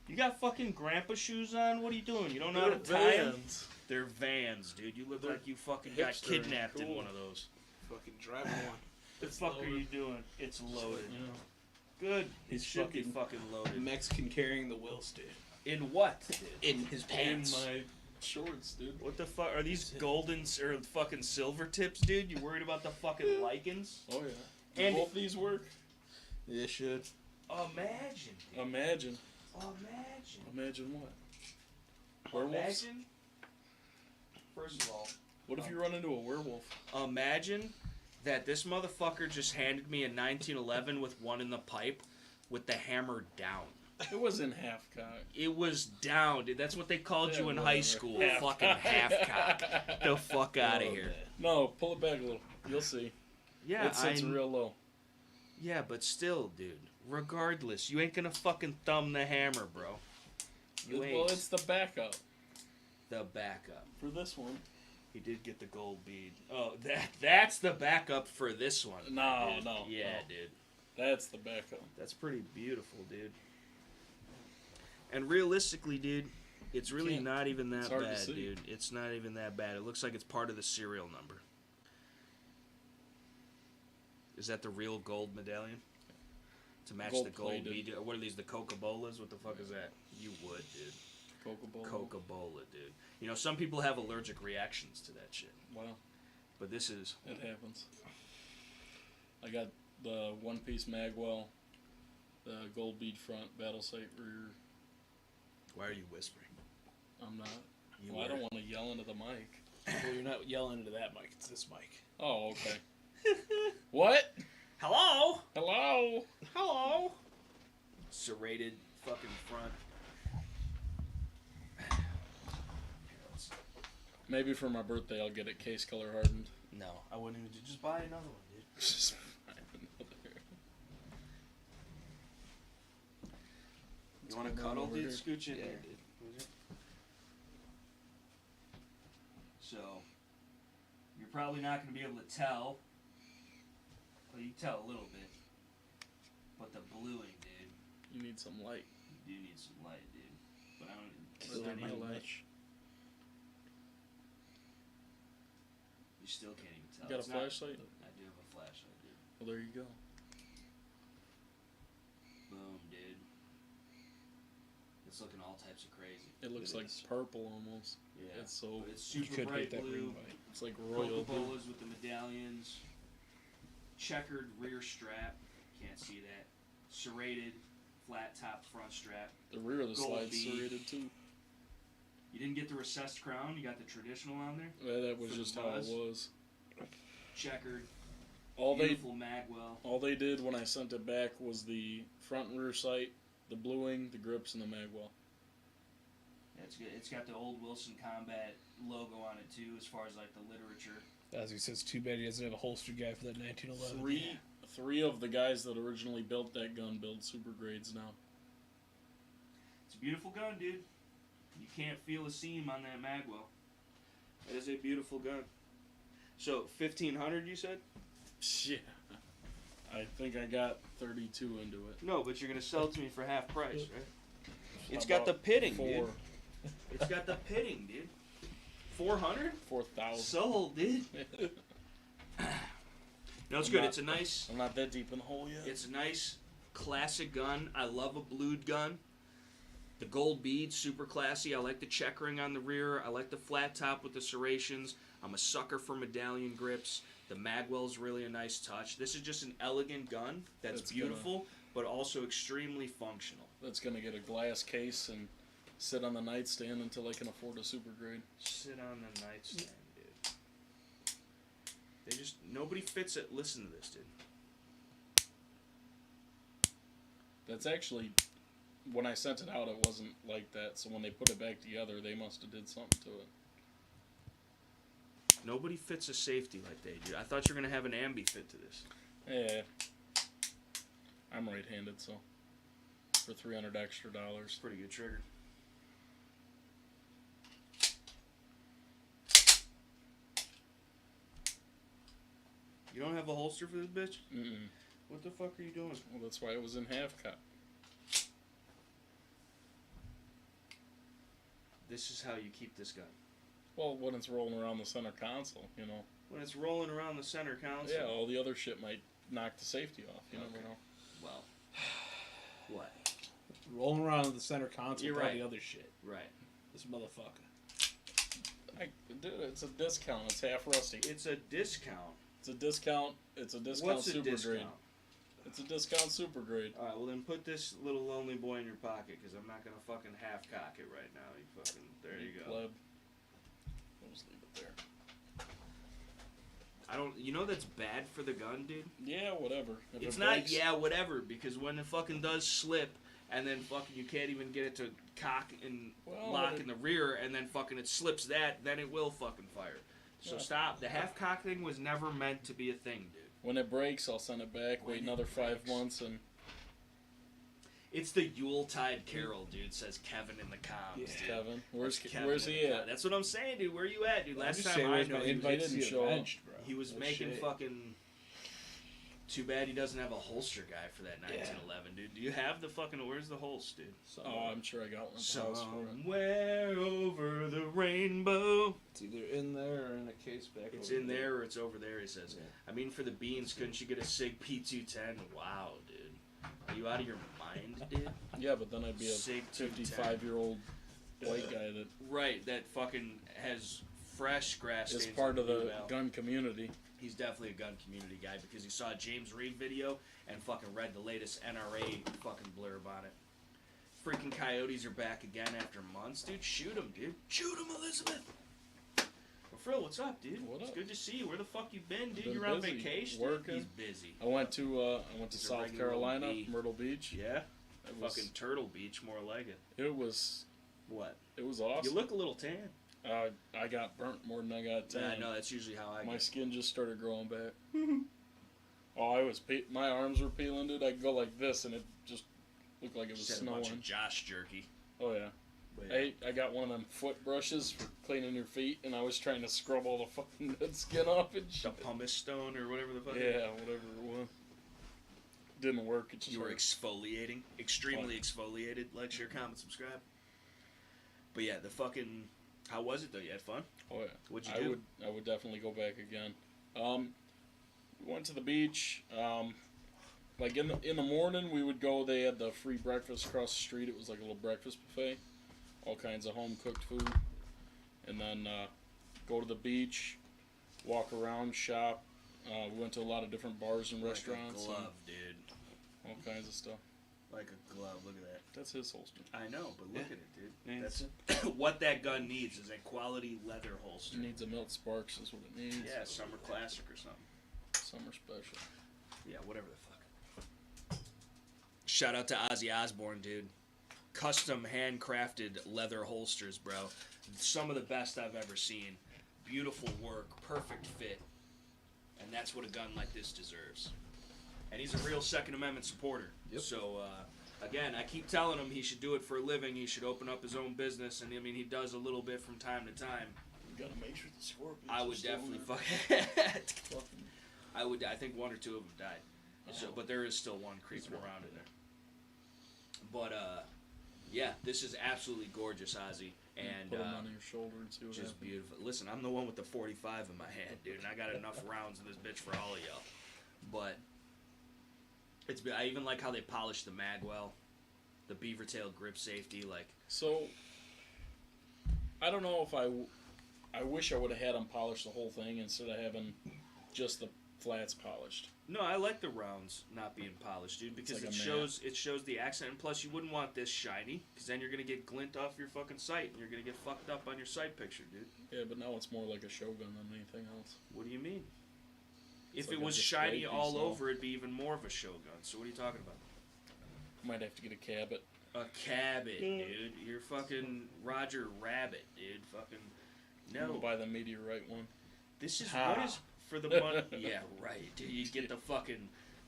Speaker 1: You got fucking grandpa shoes on? What are you doing? You don't know how to tie them? They're Vans, dude. You look like you fucking got
Speaker 2: hipster,
Speaker 1: kidnapped in
Speaker 2: cool.
Speaker 1: one of those.
Speaker 2: Fucking driving one.
Speaker 1: The fuck are you doing? It's loaded.
Speaker 2: Yeah.
Speaker 1: Good. It
Speaker 2: He's
Speaker 1: should be fucking loaded.
Speaker 2: Mexican carrying the wheels, dude.
Speaker 1: In what?
Speaker 2: In his pants.
Speaker 3: In my shorts, dude.
Speaker 1: What the fuck? Are these golden or fucking silver tips, dude? You worried about the fucking lichens?
Speaker 2: Oh yeah.
Speaker 1: And
Speaker 2: both these work? They should.
Speaker 1: imagine. Dude.
Speaker 2: Imagine.
Speaker 1: Imagine.
Speaker 2: Imagine what? Werewolves?
Speaker 1: Imagine. First of all,
Speaker 2: What if you run into a werewolf?
Speaker 1: imagine that this motherfucker just handed me a 1911 with one in the pipe with the hammer down.
Speaker 2: It was in half cock.
Speaker 1: It was down, dude. That's what they called you in high
Speaker 2: whatever.
Speaker 1: school.
Speaker 2: Half
Speaker 1: Fucking
Speaker 2: cock.
Speaker 1: half cock. The fuck out of here.
Speaker 2: No, pull it back a little. You'll see.
Speaker 1: Yeah,
Speaker 2: It sits real low.
Speaker 1: Yeah, but still, dude. Regardless, you ain't gonna fucking thumb the hammer, bro. You ain't.
Speaker 2: Well, it's the backup
Speaker 1: The backup.
Speaker 2: for this one.
Speaker 1: He did get the gold bead. Oh, that's the backup for this one.
Speaker 2: No,
Speaker 1: dude.
Speaker 2: no,
Speaker 1: Yeah,
Speaker 2: no.
Speaker 1: dude.
Speaker 2: That's the backup.
Speaker 1: That's pretty beautiful, dude. And realistically, dude, it's really
Speaker 2: Can't-
Speaker 1: not even that
Speaker 2: hard to
Speaker 1: bad,
Speaker 2: see.
Speaker 1: dude. It's not even that bad. It looks like it's part of the serial number. Is that the real gold medallion? To match the gold
Speaker 2: Gold-plated.
Speaker 1: bead? What are these, the Coca-Colas? What the fuck is that? You would, dude.
Speaker 2: Coca-Cola.
Speaker 1: Coca-Cola, dude. You know, some people have allergic reactions to that shit.
Speaker 2: Wow,
Speaker 1: But this is...
Speaker 2: it happens. I got the one-piece magwell, the gold bead front, battle sight rear.
Speaker 1: Why are you whispering?
Speaker 2: I'm not.
Speaker 1: You
Speaker 2: Well, I
Speaker 1: were.
Speaker 2: don't want to yell into the mic.
Speaker 4: Well, you're not yelling into that mic. It's this mic.
Speaker 2: Oh, okay. What?
Speaker 1: Hello?
Speaker 2: Hello?
Speaker 1: Hello? Serrated fucking front.
Speaker 2: Maybe for my birthday I'll get it case color hardened.
Speaker 1: No, I wouldn't even... Just buy another one, dude.
Speaker 2: Just
Speaker 1: You want to
Speaker 2: Come on
Speaker 1: cuddle,
Speaker 2: over
Speaker 1: dude?
Speaker 2: here.
Speaker 1: Scooch in
Speaker 2: Yeah.
Speaker 1: here, dude. So, you're probably not going to be able to tell. Well, you can tell a little bit. But the bluing, dude,
Speaker 2: You need some light.
Speaker 1: you do need some light, dude. But I don't... It's
Speaker 2: Kill
Speaker 1: not
Speaker 2: my
Speaker 1: even
Speaker 2: light.
Speaker 1: much. You still can't even tell.
Speaker 2: You got a
Speaker 1: It's not-
Speaker 2: flashlight?
Speaker 1: I do have a flashlight, dude.
Speaker 2: Well, there you go.
Speaker 1: Boom, dude. It's looking all types of crazy.
Speaker 2: It looks
Speaker 1: Look
Speaker 2: like
Speaker 1: at this.
Speaker 2: purple almost.
Speaker 1: Yeah.
Speaker 2: It's so.
Speaker 1: But it's
Speaker 4: You
Speaker 1: super
Speaker 4: could
Speaker 1: bright
Speaker 4: hit that
Speaker 1: blue.
Speaker 4: ring light.
Speaker 2: It's like royal blue.
Speaker 1: Coca-Colas with the medallions. Checkered rear strap. Can't see that. Serrated flat top front strap.
Speaker 2: The rear of the
Speaker 1: Gold
Speaker 2: slide's
Speaker 1: bead.
Speaker 2: serrated too.
Speaker 1: You didn't get the recessed crown. You got the traditional on there.
Speaker 2: Yeah, that was
Speaker 1: For
Speaker 2: just
Speaker 1: the
Speaker 2: how it
Speaker 1: buzz.
Speaker 2: was.
Speaker 1: Checkered.
Speaker 2: All they
Speaker 1: Beautiful magwell.
Speaker 2: all they did when I sent it back was the front and rear sight, the bluing, the grips, and the magwell.
Speaker 1: Yeah, it's good. It's got the old Wilson Combat logo on it too, as far as like the literature.
Speaker 4: As he says, too bad he doesn't have a holster guy for that 1911.
Speaker 2: Three of the guys that originally built that gun build super grades now.
Speaker 1: It's a beautiful gun, dude. You can't feel a seam on that magwell. That is a beautiful gun. So 1,500, you said?
Speaker 2: Yeah. I think I got 32 into it.
Speaker 1: No, but you're gonna sell it to me for half price, right? It's
Speaker 2: How
Speaker 1: got the
Speaker 2: about
Speaker 1: pitting,
Speaker 2: Four.
Speaker 1: dude. It's got the pitting, dude. 400?
Speaker 2: 4,000.
Speaker 1: Sold, dude. No, it's
Speaker 2: I'm
Speaker 1: good.
Speaker 2: not-
Speaker 1: It's a nice.
Speaker 2: I'm not that deep in the hole yet.
Speaker 1: It's a nice classic gun. I love a blued gun. The gold bead, super classy. I like the checkering on the rear. I like the flat top with the serrations. I'm a sucker for medallion grips. The magwell's really a nice touch. This is just an elegant gun that's
Speaker 2: It's
Speaker 1: beautiful, but also extremely functional.
Speaker 2: That's gonna get a glass case and sit on the nightstand until I can afford a super grade.
Speaker 1: Sit on the nightstand, dude. They just, nobody fits it. Listen to this, dude.
Speaker 2: That's actually, when I sent it out, it wasn't like that. So when they put it back together, they must have did something to it.
Speaker 1: Nobody fits a safety like they do. I thought you were going to have an ambi fit to this.
Speaker 4: Yeah. I'm right-handed, so for $300 extra.
Speaker 1: Pretty good trigger. You don't have a holster for this bitch?
Speaker 4: Mm-mm.
Speaker 1: What the fuck are you doing?
Speaker 4: Well, that's why it was in half cock.
Speaker 1: This is how you keep this gun.
Speaker 4: Well, when it's rolling around the center console, you know.
Speaker 1: When it's rolling around the center console.
Speaker 4: Yeah, all the other shit might knock the safety off. You never know.
Speaker 1: Well, what?
Speaker 2: Rolling around the center console
Speaker 1: You're
Speaker 2: with all
Speaker 1: right.
Speaker 2: the other shit.
Speaker 1: Right.
Speaker 2: This motherfucker.
Speaker 4: Dude, it's a discount. It's half rusty.
Speaker 1: It's a discount.
Speaker 4: It's a discount. It's a discount
Speaker 1: What's a
Speaker 4: super
Speaker 1: discount?
Speaker 4: grade. It's a discount super grade.
Speaker 1: All right, well then put this little lonely boy in your pocket, because I'm not gonna fucking half cock it right now. You fucking, there you go.
Speaker 4: Pleb. We'll just leave it there.
Speaker 1: I don't, you know that's bad for the gun, dude.
Speaker 4: Yeah, whatever. If
Speaker 1: It's
Speaker 4: it
Speaker 1: not,
Speaker 4: breaks,
Speaker 1: yeah, whatever, because when it fucking does slip, and then fucking you can't even get it to cock and
Speaker 4: Well,
Speaker 1: lock
Speaker 4: it-
Speaker 1: in the rear, and then fucking it slips that, then it will fucking fire. So
Speaker 4: Yeah.
Speaker 1: stop. The half cock thing was never meant to be a thing, dude.
Speaker 4: When it breaks, I'll send it back.
Speaker 1: When
Speaker 4: Wait
Speaker 1: it
Speaker 4: another 5
Speaker 1: breaks.
Speaker 4: months, and
Speaker 1: It's the Yuletide Carol, dude, says Kevin in the comms,
Speaker 2: Yeah.
Speaker 1: dude.
Speaker 4: Kevin,
Speaker 1: That's Kevin
Speaker 4: where's
Speaker 1: in
Speaker 4: he
Speaker 1: the
Speaker 4: at?
Speaker 1: com- That's what I'm saying, dude. Where you at, dude?
Speaker 2: I'm
Speaker 1: Last
Speaker 2: just
Speaker 1: time
Speaker 2: saying,
Speaker 1: I
Speaker 2: where's
Speaker 1: know
Speaker 2: my
Speaker 1: he
Speaker 2: invite
Speaker 1: was,
Speaker 2: to
Speaker 4: didn't show up.
Speaker 2: avenged, bro?
Speaker 1: he was
Speaker 2: That
Speaker 1: making
Speaker 2: shit.
Speaker 1: fucking... Too bad he doesn't have a holster guy for that 1911, dude. Do you have the fucking... Where's the holster, dude?
Speaker 4: Oh, I'm sure I got one.
Speaker 1: Somewhere over the rainbow.
Speaker 2: It's either in there or in a case back.
Speaker 1: It's
Speaker 2: over
Speaker 1: in there or it's over there, he says.
Speaker 2: Yeah.
Speaker 1: I mean, for the beans, couldn't you get a SIG P210? Wow, dude. Are you out of your mind, dude?
Speaker 4: Yeah, but then I'd be a
Speaker 1: SIG 210.
Speaker 4: 55-year-old white guy that
Speaker 1: Right, that fucking has fresh grass
Speaker 4: is
Speaker 1: stains
Speaker 4: part
Speaker 1: on
Speaker 4: of the
Speaker 1: email.
Speaker 4: gun community.
Speaker 1: He's definitely a gun community guy because he saw a James Reed video and fucking read the latest NRA fucking blurb on it. Freaking coyotes are back again after months, dude. Shoot them, dude. Shoot them, Elizabeth. Well, Frill, what's up, dude?
Speaker 4: What
Speaker 1: It's
Speaker 4: up?
Speaker 1: good to see you. Where the fuck you been, dude?
Speaker 4: Been
Speaker 1: You're on
Speaker 4: busy,
Speaker 1: vacation.
Speaker 4: working.
Speaker 1: He's busy.
Speaker 4: I went to
Speaker 1: He's a
Speaker 4: South
Speaker 1: regular
Speaker 4: Carolina,
Speaker 1: old bee.
Speaker 4: Myrtle Beach.
Speaker 1: Yeah.
Speaker 4: It was,
Speaker 1: Fucking Turtle Beach, more like it.
Speaker 4: it was
Speaker 1: What?
Speaker 4: awesome.
Speaker 1: You look a little tan.
Speaker 4: I got burnt more than I got tan.
Speaker 1: Yeah, I know. That's usually how I
Speaker 4: My
Speaker 1: get.
Speaker 4: skin just started growing back. Oh, I was my arms were peeling, dude. I'd go like this, and it just looked like it was
Speaker 1: Just had a bunch
Speaker 4: snowing.
Speaker 1: of Josh jerky.
Speaker 4: Oh yeah.
Speaker 1: But yeah.
Speaker 4: I got one of them foot brushes for cleaning your feet, and I was trying to scrub all the fucking dead skin off and
Speaker 1: The
Speaker 4: shit.
Speaker 1: pumice stone or whatever the fuck.
Speaker 4: Yeah, whatever it was. Didn't work. It just
Speaker 1: You were
Speaker 4: hurt.
Speaker 1: exfoliating. Extremely exfoliated. Like, share, comment, subscribe. But yeah, the fucking... How was it, though? You had fun?
Speaker 4: Oh yeah.
Speaker 1: What'd you do?
Speaker 4: I would definitely go back again. We went to the beach. Like in the morning, we would go. They had the free breakfast across the street. It was like a little breakfast buffet, all kinds of home cooked food, and then go to the beach, walk around, shop. We went to a lot of different bars and restaurants.
Speaker 1: Like a glove, dude.
Speaker 4: And all kinds of stuff.
Speaker 1: Like a glove. Look at that.
Speaker 4: That's his holster.
Speaker 1: I know, but look at it, dude.
Speaker 2: Yeah.
Speaker 1: That's what that gun needs is a quality leather holster.
Speaker 4: It needs a Milt Sparks is what it needs.
Speaker 1: Yeah, summer classic or something.
Speaker 4: Summer special.
Speaker 1: Yeah, whatever the fuck. Shout out to Ozzy Osbourne, dude. Custom handcrafted leather holsters, bro. Some of the best I've ever seen. Beautiful work, perfect fit. And that's what a gun like this deserves. And he's a real Second Amendment supporter.
Speaker 2: Yep.
Speaker 1: So, again, I keep telling him he should do it for a living. He should open up his own business. And, I mean, he does a little bit from time to time.
Speaker 4: You gotta make sure the scorpions.
Speaker 1: I
Speaker 4: are
Speaker 1: would
Speaker 4: still
Speaker 1: definitely
Speaker 4: there.
Speaker 1: fuck. I think one or two of them died. So, but there is still one creeping around in there. But, yeah, this is absolutely gorgeous, Ozzy. And,
Speaker 4: Put them on your shoulder and see what
Speaker 1: just
Speaker 4: happens.
Speaker 1: beautiful. Listen, I'm the one with the 45 in my hand, dude, and I got enough rounds in this bitch for all of y'all. But I even like how they polished the mag well, the beaver tail grip safety. Like,
Speaker 4: So, I don't know if I wish I would have had them polish the whole thing instead of having just the flats polished.
Speaker 1: no, I like the rounds not being polished, dude, because
Speaker 4: like
Speaker 1: it
Speaker 4: a matte.
Speaker 1: shows the accent. And plus, you wouldn't want this shiny, because then you're gonna get glint off your fucking sight, and you're gonna get fucked up on your sight picture, dude.
Speaker 4: Yeah, but now it's more like a Shogun than anything else.
Speaker 1: What do you mean?
Speaker 4: It's
Speaker 1: If
Speaker 4: like
Speaker 1: it
Speaker 4: a
Speaker 1: was
Speaker 4: display
Speaker 1: shiny
Speaker 4: piece
Speaker 1: all
Speaker 4: now.
Speaker 1: over, it'd be even more of a Shogun. So what are you talking about?
Speaker 4: Might have to get a Cabot.
Speaker 1: A Cabot, dude. You're fucking Roger Rabbit, dude. Fucking
Speaker 4: I'm gonna
Speaker 1: no.
Speaker 4: buy the meteorite one.
Speaker 1: This is
Speaker 2: Ha.
Speaker 1: what is for the money. Yeah, right. Dude, you get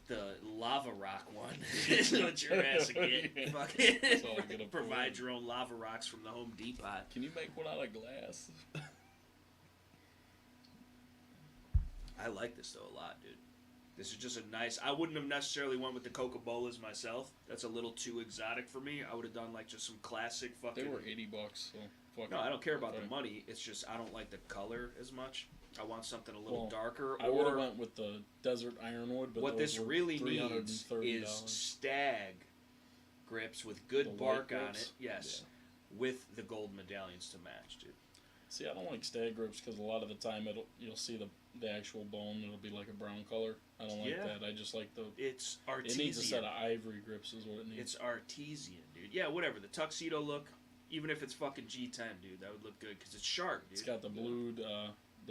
Speaker 1: the lava rock one. That's what your ass will get.
Speaker 4: Yeah.
Speaker 1: Fucking
Speaker 4: That's all I'm gonna
Speaker 1: provide
Speaker 4: put.
Speaker 1: your own lava rocks from the Home Depot.
Speaker 4: Can you make one out of glass?
Speaker 1: I like this though a lot, dude. This is just a nice. I wouldn't have necessarily went with the Coca-Colas myself. That's a little too exotic for me. I would have done like just some classic fucking.
Speaker 4: They were $80, so fuck
Speaker 1: No,
Speaker 4: it.
Speaker 1: I don't care about
Speaker 4: Okay.
Speaker 1: the money. It's just I don't like the color as much. I want something a little darker.
Speaker 4: I would have
Speaker 1: Or
Speaker 4: went with the desert ironwood, but
Speaker 1: what
Speaker 4: those
Speaker 1: this
Speaker 4: were
Speaker 1: really needs
Speaker 4: $330.
Speaker 1: is stag grips with good
Speaker 4: The
Speaker 1: bark
Speaker 4: white
Speaker 1: on
Speaker 4: grips?
Speaker 1: it. Yes, with the gold medallions to match, dude.
Speaker 4: See, I don't like stag grips because a lot of the time you'll see the actual bone. It'll be like a brown color. I don't like
Speaker 1: Yeah.
Speaker 4: that. I just like the.
Speaker 1: It's artesian.
Speaker 4: It needs a set of ivory grips, is what it needs.
Speaker 1: It's artesian, dude. Yeah, whatever. The tuxedo look, even if it's fucking G10, dude, that would look good because it's sharp, dude.
Speaker 4: It's got the blued.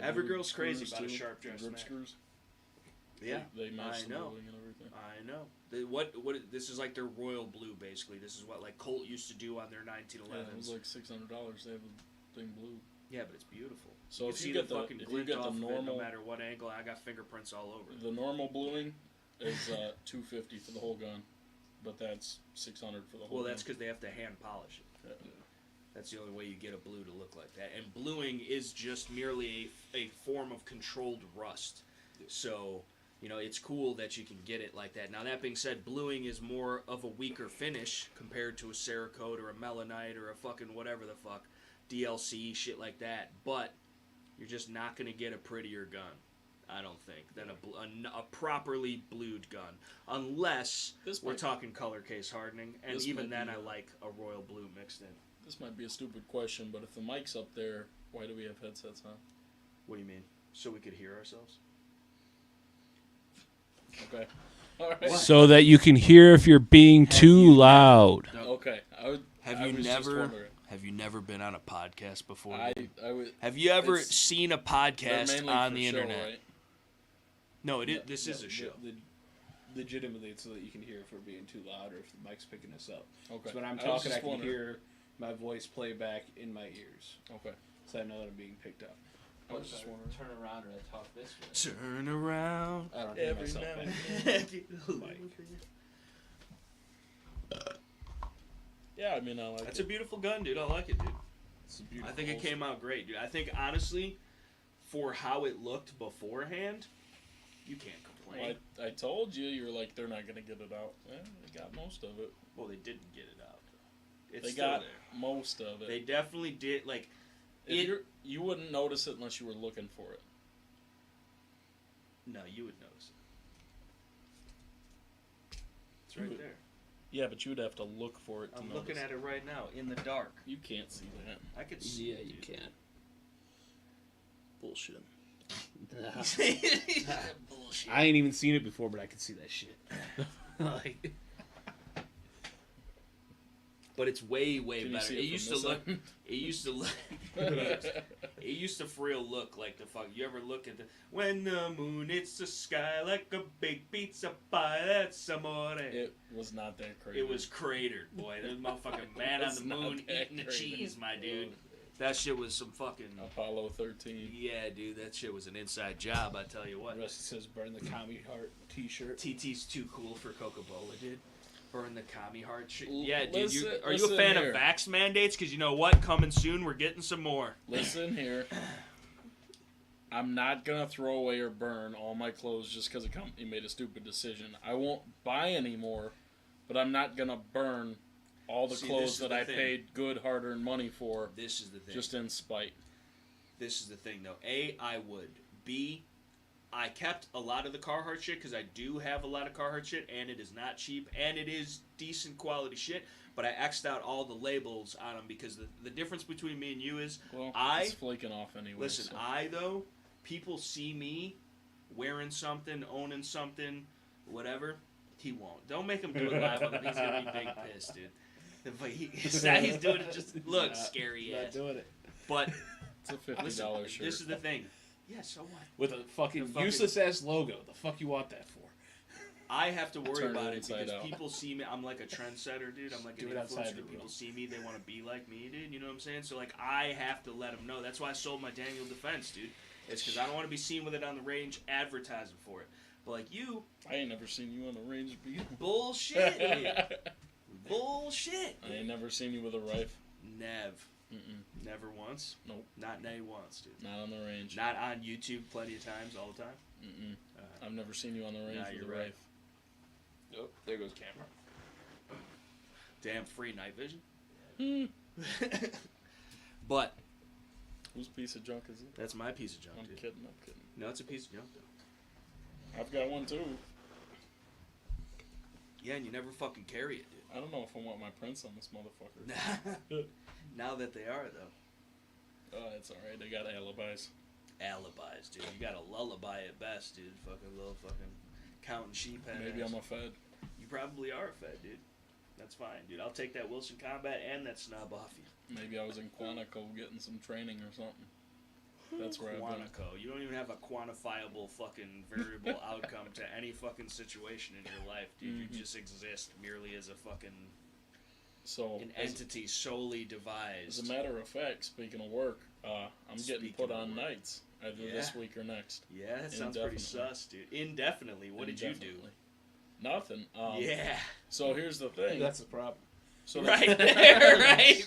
Speaker 1: Every
Speaker 4: blued
Speaker 1: girl's crazy
Speaker 4: screws,
Speaker 1: about a
Speaker 4: too,
Speaker 1: sharp
Speaker 4: the
Speaker 1: dress
Speaker 4: grip
Speaker 1: man.
Speaker 4: screws.
Speaker 1: Yeah,
Speaker 4: They match
Speaker 1: I
Speaker 4: the
Speaker 1: know.
Speaker 4: bluing and everything.
Speaker 1: I know. This is like their royal blue, basically. This is what like Colt used to do on their 1911s.
Speaker 4: Yeah, it was like $600. They have the thing blue.
Speaker 1: Yeah, but it's beautiful.
Speaker 4: So
Speaker 1: you
Speaker 4: if
Speaker 1: can
Speaker 4: you
Speaker 1: see
Speaker 4: get
Speaker 1: the
Speaker 4: the
Speaker 1: fucking
Speaker 4: if you
Speaker 1: glint
Speaker 4: get
Speaker 1: off
Speaker 4: the
Speaker 1: of it,
Speaker 4: normal
Speaker 1: no matter what angle, I got fingerprints all over it.
Speaker 4: the normal bluing is $250 for the whole gun, but that's $600 for the whole.
Speaker 1: Well, that's
Speaker 4: gun.
Speaker 1: because they have to hand polish it.
Speaker 4: Yeah.
Speaker 1: That's the only way you get a blue to look like that. And bluing is just merely a form of controlled rust. So, you know, it's cool that you can get it like that. Now, that being said, bluing is more of a weaker finish compared to a Cerakote or a Melanite or a fucking whatever the fuck, DLC, shit like that. But you're just not going to get a prettier gun, I don't think, than a properly blued gun. Unless we're talking color case hardening. And
Speaker 4: this
Speaker 1: even
Speaker 4: might
Speaker 1: then,
Speaker 4: be-
Speaker 1: I like a royal blue mixed in.
Speaker 4: This might be a stupid question, but if the mic's up there, why do we have headsets on?
Speaker 1: What do you mean? So we could hear ourselves?
Speaker 4: Okay. All right.
Speaker 2: So that you can hear if you're being too loud.
Speaker 4: Okay.
Speaker 1: Have
Speaker 4: I
Speaker 1: you
Speaker 4: was just
Speaker 1: never?
Speaker 4: wondering.
Speaker 1: Have you never been on a podcast before?
Speaker 4: I would.
Speaker 1: Have you ever
Speaker 4: it's-
Speaker 1: seen a
Speaker 4: they're
Speaker 1: podcast
Speaker 4: mainly
Speaker 1: on
Speaker 4: for
Speaker 1: the
Speaker 4: show,
Speaker 1: internet?
Speaker 4: right?
Speaker 1: No, this is a show.
Speaker 2: Legitimately, it's so that you can hear if we're being too loud or if the mic's picking us up.
Speaker 4: Okay.
Speaker 2: So when I'm
Speaker 4: I was
Speaker 2: talking, I
Speaker 4: just
Speaker 2: can
Speaker 4: wondering.
Speaker 2: hear my voice play back in my ears.
Speaker 4: Okay.
Speaker 2: So I know that I'm being picked up.
Speaker 4: I was just wondering.
Speaker 3: Turn around or I talk this way.
Speaker 1: Turn around.
Speaker 2: I don't hear
Speaker 1: Every
Speaker 2: myself
Speaker 1: now
Speaker 2: back.
Speaker 1: and
Speaker 2: Mike.
Speaker 4: Yeah, I mean, I like
Speaker 1: That's
Speaker 4: it.
Speaker 1: a beautiful gun, dude. I like it, dude.
Speaker 2: It's a beautiful
Speaker 1: I think it
Speaker 2: holster.
Speaker 1: came out great, dude. I think honestly, for how it looked beforehand, you can't complain.
Speaker 4: Well, I told you, you were like, they're not gonna get it out. Yeah, they got most of it.
Speaker 1: Well, they didn't get it out. It's
Speaker 4: They
Speaker 1: still
Speaker 4: got
Speaker 1: there.
Speaker 4: most of it.
Speaker 1: They definitely did. Like,
Speaker 4: You wouldn't notice it unless you were looking for it.
Speaker 1: no, you would notice it. It's right there.
Speaker 4: Yeah, but you would have to look for it to
Speaker 1: I'm
Speaker 4: notice.
Speaker 1: looking at it right now in the dark.
Speaker 4: You can't see that.
Speaker 1: I could see.
Speaker 2: Yeah,
Speaker 1: it,
Speaker 2: you
Speaker 1: dude.
Speaker 2: can.
Speaker 4: Bullshit.
Speaker 1: Bullshit.
Speaker 2: I ain't even seen it before, but I could see that shit. Like,
Speaker 1: But it's way, way
Speaker 4: Can you
Speaker 1: better.
Speaker 4: see
Speaker 1: It
Speaker 4: it
Speaker 1: used
Speaker 4: from
Speaker 1: to
Speaker 4: this
Speaker 1: look.
Speaker 4: side?
Speaker 1: It used to look. It used to for real look like the fuck. You ever look at the when the moon hits the sky like a big pizza pie? That's amore.
Speaker 4: It was not that crazy.
Speaker 1: It was cratered, boy. There's motherfucking man on
Speaker 4: It's
Speaker 1: the
Speaker 4: not
Speaker 1: moon
Speaker 4: that
Speaker 1: eating the
Speaker 4: crazy.
Speaker 1: cheese, my dude. That shit was some fucking.
Speaker 4: Apollo 13.
Speaker 1: Yeah, dude, that shit was an inside job. I tell you what.
Speaker 2: Rusty says burn the commie heart t-shirt.
Speaker 1: TT's too cool for Coca-Cola, dude. Burn the commie heart shit.
Speaker 4: L-
Speaker 1: Yeah, dude.
Speaker 4: listen-
Speaker 1: Are you a
Speaker 4: listen
Speaker 1: fan
Speaker 4: here.
Speaker 1: of vax mandates? Because you know what? Coming soon, we're getting some more.
Speaker 4: Listen here. I'm not gonna throw away or burn all my clothes just because a company made a stupid decision. I won't buy any more, but I'm not gonna burn all the
Speaker 1: See,
Speaker 4: clothes
Speaker 1: this is
Speaker 4: that
Speaker 1: the
Speaker 4: I
Speaker 1: thing.
Speaker 4: paid good, hard-earned money for
Speaker 1: This is the thing.
Speaker 4: just in spite.
Speaker 1: This is the thing, though. A, I would. B, I kept a lot of the Carhartt shit because I do have a lot of Carhartt shit, and it is not cheap, and it is decent quality shit. But I X'd out all the labels on them because the difference between me and you is
Speaker 4: Well,
Speaker 1: I-
Speaker 4: it's flaking off anyway.
Speaker 1: listen.
Speaker 4: so.
Speaker 1: Though people see me wearing something, owning something, whatever. He won't. Don't make him do it live on him. He's gonna be big pissed, dude. But he's doing it just look scary
Speaker 2: Not
Speaker 1: ass.
Speaker 2: doing it.
Speaker 1: But
Speaker 4: It's a $50
Speaker 1: listen,
Speaker 4: shirt.
Speaker 1: this is the thing. Yeah, so what?
Speaker 2: With a fucking
Speaker 1: The fucking-
Speaker 2: useless ass logo. The fuck you want that for?
Speaker 1: I have to worry
Speaker 4: Turn it
Speaker 1: about it
Speaker 4: inside
Speaker 1: because
Speaker 4: out.
Speaker 1: people see me. I'm like a trendsetter, dude. I'm like an
Speaker 2: Do it outside
Speaker 1: influencer.
Speaker 2: the
Speaker 1: People
Speaker 2: room.
Speaker 1: see me. They want to be like me, dude. You know what I'm saying? So, like, I have to let them know. That's why I sold my Daniel Defense, dude. It's because I don't want to be seen with it on the range advertising for it. But, like, you...
Speaker 4: I ain't never seen you on the range, B.
Speaker 1: Bullshit, dude. Bullshit.
Speaker 4: I ain't never seen you with a rifle.
Speaker 1: Never once.
Speaker 4: Nope.
Speaker 1: Not nay once, dude.
Speaker 4: Not on the range.
Speaker 1: Not on YouTube plenty of times all the time.
Speaker 4: I've never seen you on the range
Speaker 1: Nah,
Speaker 4: with
Speaker 1: you're
Speaker 4: a
Speaker 1: right.
Speaker 4: rifle.
Speaker 3: Nope, there goes camera.
Speaker 1: Damn free night vision.
Speaker 4: Hmm.
Speaker 1: But
Speaker 4: Whose piece of junk is it?
Speaker 1: that's my piece of junk,
Speaker 4: I'm
Speaker 1: dude.
Speaker 4: kidding.
Speaker 1: No, it's a piece of junk, though.
Speaker 4: I've got one too.
Speaker 1: Yeah, and you never fucking carry it, dude.
Speaker 4: I don't know if I want my prints on this motherfucker.
Speaker 1: Now that they are, though.
Speaker 4: Oh, it's alright. They got alibis.
Speaker 1: Alibis, dude. You got a lullaby at best, dude. Fucking little fucking counting sheep head.
Speaker 4: Maybe
Speaker 1: ass.
Speaker 4: I'm a fed.
Speaker 1: You probably are a fed, dude. That's fine, dude. I'll take that Wilson Combat and that snub off you.
Speaker 4: Maybe I was in Quantico getting some training or something. That's where I've been.
Speaker 1: Quantico. You don't even have a quantifiable fucking variable outcome to any fucking situation in your life, dude.
Speaker 4: Mhm.
Speaker 1: You just exist merely as a fucking
Speaker 4: So,
Speaker 1: an entity solely
Speaker 4: as
Speaker 1: devised.
Speaker 4: a matter of fact, speaking of work, I'm getting
Speaker 1: Speaking
Speaker 4: put
Speaker 1: of
Speaker 4: on
Speaker 1: work.
Speaker 4: nights either this week or next.
Speaker 1: Yeah, that sounds pretty
Speaker 4: Indefinitely.
Speaker 1: sus, dude. Indefinitely. What did you do?
Speaker 4: Indefinitely. Nothing.
Speaker 1: Yeah.
Speaker 4: So here's the thing.
Speaker 2: That's the problem.
Speaker 4: So
Speaker 1: Right there,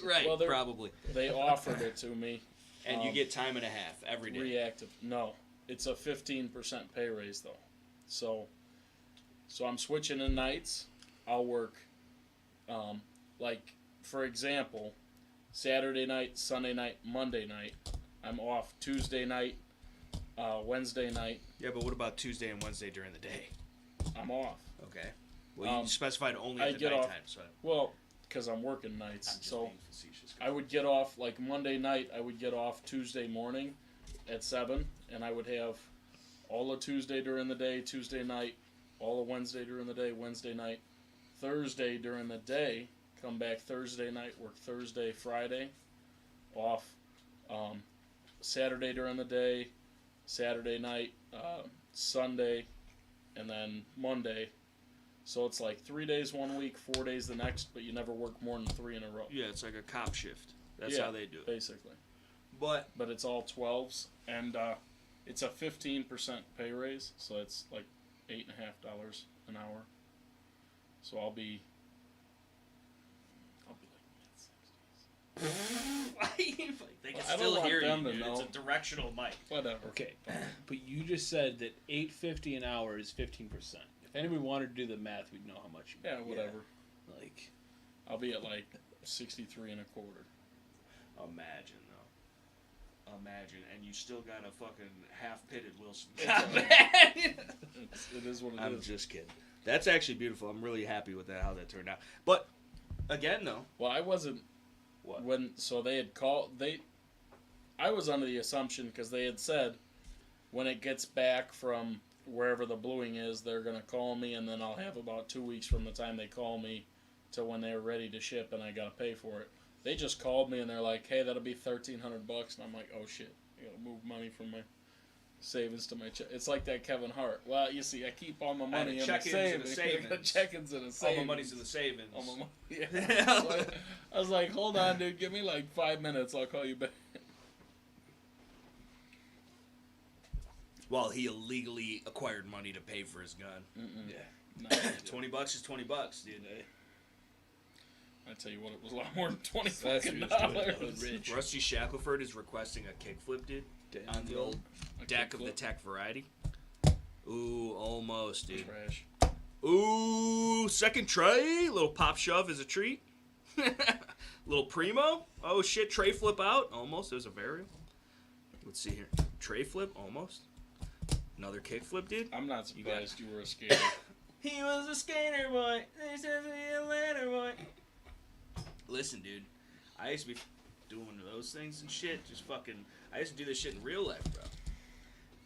Speaker 1: right,
Speaker 4: Well, they're-
Speaker 1: probably.
Speaker 4: They offered it to me.
Speaker 1: And you get time and a half every day.
Speaker 4: Reactive. No, it's a 15% pay raise though. So I'm switching to nights. I'll work, like for example, Saturday night, Sunday night, Monday night. I'm off Tuesday night, Wednesday night.
Speaker 1: Yeah, but what about Tuesday and Wednesday during the day?
Speaker 4: I'm off.
Speaker 1: Okay. Well, you specified only
Speaker 4: I
Speaker 1: at the
Speaker 4: get
Speaker 1: nighttime,
Speaker 4: off-
Speaker 1: so
Speaker 4: Well, because I'm working nights,
Speaker 1: I'm just
Speaker 4: so
Speaker 1: being facetious.
Speaker 4: I would get off like Monday night. I would get off Tuesday morning at 7, and I would have all of Tuesday during the day, Tuesday night, all of Wednesday during the day, Wednesday night, Thursday during the day. Come back Thursday night, work Thursday, Friday, off. Saturday during the day, Saturday night, Sunday, and then Monday. So it's like 3 days 1 week, 4 days the next, but you never work more than 3 in a row.
Speaker 1: Yeah, it's like a cop shift. That's
Speaker 4: Yeah,
Speaker 1: how they do it.
Speaker 4: Basically.
Speaker 1: But
Speaker 4: But it's all 12s, and it's a 15% pay raise, so it's like $8.50 an hour. So I'll be like mid-60s.
Speaker 1: they can
Speaker 4: I don't
Speaker 1: still
Speaker 4: want
Speaker 1: hear you,
Speaker 4: them to
Speaker 1: dude. It's
Speaker 4: know.
Speaker 1: a directional mic.
Speaker 4: Whatever.
Speaker 2: Okay, but you just said that $8.50 an hour is 15%. If anybody wanted to do the math, we'd know how much.
Speaker 4: Yeah, whatever.
Speaker 2: Like,
Speaker 4: I'll be at like 63 and a quarter.
Speaker 1: Imagine, though. Imagine. And you still got a fucking half-pitted Wilson
Speaker 4: It's
Speaker 1: Combat.
Speaker 4: It is what it
Speaker 1: I'm
Speaker 4: is.
Speaker 1: just kidding. That's actually beautiful. I'm really happy with that, how that turned out. But, again, though.
Speaker 4: Well, I wasn't.
Speaker 1: What?
Speaker 4: So they had called. I was under the assumption because they had said when it gets back from wherever the bluing is, they're gonna call me, and then I'll have about 2 weeks from the time they call me to when they're ready to ship, and I gotta pay for it. They just called me and they're like, "Hey, that'll be $1,300," and I'm like, "Oh shit, I gotta move money from my savings to my check." It's like that Kevin Hart. Well, you see, I keep all my money in my
Speaker 1: check-ins and the
Speaker 4: savings.
Speaker 1: savings.
Speaker 4: Check-ins and the
Speaker 1: All
Speaker 4: savings.
Speaker 1: my money's in the savings.
Speaker 4: All my money. Yeah. So I was like, "Hold on, dude. Give me like 5 minutes. I'll call you back."
Speaker 1: While he illegally acquired money to pay for his gun.
Speaker 4: Yeah.
Speaker 1: $20 is $20, dude.
Speaker 4: I tell you what, it was a lot more than $20
Speaker 2: That's
Speaker 4: fucking
Speaker 2: who's
Speaker 4: dollars.
Speaker 2: good. Rich.
Speaker 1: Rusty Shackelford is requesting a kickflip, dude, on the old
Speaker 4: A
Speaker 1: deck of the
Speaker 4: kickflip.
Speaker 1: Tech Variety. Ooh, almost, dude.
Speaker 4: Trash.
Speaker 1: Ooh, second tray. Little pop shove is a treat. Little primo. Oh shit, tray flip out. Almost. There's a variable. Let's see here. Tray flip, almost. Another kick flip, dude.
Speaker 4: I'm not surprised you were a skater.
Speaker 1: He was a skater boy. He says he a letter boy. Listen, dude. I used to be doing those things and shit. Just fucking. I used to do this shit in real life, bro.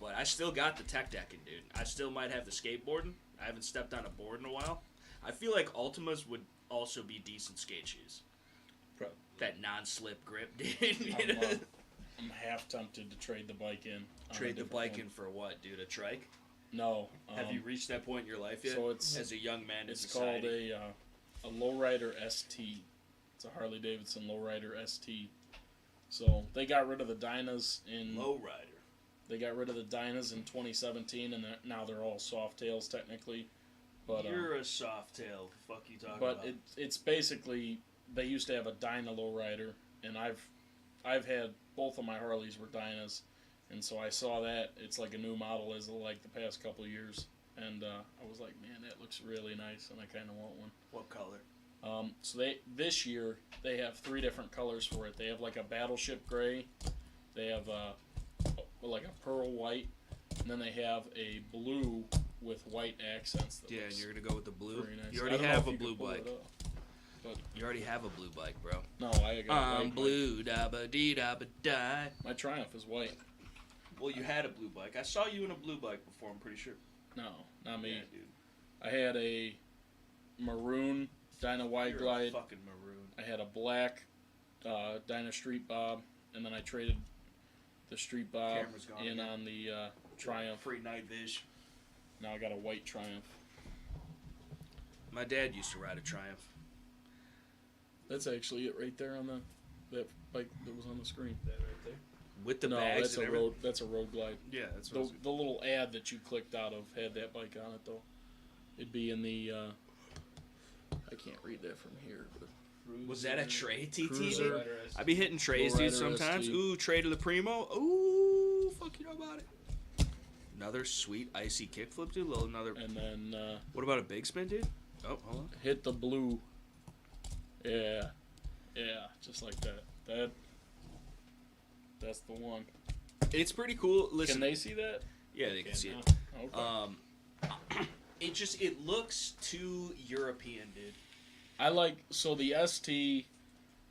Speaker 1: But I still got the tech decking, dude. I still might have the skateboarding. I haven't stepped on a board in a while. I feel like Ultimas would also be decent skate shoes.
Speaker 2: Probably.
Speaker 1: That non-slip grip, dude. You know?
Speaker 4: I'm half tempted to trade the bike in. on a
Speaker 1: Trade the
Speaker 4: different
Speaker 1: bike
Speaker 4: one.
Speaker 1: in for what, dude? A trike?
Speaker 4: No.
Speaker 1: Have you reached that point in your life yet?
Speaker 4: So it's
Speaker 1: as a young man in
Speaker 4: It's
Speaker 1: society?
Speaker 4: called a lowrider ST. It's a Harley Davidson lowrider ST. So they got rid of the Dynas in
Speaker 1: Lowrider.
Speaker 4: They got rid of the Dynas in 2017, and now they're all soft tails technically. But
Speaker 1: You're a soft tail. The fuck you talking
Speaker 4: but
Speaker 1: about?
Speaker 4: it's basically they used to have a Dyna lowrider, and I've had both of my Harleys were Dynas, and so I saw that it's like a new model as of like the past couple of years, and I was like, man, that looks really nice, and I kind of want one.
Speaker 1: What color?
Speaker 4: So this year they have 3 different colors for it. They have like a battleship gray, they have like a pearl white, and then they have a blue with white accents.
Speaker 1: Yeah, and you're gonna go with the blue.
Speaker 4: Very nice.
Speaker 1: You already
Speaker 4: I don't know
Speaker 1: have
Speaker 4: if
Speaker 1: a
Speaker 4: you
Speaker 1: blue
Speaker 4: could pull
Speaker 1: bike.
Speaker 4: it up, but
Speaker 1: You already have a blue bike, bro.
Speaker 4: no, I got a white
Speaker 1: Blue da ba dee da ba die.
Speaker 4: bike. My Triumph is white.
Speaker 1: Well, you had a blue bike. I saw you in a blue bike before. I'm pretty sure.
Speaker 4: No, not me.
Speaker 1: Yeah, dude.
Speaker 4: I had a maroon Dyna Wide
Speaker 1: You're
Speaker 4: Glide.
Speaker 1: a fucking maroon.
Speaker 4: I had a black Dyna Street Bob, and then I traded the Street Bob
Speaker 1: Camera's gone
Speaker 4: in
Speaker 1: again.
Speaker 4: on the Triumph.
Speaker 1: Free night vision.
Speaker 4: Now I got a white Triumph.
Speaker 1: My dad used to ride a Triumph.
Speaker 4: That's actually it right there on that bike that was on the screen.
Speaker 3: That right there.
Speaker 1: With the
Speaker 4: No,
Speaker 1: bags
Speaker 4: that's
Speaker 1: and
Speaker 4: a
Speaker 1: everything.
Speaker 4: road. That's a Road Glide.
Speaker 1: Yeah, that's what I was
Speaker 4: The little ad that you clicked out of had that bike on it though. It'd be in the. I can't read that from here, but
Speaker 1: Was that a Trey TT?
Speaker 4: Cruiser.
Speaker 1: I be hitting Treys, dude,
Speaker 4: Lowrider
Speaker 1: sometimes.
Speaker 4: ST.
Speaker 1: Ooh, Trey to the Primo. Ooh, fuck you know about it. Another sweet icy kickflip, dude. Little another.
Speaker 4: and then
Speaker 1: What about a big spin, dude? Oh, hold on.
Speaker 4: hit the blue. Yeah, just like that. That's the one.
Speaker 1: It's pretty cool. Listen,
Speaker 4: Can they see that?
Speaker 1: yeah, they can see
Speaker 4: now.
Speaker 1: it.
Speaker 4: Okay.
Speaker 1: It looks too European, dude.
Speaker 4: I like so the ST.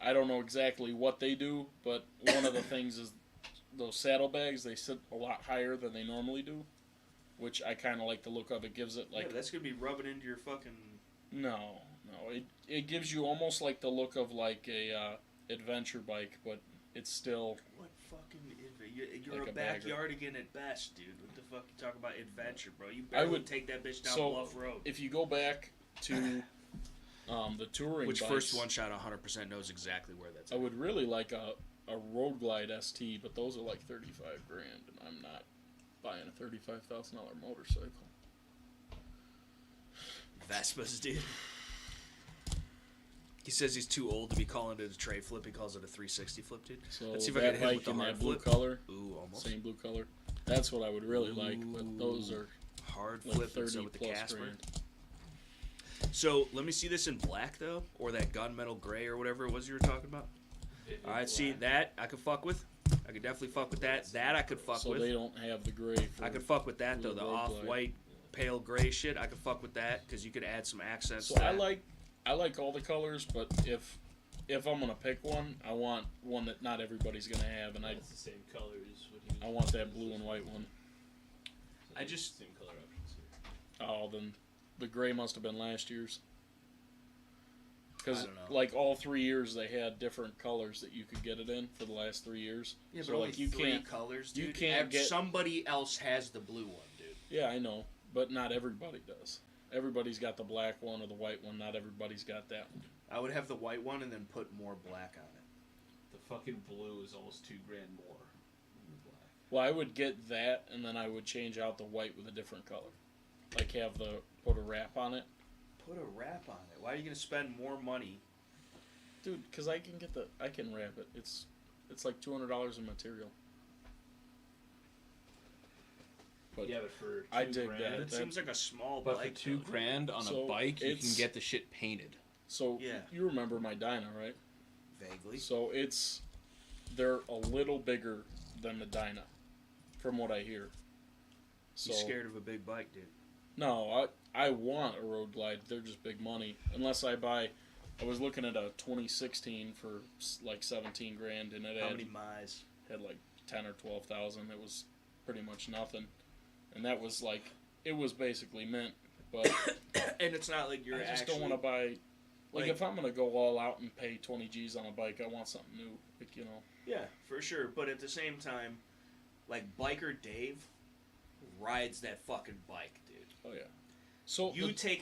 Speaker 4: I don't know exactly what they do, but one of the things is those saddlebags. They sit a lot higher than they normally do, which I kind of like the look of. It gives it like
Speaker 1: Yeah, that's gonna be rubbing into your fucking.
Speaker 4: no. It gives you almost like the look of like a adventure bike, but it's still
Speaker 1: What fucking? You're
Speaker 4: Like
Speaker 1: a
Speaker 4: a bagger.
Speaker 1: backyardigan at best, dude. What the fuck you talking about adventure, bro? You
Speaker 4: I
Speaker 1: barely
Speaker 4: would-
Speaker 1: take that bitch down
Speaker 4: so
Speaker 1: Bluff Road.
Speaker 4: if you go back to the touring
Speaker 1: Which
Speaker 4: bikes,
Speaker 1: first one shot 100% knows exactly where that's
Speaker 4: I
Speaker 1: at.
Speaker 4: would really like a Road Glide ST, but those are like $35,000, and I'm not buying a $35,000 motorcycle.
Speaker 1: Vespas, dude. He says he's too old to be calling it a tray flip. He calls it a 360 flip, dude.
Speaker 4: So
Speaker 1: Let's see if I
Speaker 4: that
Speaker 1: can hit
Speaker 4: bike
Speaker 1: with the
Speaker 4: in
Speaker 1: hard
Speaker 4: that blue
Speaker 1: flip.
Speaker 4: color,
Speaker 1: Ooh, almost.
Speaker 4: same blue color, that's what I would really like. But those are
Speaker 1: Hard
Speaker 4: like
Speaker 1: flip
Speaker 4: 30
Speaker 1: with the
Speaker 4: plus
Speaker 1: Casper.
Speaker 4: grand.
Speaker 1: So let me see this in black though, or that gunmetal gray or whatever it was you were talking about. All right, see that I could fuck with. I could definitely fuck with that. That I could fuck
Speaker 4: So
Speaker 1: with.
Speaker 4: they don't have the gray. For
Speaker 1: I could fuck with that though.
Speaker 4: blue
Speaker 1: The
Speaker 4: Road Glide.
Speaker 1: off-white, pale gray shit. I could fuck with that because you could add some accents.
Speaker 4: So
Speaker 1: to
Speaker 4: I
Speaker 1: that.
Speaker 4: like all the colors, but if I'm gonna pick one, I want one that not everybody's gonna have, and
Speaker 3: It's the same color as what he was.
Speaker 4: I want that blue and white one.
Speaker 1: I just-
Speaker 3: same color options here.
Speaker 4: Oh, then the gray must have been last year's. Because
Speaker 1: I don't know.
Speaker 4: like all 3 years they had different colors that you could get it in for the last 3 years.
Speaker 1: Yeah, but
Speaker 4: so
Speaker 1: only
Speaker 4: like you
Speaker 1: 3
Speaker 4: can't.
Speaker 1: colors,
Speaker 4: you
Speaker 1: dude.
Speaker 4: can't get-
Speaker 1: Somebody else has the blue one, dude.
Speaker 4: Yeah, I know, but not everybody does. Everybody's got the black one or the white one. Not everybody's got that one.
Speaker 1: I would have the white one and then put more black on it.
Speaker 3: The fucking blue is almost $2,000 more than the black.
Speaker 4: Well, I would get that, and then I would change out the white with a different color, like put a wrap on it.
Speaker 1: Put a wrap on it. Why are you gonna spend more money?
Speaker 4: Dude, because I can wrap it. It's like $200 in material. But
Speaker 3: Yeah, but for
Speaker 4: I
Speaker 3: $2,000,
Speaker 4: dig that.
Speaker 1: It seems like a small
Speaker 3: But for
Speaker 1: bike.
Speaker 3: $2,000 on
Speaker 4: So
Speaker 3: a bike, you can
Speaker 4: it's-
Speaker 3: get the shit painted.
Speaker 4: so
Speaker 1: Yeah.
Speaker 4: you remember my Dyna, right?
Speaker 1: Vaguely.
Speaker 4: So they're a little bigger than the Dyna, from what I hear. So
Speaker 1: You scared of a big bike, dude.
Speaker 4: no, I want a Road Glide. They're just big money. Unless I was looking at a 2016 for like $17,000, and it
Speaker 1: How
Speaker 4: had
Speaker 1: many miles?
Speaker 4: like 10 or 12,000. It was pretty much nothing, and that was like it was basically mint. But
Speaker 1: And it's not like you're
Speaker 4: I just
Speaker 1: actually.
Speaker 4: don't want to buy. Like,
Speaker 1: like-
Speaker 4: if I'm gonna go all out and pay 20 G's on a bike, I want something new. Like,
Speaker 1: Yeah, for sure. But at the same time, like Biker Dave, rides that fucking bike, dude.
Speaker 4: Oh yeah. So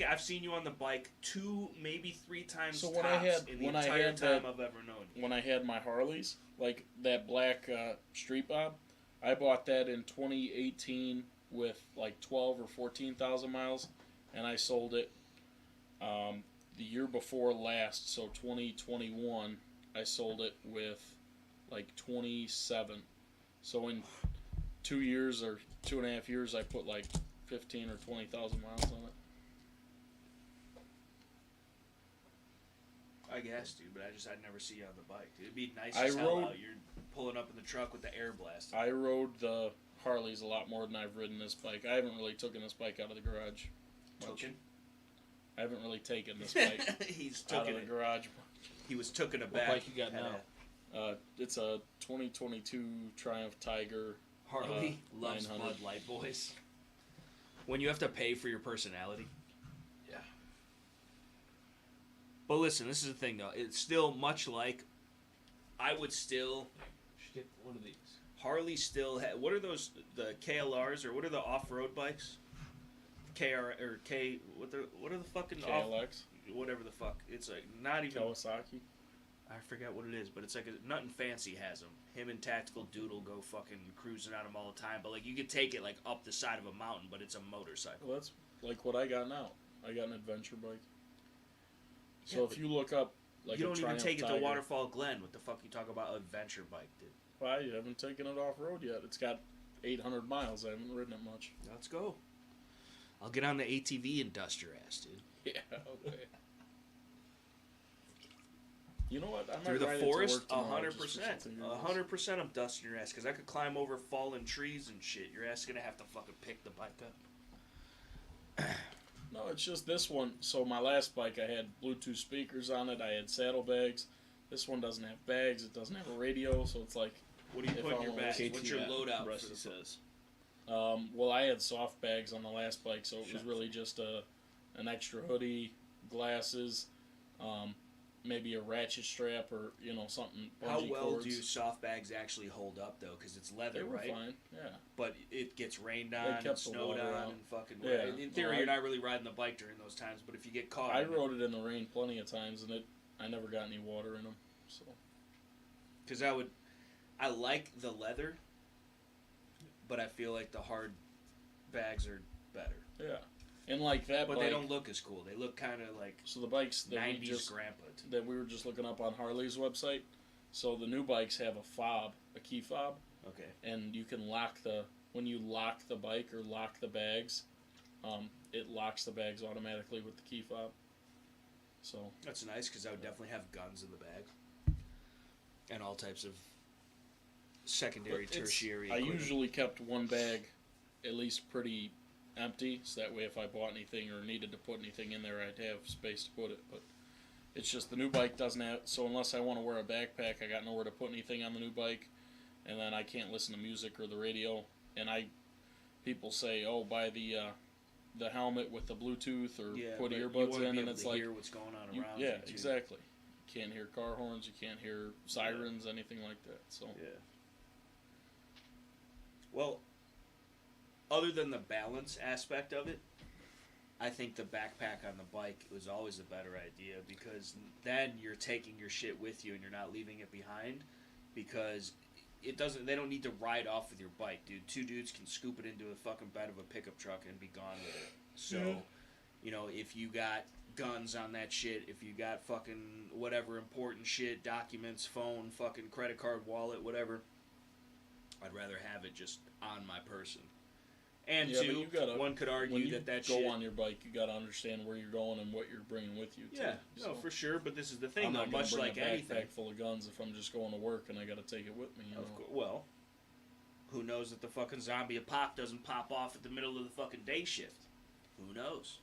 Speaker 1: I've seen you on the bike 2, maybe 3 times
Speaker 4: So
Speaker 1: tops
Speaker 4: when I had-
Speaker 1: in the
Speaker 4: when I
Speaker 1: entire
Speaker 4: had
Speaker 1: time
Speaker 4: that-
Speaker 1: I've ever known you.
Speaker 4: when I had my Harleys, like that black Street Bob, I bought that in 2018 with like 12 or 14,000 miles, and I sold it the year before last, so 2021. I sold it with like 27. So in 2 years or 2.5 years, I put like 15 or 20,000 miles on it.
Speaker 1: I guess, dude, but I'd never see you on the bike, dude. It'd be nice
Speaker 4: I
Speaker 1: as hell
Speaker 4: rode-
Speaker 1: out. You're pulling up in the truck with the air blast.
Speaker 4: I rode the Harleys a lot more than I've ridden this bike. I haven't really taken this bike out of the garage much.
Speaker 1: Token?
Speaker 4: I haven't really taken this bike
Speaker 1: He's
Speaker 4: out
Speaker 1: took
Speaker 4: of the
Speaker 1: it.
Speaker 4: garage.
Speaker 1: He was took it
Speaker 2: What
Speaker 1: back.
Speaker 2: bike you got
Speaker 1: Had
Speaker 2: now?
Speaker 1: a
Speaker 4: It's a 2022 Triumph Tiger.
Speaker 1: Harley loves
Speaker 4: 900.
Speaker 1: Bud Light boys. When you have to pay for your personality.
Speaker 4: Yeah.
Speaker 1: But listen, this is the thing though. It's still much like I would still
Speaker 3: Should get one of these.
Speaker 1: Harley still what are those, the KLRs, or what are the off-road bikes? KR or K what are the fucking
Speaker 4: KLX.
Speaker 1: whatever the fuck. It's like not even
Speaker 4: Kawasaki.
Speaker 1: I forget what it is, but it's like Nothing Fancy has them. Him and Tactical Doodle go fucking cruising on them all the time. But like you could take it like up the side of a mountain, but it's a motorcycle.
Speaker 4: Well, that's like what I got now. I got an adventure bike. So
Speaker 1: Yeah,
Speaker 4: if you look up like
Speaker 1: you
Speaker 4: a
Speaker 1: don't even
Speaker 4: Triumph
Speaker 1: take it
Speaker 4: Tiger,
Speaker 1: to Waterfall Glen. What the fuck you talk about adventure bike, dude?
Speaker 4: well, you haven't taken it off road yet. It's got 800 miles. I haven't ridden it much.
Speaker 1: Let's go. I'll get on the ATV and dust your ass, dude.
Speaker 4: Yeah. Okay. You know what? I might
Speaker 1: Through the
Speaker 4: ride it to
Speaker 1: forest,
Speaker 4: work tomorrow just for
Speaker 1: 100%.
Speaker 4: something else.
Speaker 1: 100% I'm dusting your ass, because I could climb over fallen trees and shit. Your ass gonna have to fucking pick the bike up.
Speaker 4: No, it's just this one. So my last bike, I had Bluetooth speakers on it. I had saddlebags. This one doesn't have bags. It doesn't have a radio. So it's like,
Speaker 1: What do you
Speaker 4: If
Speaker 1: put in
Speaker 4: I
Speaker 1: your
Speaker 4: want
Speaker 1: bag?
Speaker 2: KT
Speaker 1: What's your loadout for
Speaker 2: Rusty
Speaker 1: the
Speaker 2: says.
Speaker 4: well, I had soft bags on the last bike, so it was
Speaker 2: Shucks.
Speaker 4: really just an extra hoodie, glasses, maybe a ratchet strap or something.
Speaker 1: How
Speaker 4: bungee
Speaker 1: well
Speaker 4: cords.
Speaker 1: do soft bags actually hold up though? Because it's leather,
Speaker 4: They were
Speaker 1: right?
Speaker 4: fine. Yeah.
Speaker 1: But it gets rained on,
Speaker 4: kept
Speaker 1: and
Speaker 4: the
Speaker 1: snowed
Speaker 4: water
Speaker 1: on,
Speaker 4: out.
Speaker 1: and fucking.
Speaker 4: Yeah.
Speaker 1: In theory,
Speaker 4: Well,
Speaker 1: you're not really riding the bike during those times. But if you get caught,
Speaker 4: I
Speaker 1: in it-
Speaker 4: rode it in the rain plenty of times, and I never got any water in them. So
Speaker 1: Because I like the leather, but I feel like the hard bags are better.
Speaker 4: yeah, and like that
Speaker 1: But
Speaker 4: bike,
Speaker 1: they don't look as cool. They look kind of like
Speaker 4: So the bikes that
Speaker 1: 90s grandpa.
Speaker 4: we were just looking up on Harley's website. So the new bikes have a fob, a key fob,
Speaker 1: Okay.
Speaker 4: and you can when you lock the bike or lock the bags, it locks the bags automatically with the key fob. So
Speaker 1: That's nice because I would definitely have guns in the bag. And all types of secondary,
Speaker 4: but it's-
Speaker 1: tertiary
Speaker 4: I
Speaker 1: equipment.
Speaker 4: usually kept one bag at least pretty empty, so that way if I bought anything or needed to put anything in there, I'd have space to put it. But it's just the new bike doesn't have, so unless I want to wear a backpack, I got nowhere to put anything on the new bike, and then I can't listen to music or the radio. And people say, oh, buy the helmet with the Bluetooth or
Speaker 1: Yeah,
Speaker 4: put
Speaker 1: but you
Speaker 4: earbuds
Speaker 1: wanna
Speaker 4: in,
Speaker 1: be
Speaker 4: and
Speaker 1: able
Speaker 4: it's
Speaker 1: to
Speaker 4: like,
Speaker 1: hear what's going on around
Speaker 4: yeah,
Speaker 1: you, too.
Speaker 4: exactly. You can't hear car horns, you can't hear sirens, anything like that. So
Speaker 1: Yeah. Well, other than the balance aspect of it, I think the backpack on the bike was always a better idea because then you're taking your shit with you and you're not leaving it behind because they don't need to ride off with your bike, dude. 2 dudes can scoop it into a fucking bed of a pickup truck and be gone with it. So, if you got guns on that shit, if you got fucking whatever important shit, documents, phone, fucking credit card, wallet, whatever, I'd rather have it just on my person. And
Speaker 4: Yeah, but
Speaker 1: two,
Speaker 4: you gotta-
Speaker 1: one could
Speaker 4: when
Speaker 1: argue
Speaker 4: you
Speaker 1: that
Speaker 4: go
Speaker 1: shit.
Speaker 4: on your bike, you got to understand where you're going and what you're bringing with you. Too.
Speaker 1: Yeah,
Speaker 4: So
Speaker 1: no, for sure. But this is the thing,
Speaker 4: I'm
Speaker 1: though.
Speaker 4: not gonna
Speaker 1: Much
Speaker 4: bring
Speaker 1: like
Speaker 4: a backpack
Speaker 1: anything,
Speaker 4: full of guns if I'm just going to work and I got to take it with me. You know?
Speaker 1: well, who knows that the fucking zombie pop doesn't pop off at the middle of the fucking day shift? Who knows?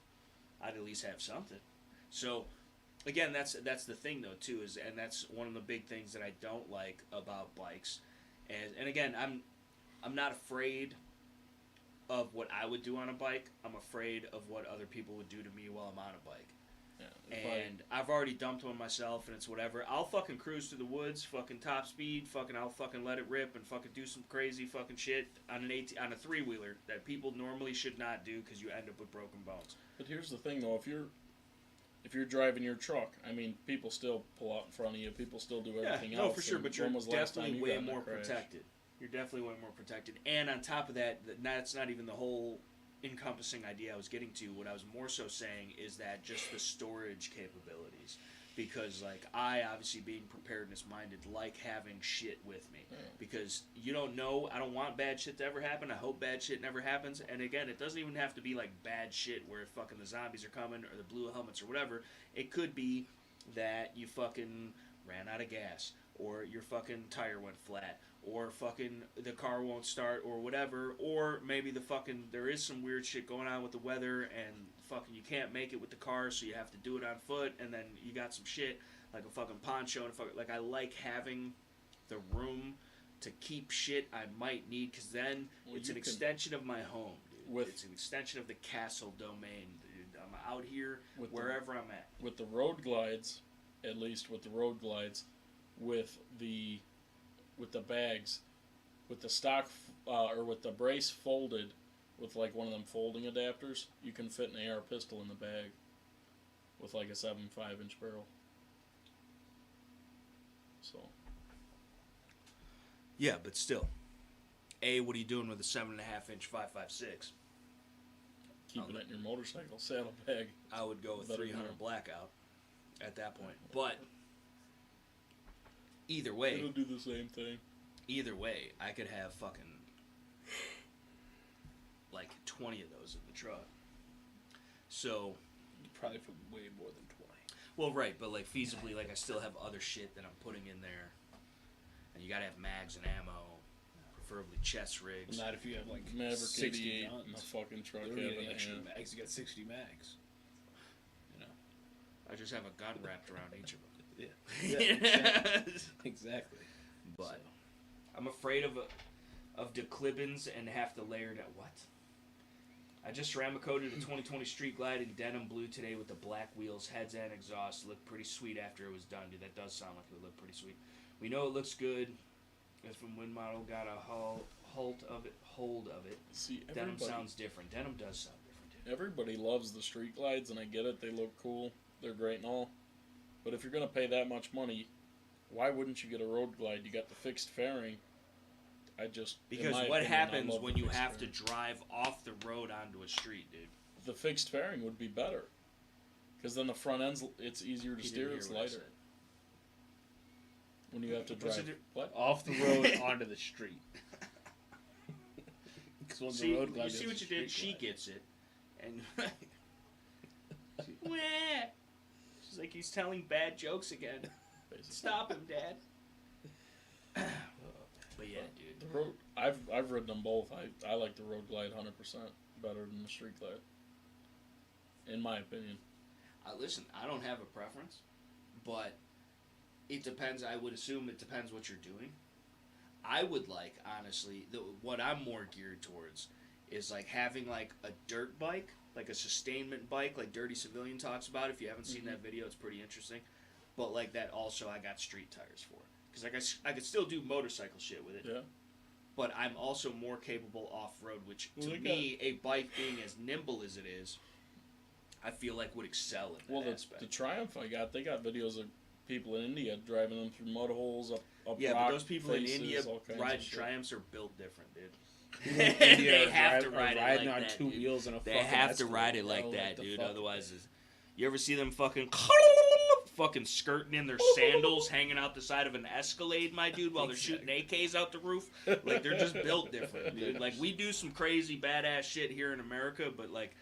Speaker 1: I'd at least have something. So, again, that's the thing though too and that's one of the big things that I don't like about bikes. And again, I'm not afraid of what I would do on a bike. I'm afraid of what other people would do to me while I'm on a bike. And I've already dumped one myself, and it's whatever. I'll fucking cruise through the woods, fucking top speed, I'll fucking let it rip and fucking do some crazy fucking shit on on a 3-wheeler that people normally should not do because you end up with broken bones.
Speaker 4: But here's the thing, though, if you're driving your truck, I mean, people still pull out in front of you, people still do everything else.
Speaker 1: No, for sure, but you're definitely way more protected. You're definitely way more protected, and on top of that, that's not even the whole encompassing idea I was getting to. What I was more so saying is that just the storage capabilities, because like I obviously being preparedness minded like having shit with me, because you don't know, I don't want bad shit to ever happen. I hope bad shit never happens. And again, it doesn't even have to be like bad shit where fucking the zombies are coming or the blue helmets or whatever. It could be that you fucking ran out of gas, or your fucking tire went flat, or fucking the car won't start, or whatever, or maybe there is some weird shit going on with the weather, and fucking you can't make it with the car, so you have to do it on foot, and then you got some shit, like a fucking poncho, and like, I like having the room to keep shit I might need, because then it's an extension of my home, dude. It's an extension of the castle domain, dude. I'm out here, wherever I'm at.
Speaker 4: With the road glides, at least with the road glides, with the bags, with the stock, or with the brace folded, with like one of them folding adapters, you can fit an AR pistol in the bag with like a 7.5-inch barrel. So.
Speaker 1: Yeah, but still. What are you doing with a 7.5-inch 5.56?
Speaker 4: Keeping it in your motorcycle saddlebag.
Speaker 1: I would go with 300 blackout at that point. But either way,
Speaker 4: it'll do the same thing.
Speaker 1: Either way, I could have fucking like 20 of those in the truck. So
Speaker 2: probably for way more than 20.
Speaker 1: Well, right, but like feasibly, like I still have other shit that I'm putting in there, and you gotta have mags and ammo, preferably chest rigs.
Speaker 2: Well, not if you have like
Speaker 4: Maverick
Speaker 2: 60 guns
Speaker 4: in the fucking truck.
Speaker 2: You don't need any extra mags. You got 60 mags. You know.
Speaker 1: I just have a gun wrapped around each of them.
Speaker 2: Yeah, exactly.
Speaker 1: But so. I'm afraid of declivins and have to layer it. What? I just ceramic coated a 2020 Street Glide in denim blue today with the black wheels, heads, and exhaust. It looked pretty sweet after it was done, dude. That does sound like it would look pretty sweet. We know it looks good. If from Wind Model got a hold of it.
Speaker 4: See,
Speaker 1: denim sounds different. Denim does sound different, dude.
Speaker 4: Everybody loves the Street Glides, and I get it. They look cool. They're great and all. But if you're going to pay that much money, why wouldn't you get a road glide? You got the fixed fairing.
Speaker 1: Because what happens when you have to drive off the road onto a street, dude?
Speaker 4: The fixed fairing would be better. Because then the front end's, it's easier to steer, it's lighter. When you have to drive
Speaker 2: off the road onto the street.
Speaker 1: See, you see what you did? She gets it. And she's like, he's telling bad jokes again. Stop him, Dad. But yeah, dude.
Speaker 4: The road, I've ridden them both. I like the road glide 100% better than the street glide. In my opinion.
Speaker 1: Listen, I don't have a preference, but it depends. I would assume it depends what you're doing. I would like, honestly, what I'm more geared towards is like having like a dirt bike, like a sustainment bike, like Dirty Civilian talks about. If you haven't seen that video, it's pretty interesting. But like that also I got street tires for. Because I could still do motorcycle shit with it. Yeah. But I'm also more capable off-road, which to me, a bike being as nimble as it is, I feel like would excel in that aspect.
Speaker 4: The Triumph they got videos of people in India driving them through mud holes, up
Speaker 1: yeah,
Speaker 4: rock
Speaker 1: but those people
Speaker 4: faces,
Speaker 1: in India riding Triumphs are built different, dude.
Speaker 2: They have to ride it like that, on two wheels and a fucking
Speaker 1: They have to ride it like that, dude. Otherwise, you ever see them fucking skirting in their sandals, hanging out the side of an Escalade, my dude, while they're shooting AKs out the roof? Like, they're just built different, dude. Like, we do some crazy badass shit here in America, but like,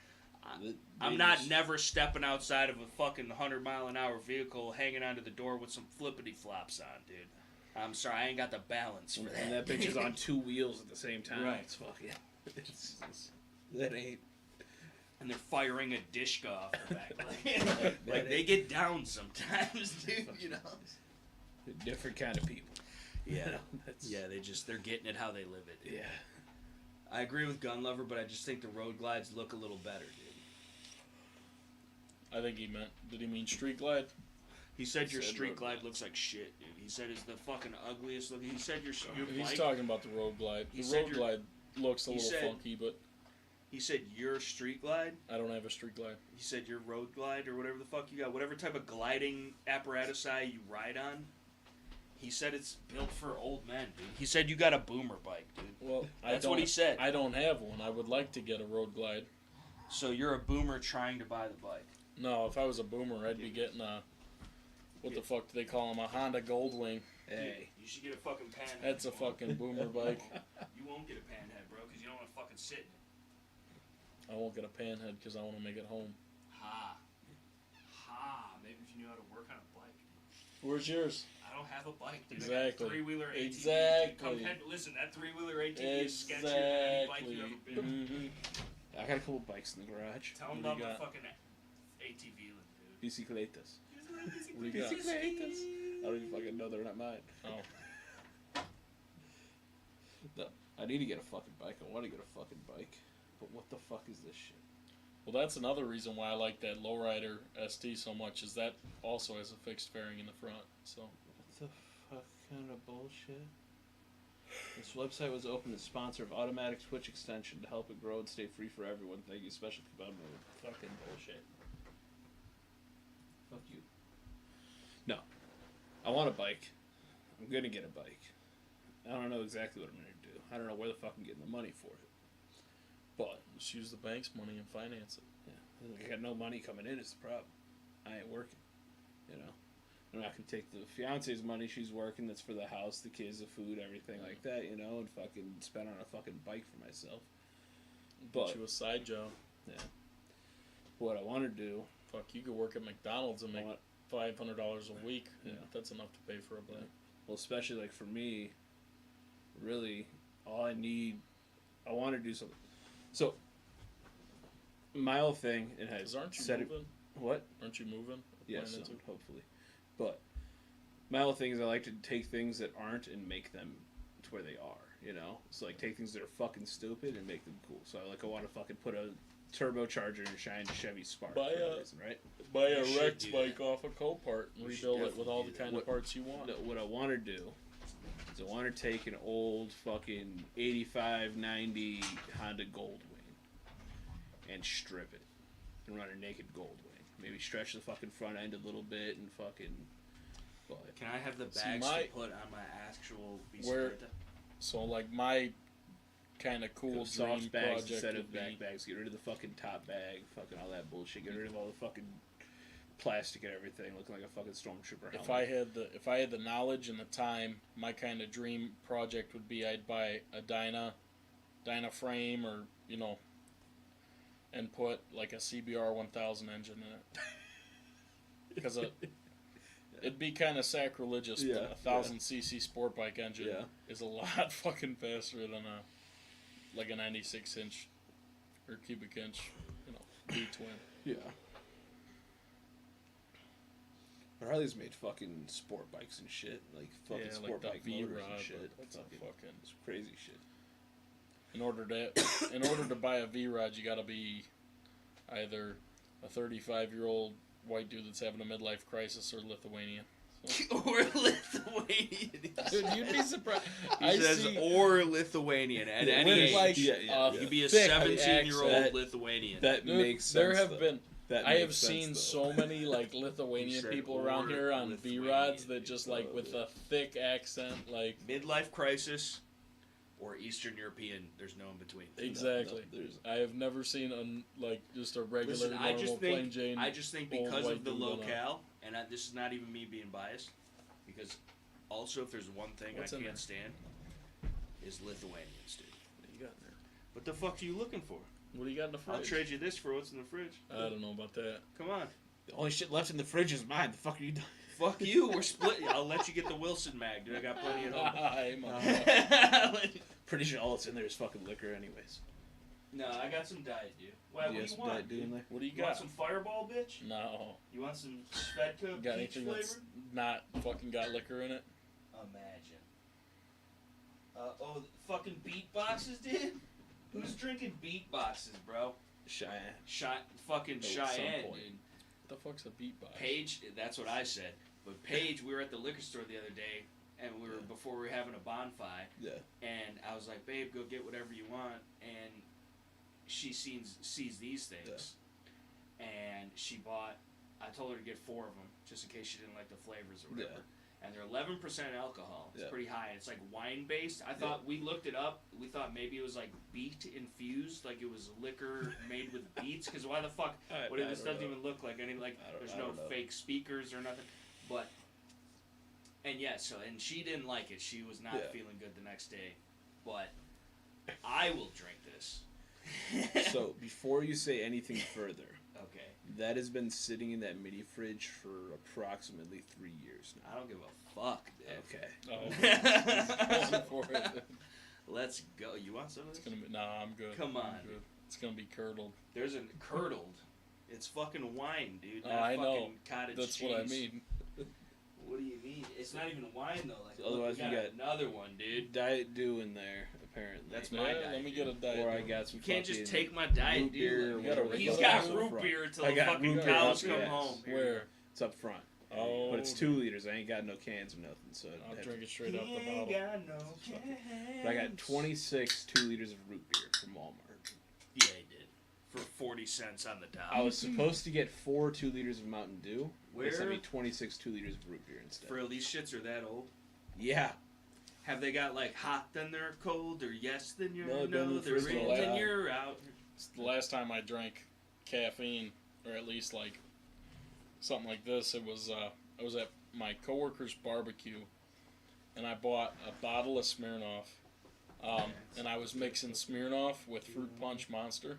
Speaker 1: I'm not never stepping outside of a fucking 100-mile-an-hour vehicle hanging onto the door with some flippity flops on, dude. I'm sorry, I ain't got the balance for that.
Speaker 2: And that bitch is on two wheels at the same time.
Speaker 1: Right.
Speaker 2: It's fucking. That ain't.
Speaker 1: And they're firing a dishka off the back. Like they get down sometimes, dude. You know.
Speaker 2: A different kind of people.
Speaker 1: Yeah. They're getting it how they live it. Dude.
Speaker 2: Yeah.
Speaker 1: I agree with Gun Lover, but I just think the road glides look a little better, dude.
Speaker 4: I think he meant. Did he mean Street Glide?
Speaker 1: He said your
Speaker 2: Said
Speaker 1: street
Speaker 2: road
Speaker 1: glide
Speaker 2: glide.
Speaker 1: looks like shit, dude. He said it's the fucking ugliest looking. He said your
Speaker 4: He's
Speaker 1: bike.
Speaker 4: talking about the Road Glide.
Speaker 1: He
Speaker 4: The
Speaker 1: said
Speaker 4: Road Glide looks a
Speaker 1: he
Speaker 4: little
Speaker 1: said-
Speaker 4: funky, but
Speaker 1: He said your street glide.
Speaker 4: I don't have a Street Glide.
Speaker 1: He said your road glide or whatever the fuck you got, whatever type of gliding apparatus you ride on. He said it's built for old men, dude. He said you got a boomer bike, dude.
Speaker 4: Well,
Speaker 1: That's what he said.
Speaker 4: I don't have one. I would like to get a Road Glide.
Speaker 1: So you're a boomer trying to buy the bike.
Speaker 4: No, if I was a boomer, I'd be getting a. What the fuck do they call them? A Honda Goldwing.
Speaker 2: Hey.
Speaker 1: You should get a fucking panhead.
Speaker 4: That's a fucking boomer bike.
Speaker 1: You won't get a panhead, bro, because you don't want to fucking sit in it.
Speaker 4: I won't get a panhead because I want to make it home.
Speaker 1: Ha. Maybe if you knew how to work on a bike.
Speaker 4: Where's yours?
Speaker 1: I don't have a bike, dude.
Speaker 4: Exactly.
Speaker 1: I got a three-wheeler ATV.
Speaker 4: Exactly.
Speaker 1: Listen, that three-wheeler ATV is sketchier than any bike you've ever been on.
Speaker 4: Mm-hmm.
Speaker 2: I got a couple bikes in the garage.
Speaker 1: Tell them
Speaker 4: What
Speaker 1: about
Speaker 4: do you
Speaker 1: the
Speaker 4: got?
Speaker 1: fucking ATV, dude.
Speaker 2: Bicicletas.
Speaker 4: What do you got?
Speaker 2: Bicicletas. I don't even fucking know they're not mine.
Speaker 4: Oh.
Speaker 2: No, I need to get a fucking bike. I want to get a fucking bike. But what the fuck is this shit?
Speaker 4: Well, that's another reason why I like that Lowrider ST so much, is that also has a fixed fairing in the front. So
Speaker 2: What the fuck kind of bullshit? This website was opened as sponsor of Automatic Switch Extension to help it grow and stay free for everyone. Thank you, special commemorative. Fucking bullshit. Fuck you. No. I want a bike. I'm gonna get a bike. I don't know exactly what I'm gonna do. I don't know where the fuck I'm getting the money for it. But
Speaker 4: just use the bank's money and finance it.
Speaker 2: yeah, I got no money coming in is the problem. I ain't working. You know? I'm not gonna take the fiance's money, she's working, that's for the house, the kids, the food, everything like that, you know, and fucking spend on a fucking bike for myself.
Speaker 4: Get
Speaker 2: But
Speaker 4: you a side job.
Speaker 2: yeah. What I wanna do,
Speaker 4: Fuck, you could work at McDonald's and
Speaker 2: I
Speaker 4: make
Speaker 2: want,
Speaker 4: $500 a week.
Speaker 2: Yeah.
Speaker 4: That's enough to pay for a bike.
Speaker 2: well, especially like for me, really, all I need, I want to do something. So, my whole thing, it has
Speaker 4: 'Cause aren't you
Speaker 2: set
Speaker 4: moving?
Speaker 2: it, what?
Speaker 4: Aren't you moving?
Speaker 2: Yes,
Speaker 4: Planning to?
Speaker 2: hopefully. But my whole thing is I like to take things that aren't and make them to where they are, you know? So like take things that are fucking stupid and make them cool. So I want to fucking put a turbocharger in a shiny Chevy Spark
Speaker 4: Buy
Speaker 2: for no
Speaker 4: a-
Speaker 2: reason, right?
Speaker 4: Buy a
Speaker 1: You should
Speaker 4: Rex
Speaker 1: do
Speaker 4: bike
Speaker 1: that.
Speaker 4: off a Copart and
Speaker 1: You should
Speaker 4: rebuild it with all the
Speaker 1: definitely
Speaker 4: kind
Speaker 1: do
Speaker 4: of
Speaker 2: that.
Speaker 4: parts you want.
Speaker 2: No, what I want to do is I want to take an old fucking 85, 90 Honda Goldwing and strip it and run a naked Goldwing. Maybe stretch the fucking front end a little bit and fucking... But
Speaker 1: Can I have the
Speaker 4: See,
Speaker 1: bags
Speaker 4: my-
Speaker 1: to put on my actual
Speaker 4: Where-
Speaker 1: bicicleta?
Speaker 4: So, like, my kind of cool dream
Speaker 2: soft bags
Speaker 4: project
Speaker 2: instead
Speaker 4: would
Speaker 2: of
Speaker 4: be...
Speaker 2: back bags. Get rid of the fucking top bag, fucking all that bullshit. Get rid of all the fucking plastic and everything, looking like a fucking stormtrooper helmet.
Speaker 4: If I had the knowledge and the time, my kind of dream project would be I'd buy a Dyna frame, or you know, and put like a CBR 1000 engine in it, because it'd be kind of sacrilegious.
Speaker 2: Yeah,
Speaker 4: But a 1000cc sport bike engine
Speaker 2: Yeah.
Speaker 4: is a lot fucking faster than a 96 inch or cubic inch, you know, V-twin.
Speaker 2: Yeah. Harley's made fucking sport bikes and shit, like fucking
Speaker 4: Yeah,
Speaker 2: sport
Speaker 4: like
Speaker 2: bike
Speaker 4: the
Speaker 2: motors
Speaker 4: V-Rod,
Speaker 2: and shit.
Speaker 4: but that's a
Speaker 2: Fucking,
Speaker 4: fucking...
Speaker 2: it's crazy shit.
Speaker 4: In order to buy a V-Rod, you gotta be either a 35-year-old white dude that's having a midlife crisis or Lithuanian. So,
Speaker 1: Or Lithuanian.
Speaker 4: dude, you'd be surprised.
Speaker 1: He says or Lithuanian at any
Speaker 4: with
Speaker 1: age.
Speaker 4: like
Speaker 2: Yeah.
Speaker 1: You'd be a
Speaker 4: thick
Speaker 1: 17-year-old
Speaker 2: accent.
Speaker 1: Lithuanian.
Speaker 2: That
Speaker 4: Dude,
Speaker 2: makes sense.
Speaker 4: there have
Speaker 2: though.
Speaker 4: been.
Speaker 2: That
Speaker 4: I have
Speaker 2: makes sense,
Speaker 4: seen
Speaker 2: though.
Speaker 4: so many like
Speaker 1: He
Speaker 4: Lithuanian
Speaker 1: said
Speaker 4: people
Speaker 1: or
Speaker 4: around here on V-Rods
Speaker 1: Lithuanian.
Speaker 4: that just like with a thick accent, like
Speaker 1: Midlife crisis or Eastern European, there's no in between.
Speaker 4: exactly.
Speaker 2: there's-
Speaker 4: I have never seen just a regular
Speaker 1: Listen,
Speaker 4: normal plain Jane.
Speaker 1: I just think
Speaker 4: old
Speaker 1: because
Speaker 4: white
Speaker 1: of the
Speaker 4: dude on a-
Speaker 1: locale, and this is not even me being biased, because also if there's one thing
Speaker 4: What's
Speaker 1: I
Speaker 4: in
Speaker 1: can't
Speaker 4: there?
Speaker 1: stand, is Lithuanians, dude.
Speaker 4: What do you got in there?
Speaker 1: What the fuck are you looking for?
Speaker 4: What do you got in the fridge?
Speaker 1: I'll trade you this for what's in the fridge.
Speaker 4: I don't know about that.
Speaker 1: Come on.
Speaker 2: The only shit left in the fridge is mine. The fuck are you doing?
Speaker 1: Fuck you, we're split. I'll let you get the Wilson mag, dude. I got plenty at home.
Speaker 4: Hey, motherfucker.
Speaker 2: Pretty sure all that's in there is fucking liquor, anyways.
Speaker 1: No, I got some diet, dude. Why, what do
Speaker 2: Yes,
Speaker 1: you want?
Speaker 2: Diet Dew in there.
Speaker 4: What do you
Speaker 1: You want
Speaker 4: got?
Speaker 1: some Fireball, bitch?
Speaker 4: No.
Speaker 1: You want some Svedka
Speaker 4: Got
Speaker 1: peach
Speaker 4: anything
Speaker 1: flavor?
Speaker 4: that's not fucking got liquor in it?
Speaker 1: Imagine. Fucking beatboxes, dude? Who's drinking beatboxes, bro?
Speaker 2: Cheyenne.
Speaker 1: Fucking
Speaker 2: At some
Speaker 1: Cheyenne,
Speaker 2: point.
Speaker 1: dude.
Speaker 4: The fuck's a beatbox?
Speaker 1: Paige, that's what I said. But Paige, we were at the liquor store the other day, and before we were having a bonfire.
Speaker 2: Yeah.
Speaker 1: And I was like, babe, go get whatever you want. And she sees these things. Yeah. And she bought, I told her to get 4 of them, just in case she didn't like the flavors or whatever. Yeah. And they're 11% alcohol. It's pretty high. It's like wine-based. I thought, we looked it up. We thought maybe it was like beet infused, like it was liquor made with beets. Because why the fuck? This doesn't even look like any, like, there's no fake speakers or nothing. But, and and she didn't like it. She was not feeling good the next day. But I will drink this.
Speaker 2: So, before you say anything further,
Speaker 1: okay,
Speaker 2: that has been sitting in that mini fridge for approximately 3 years now.
Speaker 1: I don't give a fuck, dude.
Speaker 2: Okay.
Speaker 4: For it.
Speaker 1: Let's go. You want some of this?
Speaker 4: I'm good.
Speaker 1: Come on.
Speaker 4: I'm good. It's gonna be curdled.
Speaker 1: There's a curdled. It's fucking wine, dude.
Speaker 4: Oh, I know.
Speaker 1: Cottage
Speaker 4: That's
Speaker 1: cheese.
Speaker 4: what I mean.
Speaker 1: What do you mean? It's not even wine though. Like,
Speaker 2: otherwise,
Speaker 1: we got another one, dude.
Speaker 2: Diet Dew in there, apparently.
Speaker 1: That's my diet.
Speaker 4: Let me get a diet.
Speaker 2: Or I got some.
Speaker 1: You can't just take my diet, dude.
Speaker 2: He's
Speaker 1: got root beer till the fucking cows come home.
Speaker 4: Where?
Speaker 2: It's up front.
Speaker 4: Oh.
Speaker 2: But it's 2 liters. I ain't got no cans or nothing. So
Speaker 4: I'll drink it straight out the bottle.
Speaker 1: Got no cans.
Speaker 2: But I got 26 2 liters of root beer from Walmart.
Speaker 1: Yeah, he did. For 40 cents on the dollar.
Speaker 2: I was supposed to get 4 2 liters of Mountain Dew.
Speaker 1: Where?
Speaker 2: They sent me 26 2 liters of root beer instead.
Speaker 1: For these shits are that old?
Speaker 2: Yeah.
Speaker 1: Have they got like hot then they're cold or yes then you're
Speaker 2: No,
Speaker 1: they're in then you're out?
Speaker 4: It's the last time I drank caffeine, or at least like something like this. It was I was at my coworker's barbecue, and I bought a bottle of Smirnoff, and I was mixing Smirnoff with Fruit Punch Monster.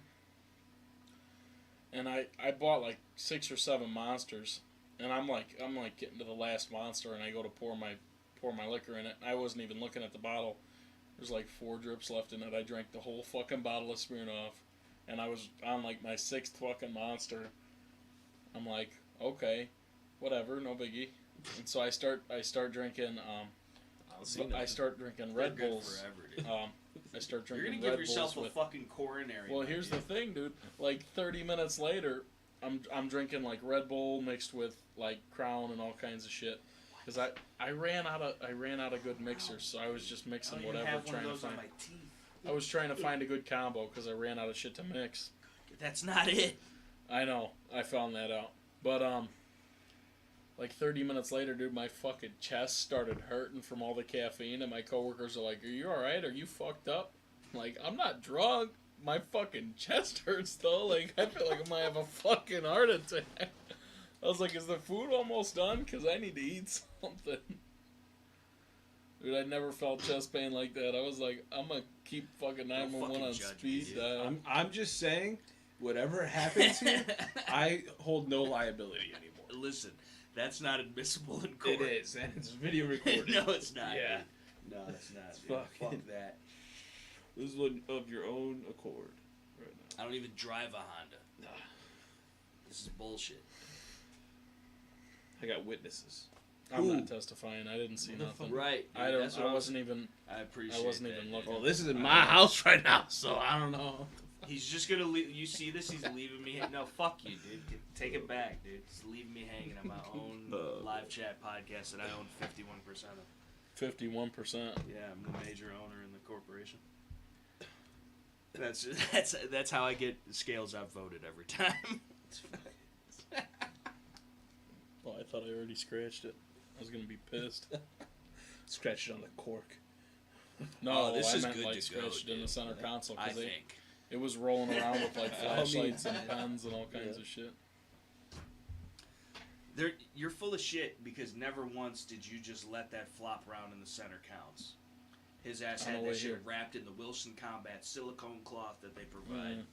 Speaker 4: And I bought like 6 or 7 monsters, and I'm like getting to the last monster, and I go to pour my liquor in it. I wasn't even looking at the bottle. There's like 4 drips left in it. I drank the whole fucking bottle of Smirnoff, and I was on like my 6th fucking monster. I'm like, okay, whatever, no biggie. And so I start drinking. I start drinking Red Bulls.
Speaker 1: Forever,
Speaker 4: I start drinking
Speaker 1: You're gonna
Speaker 4: Red
Speaker 1: give yourself
Speaker 4: Bulls
Speaker 1: a fucking coronary.
Speaker 4: Well, here's the thing, dude. Like 30 minutes later, I'm drinking like Red Bull mixed with like Crown and all kinds of shit. Because I ran out of good mixers, so I was just mixing whatever, trying to find. I was trying to find a good combo because I ran out of shit to mix.
Speaker 1: That's not it.
Speaker 4: I know. I found that out. But like 30 minutes later, dude, my fucking chest started hurting from all the caffeine, and my coworkers are like, "Are you all right? Are you fucked up?" I'm like, I'm not drunk. My fucking chest hurts though. Like I feel like I might have a fucking heart attack. I was like, is the food almost done? Because I need to eat something. Dude, I never felt chest pain like that. I was like, I'm going to keep fucking 911 on speed dial.
Speaker 2: I'm just saying, whatever happens here, I hold no liability anymore.
Speaker 1: Listen, that's not admissible in court.
Speaker 2: It is, and it's video recorded.
Speaker 1: No, it's not.
Speaker 2: Yeah.
Speaker 1: Dude. No, it's not.
Speaker 2: Fuck
Speaker 1: that.
Speaker 2: This is of your own accord right now.
Speaker 1: I don't even drive a Honda. Nah. This is bullshit.
Speaker 2: I got witnesses.
Speaker 4: I'm not testifying. I didn't see nothing.
Speaker 1: Right.
Speaker 4: I wasn't even.
Speaker 1: I appreciate.
Speaker 4: I wasn't even looking.
Speaker 2: Well, this is in my house right now, so I don't know.
Speaker 1: He's just gonna leave. You see this? He's leaving me. No, fuck you, dude. Take it back, dude. He's leaving me hanging on my own live chat podcast that I own 51% of.
Speaker 4: 51%.
Speaker 1: Yeah, I'm the major owner in the corporation. That's how I get scales outvoted every time.
Speaker 4: Oh, I thought I already scratched it. I was gonna be pissed.
Speaker 2: Scratch it on the cork.
Speaker 4: No,
Speaker 1: this
Speaker 4: I
Speaker 1: is
Speaker 4: meant
Speaker 1: good
Speaker 4: like
Speaker 1: to
Speaker 4: scratched
Speaker 1: go,
Speaker 4: it in the center console
Speaker 1: I
Speaker 4: because
Speaker 1: think.
Speaker 4: It was rolling around with like flashlights and pens and all kinds of shit.
Speaker 1: You're full of shit because never once did you just let that flop round in the center counts. His ass had that shit wrapped in the Wilson Combat silicone cloth that they provide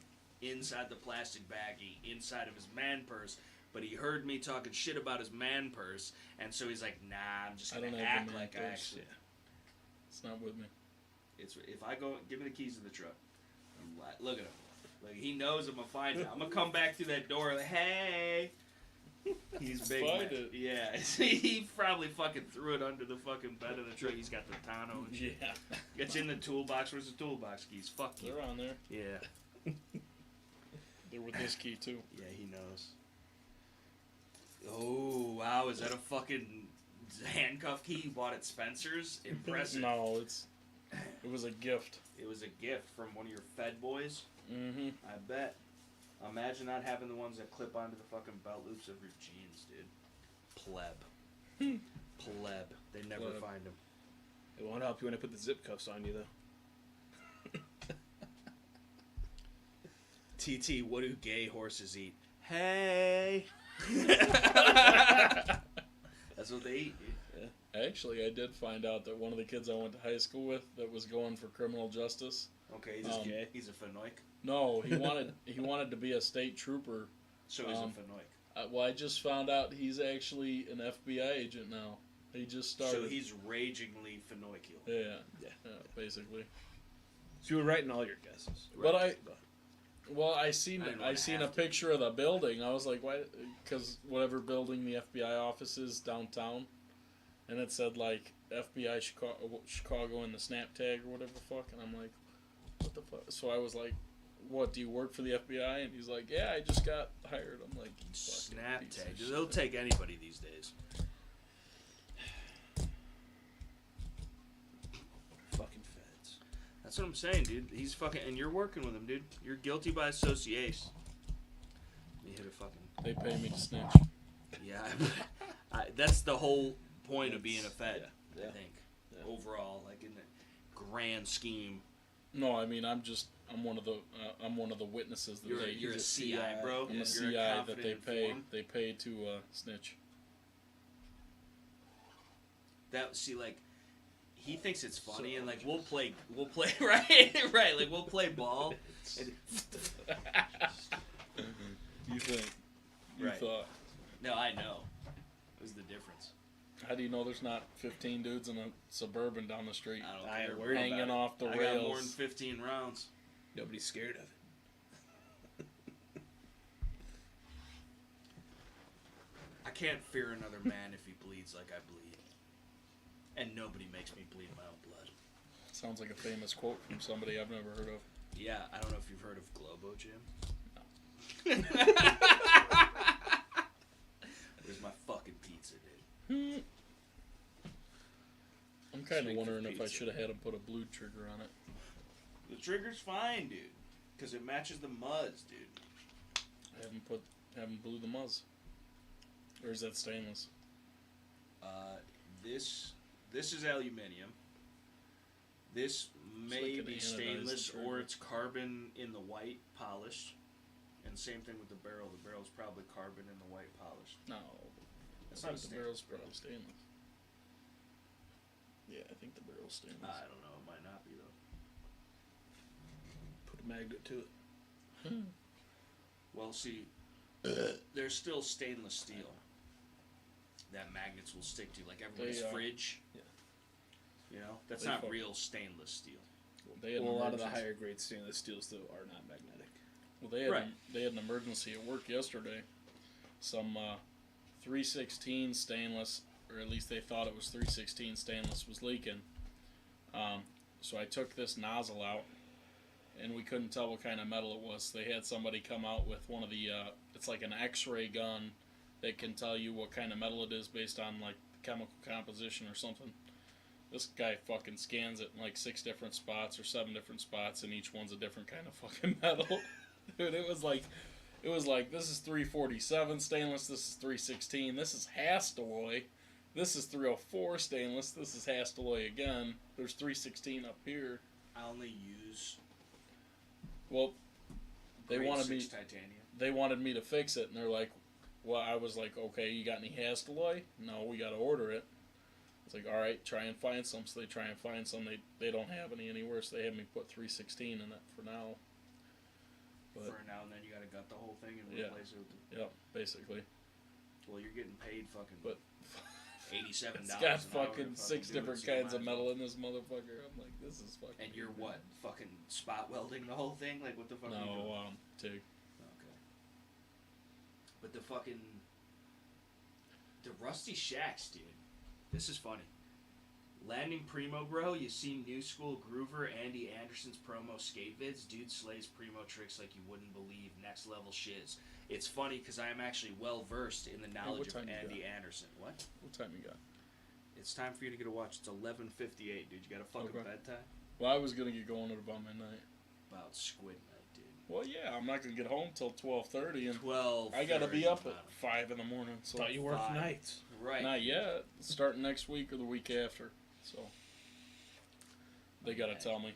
Speaker 1: inside the plastic baggie, inside of his man purse. But he heard me talking shit about his man purse, and so he's like, "Nah, I'm just gonna act like I actually."
Speaker 4: It's not with me.
Speaker 1: If I go, give me the keys to the truck. Look at him. Like he knows I'm gonna find him. I'm gonna come back through that door. Like, hey. He's big.
Speaker 4: Find it.
Speaker 1: Yeah, he probably fucking threw it under the fucking bed of the truck. He's got the tonneau and shit.
Speaker 4: Yeah.
Speaker 1: It's in the toolbox. Where's the toolbox keys? Fuck you.
Speaker 4: They're on there.
Speaker 1: Yeah.
Speaker 4: They're with this key too.
Speaker 1: Yeah, he knows. Oh, wow. Is that a fucking handcuff key you bought at Spencer's? Impressive.
Speaker 4: No, it was a gift.
Speaker 1: It was a gift from one of your Fed boys?
Speaker 4: Mm-hmm.
Speaker 1: I bet. Imagine not having the ones that clip onto the fucking belt loops of your jeans, dude. Pleb. Pleb. They never
Speaker 4: Pleb.
Speaker 1: find them.
Speaker 2: It won't help you when I put the zip cuffs on you, though.
Speaker 1: TT, what do gay horses eat? Hey! That's what they eat, dude.
Speaker 4: Actually, I did find out that one of the kids I went to high school with that was going for criminal justice.
Speaker 1: Okay,
Speaker 2: gay.
Speaker 1: He's a Fenoik.
Speaker 4: No, he wanted to be a state trooper.
Speaker 1: So he's a Fenoik.
Speaker 4: Well, I just found out he's actually an FBI agent now. He just started.
Speaker 1: So he's ragingly Fenoikial.
Speaker 4: Yeah, basically.
Speaker 2: So you were right in all your guesses.
Speaker 4: But I seen
Speaker 1: I
Speaker 4: a picture of the building. I was like, why? Because whatever building the FBI office is downtown, and it said like FBI Chicago in the snap tag or whatever the fuck, and I'm like, what the fuck? So I was like, what? Do you work for the FBI? And he's like, yeah, I just got hired. I'm like,
Speaker 1: snap tag. They'll take anybody these days.
Speaker 2: Fucking feds.
Speaker 1: That's what I'm saying, dude. He's fucking, and you're working with him, dude. You're guilty by association. You hit a fucking.
Speaker 4: They pay me to snitch.
Speaker 1: Yeah, that's the whole point of being a Fed.
Speaker 2: Yeah.
Speaker 1: I think overall, like in the grand scheme.
Speaker 4: No, I mean I'm one of the witnesses that
Speaker 1: You're a CI, bro.
Speaker 4: I'm a
Speaker 1: You're
Speaker 4: CI that they pay.
Speaker 1: informed.
Speaker 4: They pay to snitch.
Speaker 1: Like he thinks it's funny, and like we'll play right, like we'll play ball. And,
Speaker 4: You think? You
Speaker 1: Right.
Speaker 4: thought?
Speaker 1: no, I know. It was the difference.
Speaker 4: How do you know there's not 15 dudes in a Suburban down the street
Speaker 1: I don't
Speaker 2: I ain't
Speaker 1: care.
Speaker 2: worried
Speaker 4: hanging
Speaker 2: about it.
Speaker 4: off the
Speaker 1: I
Speaker 4: rails?
Speaker 1: got more than 15 rounds.
Speaker 2: Nobody's scared of it.
Speaker 1: I can't fear another man if he bleeds like I bleed. And nobody makes me bleed my own blood.
Speaker 4: Sounds like a famous quote from somebody I've never heard of.
Speaker 1: Yeah, I don't know if you've heard of Globo, Jim. Where's my fucking pizza, dude?
Speaker 4: I'm kind of
Speaker 2: Sweet
Speaker 4: wondering if I
Speaker 2: pizza.
Speaker 4: should have had him put a blue trigger on it.
Speaker 1: The trigger's fine, dude. Because it matches the muds, dude.
Speaker 4: I haven't blew the muzz. Or is that stainless?
Speaker 1: This is aluminium. This may
Speaker 4: like an
Speaker 1: be
Speaker 4: anodized
Speaker 1: stainless
Speaker 4: trigger.
Speaker 1: or it's carbon in the white polished. And same thing with the barrel. The barrel's probably carbon in the white polished.
Speaker 4: No.
Speaker 1: It's
Speaker 4: I
Speaker 1: not
Speaker 4: think the barrel's probably stainless. Yeah, I think the barrel's stainless.
Speaker 1: I don't know. It might not be, though.
Speaker 2: Put a magnet to it.
Speaker 1: Well, see, there's still stainless steel that magnets will stick to, like everybody's
Speaker 4: They,
Speaker 1: fridge.
Speaker 2: Yeah.
Speaker 1: You know, that's
Speaker 4: They
Speaker 1: not
Speaker 4: fuck-
Speaker 1: real stainless steel.
Speaker 4: They had
Speaker 2: Well, a
Speaker 4: an
Speaker 2: lot of the
Speaker 4: emergency-
Speaker 2: higher grade stainless steels, though, are not magnetic.
Speaker 4: Well, they had
Speaker 1: Right.
Speaker 4: they had an emergency at work yesterday. Some 316 stainless, or at least they thought it was 316 stainless, was leaking. So I took this nozzle out, and we couldn't tell what kind of metal it was. They had somebody come out with one of the it's like an X-ray gun that can tell you what kind of metal it is based on like chemical composition or something. This guy fucking scans it in like 6 different spots or 7 different spots, and each one's a different kind of fucking metal. Dude, it was like this is 347 stainless, this is 316, this is Hastelloy, this is 304 stainless, this is Hastelloy again. There's 316 up here.
Speaker 1: I only use
Speaker 4: Well, they
Speaker 1: grade
Speaker 4: wanted
Speaker 1: 6
Speaker 4: me
Speaker 1: titanium.
Speaker 4: they wanted me to fix it, and they're like, well, I was like, okay, you got any Hastelloy? No, we got to order it. It's like, all right, try and find some. So they try and find some. They don't have any anywhere, so they had me put 316 in it for now. But,
Speaker 1: For now, and then you gotta gut the whole thing and
Speaker 4: Yeah.
Speaker 1: replace it with the,
Speaker 4: yeah, basically.
Speaker 1: well, you're getting paid fucking
Speaker 4: But
Speaker 1: $87
Speaker 4: it's got
Speaker 1: an hour to
Speaker 4: fucking 6
Speaker 1: do it,
Speaker 4: different
Speaker 1: so you
Speaker 4: kinds
Speaker 1: might
Speaker 4: of
Speaker 1: as well.
Speaker 4: metal in this motherfucker. I'm like, this is fucking.
Speaker 1: And you're what? Fucking spot welding the whole thing? Like, what the fuck are you doing?
Speaker 4: No, TIG.
Speaker 1: Okay. But the fucking... The Rusty Shacks, dude. This is funny. Landing Primo, bro. You see New School Groover, Andy Anderson's promo skate vids. Dude slays Primo tricks like you wouldn't believe. Next level shiz. It's funny because I am actually well versed in the knowledge of Andy Anderson. What?
Speaker 4: What time you got?
Speaker 1: It's time for you to get a watch. It's 11:58, dude. You got a fucking bedtime?
Speaker 4: Well, I was gonna get going at about midnight.
Speaker 1: About squid night, dude.
Speaker 4: Well, yeah, I'm not gonna get home till 12:30, and
Speaker 1: 12.
Speaker 4: I gotta be up at 5 in the morning. So
Speaker 2: Thought you worked nights.
Speaker 1: Right.
Speaker 4: Not yet. Starting next week or the week after. So they gotta tell me.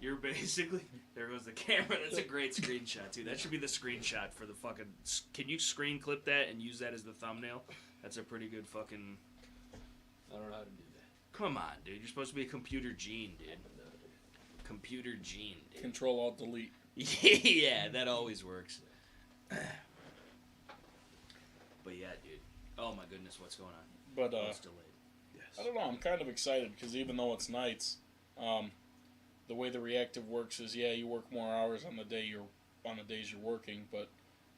Speaker 1: You're basically... There goes the camera. That's a great screenshot, too. That should be the screenshot for the fucking... Can you screen clip that and use that as the thumbnail? That's a pretty good fucking...
Speaker 3: I don't know how to do that.
Speaker 1: Come on, dude. You're supposed to be a computer gene, dude. Computer gene, dude.
Speaker 4: Control Alt Delete.
Speaker 1: Yeah, that always works. But yeah, dude. Oh my goodness, what's going on?
Speaker 4: But
Speaker 1: It's delayed.
Speaker 2: Yes.
Speaker 4: I don't know. I'm kind of excited because even though it's nights, the way the reactive works is you work more hours on the days you're working, but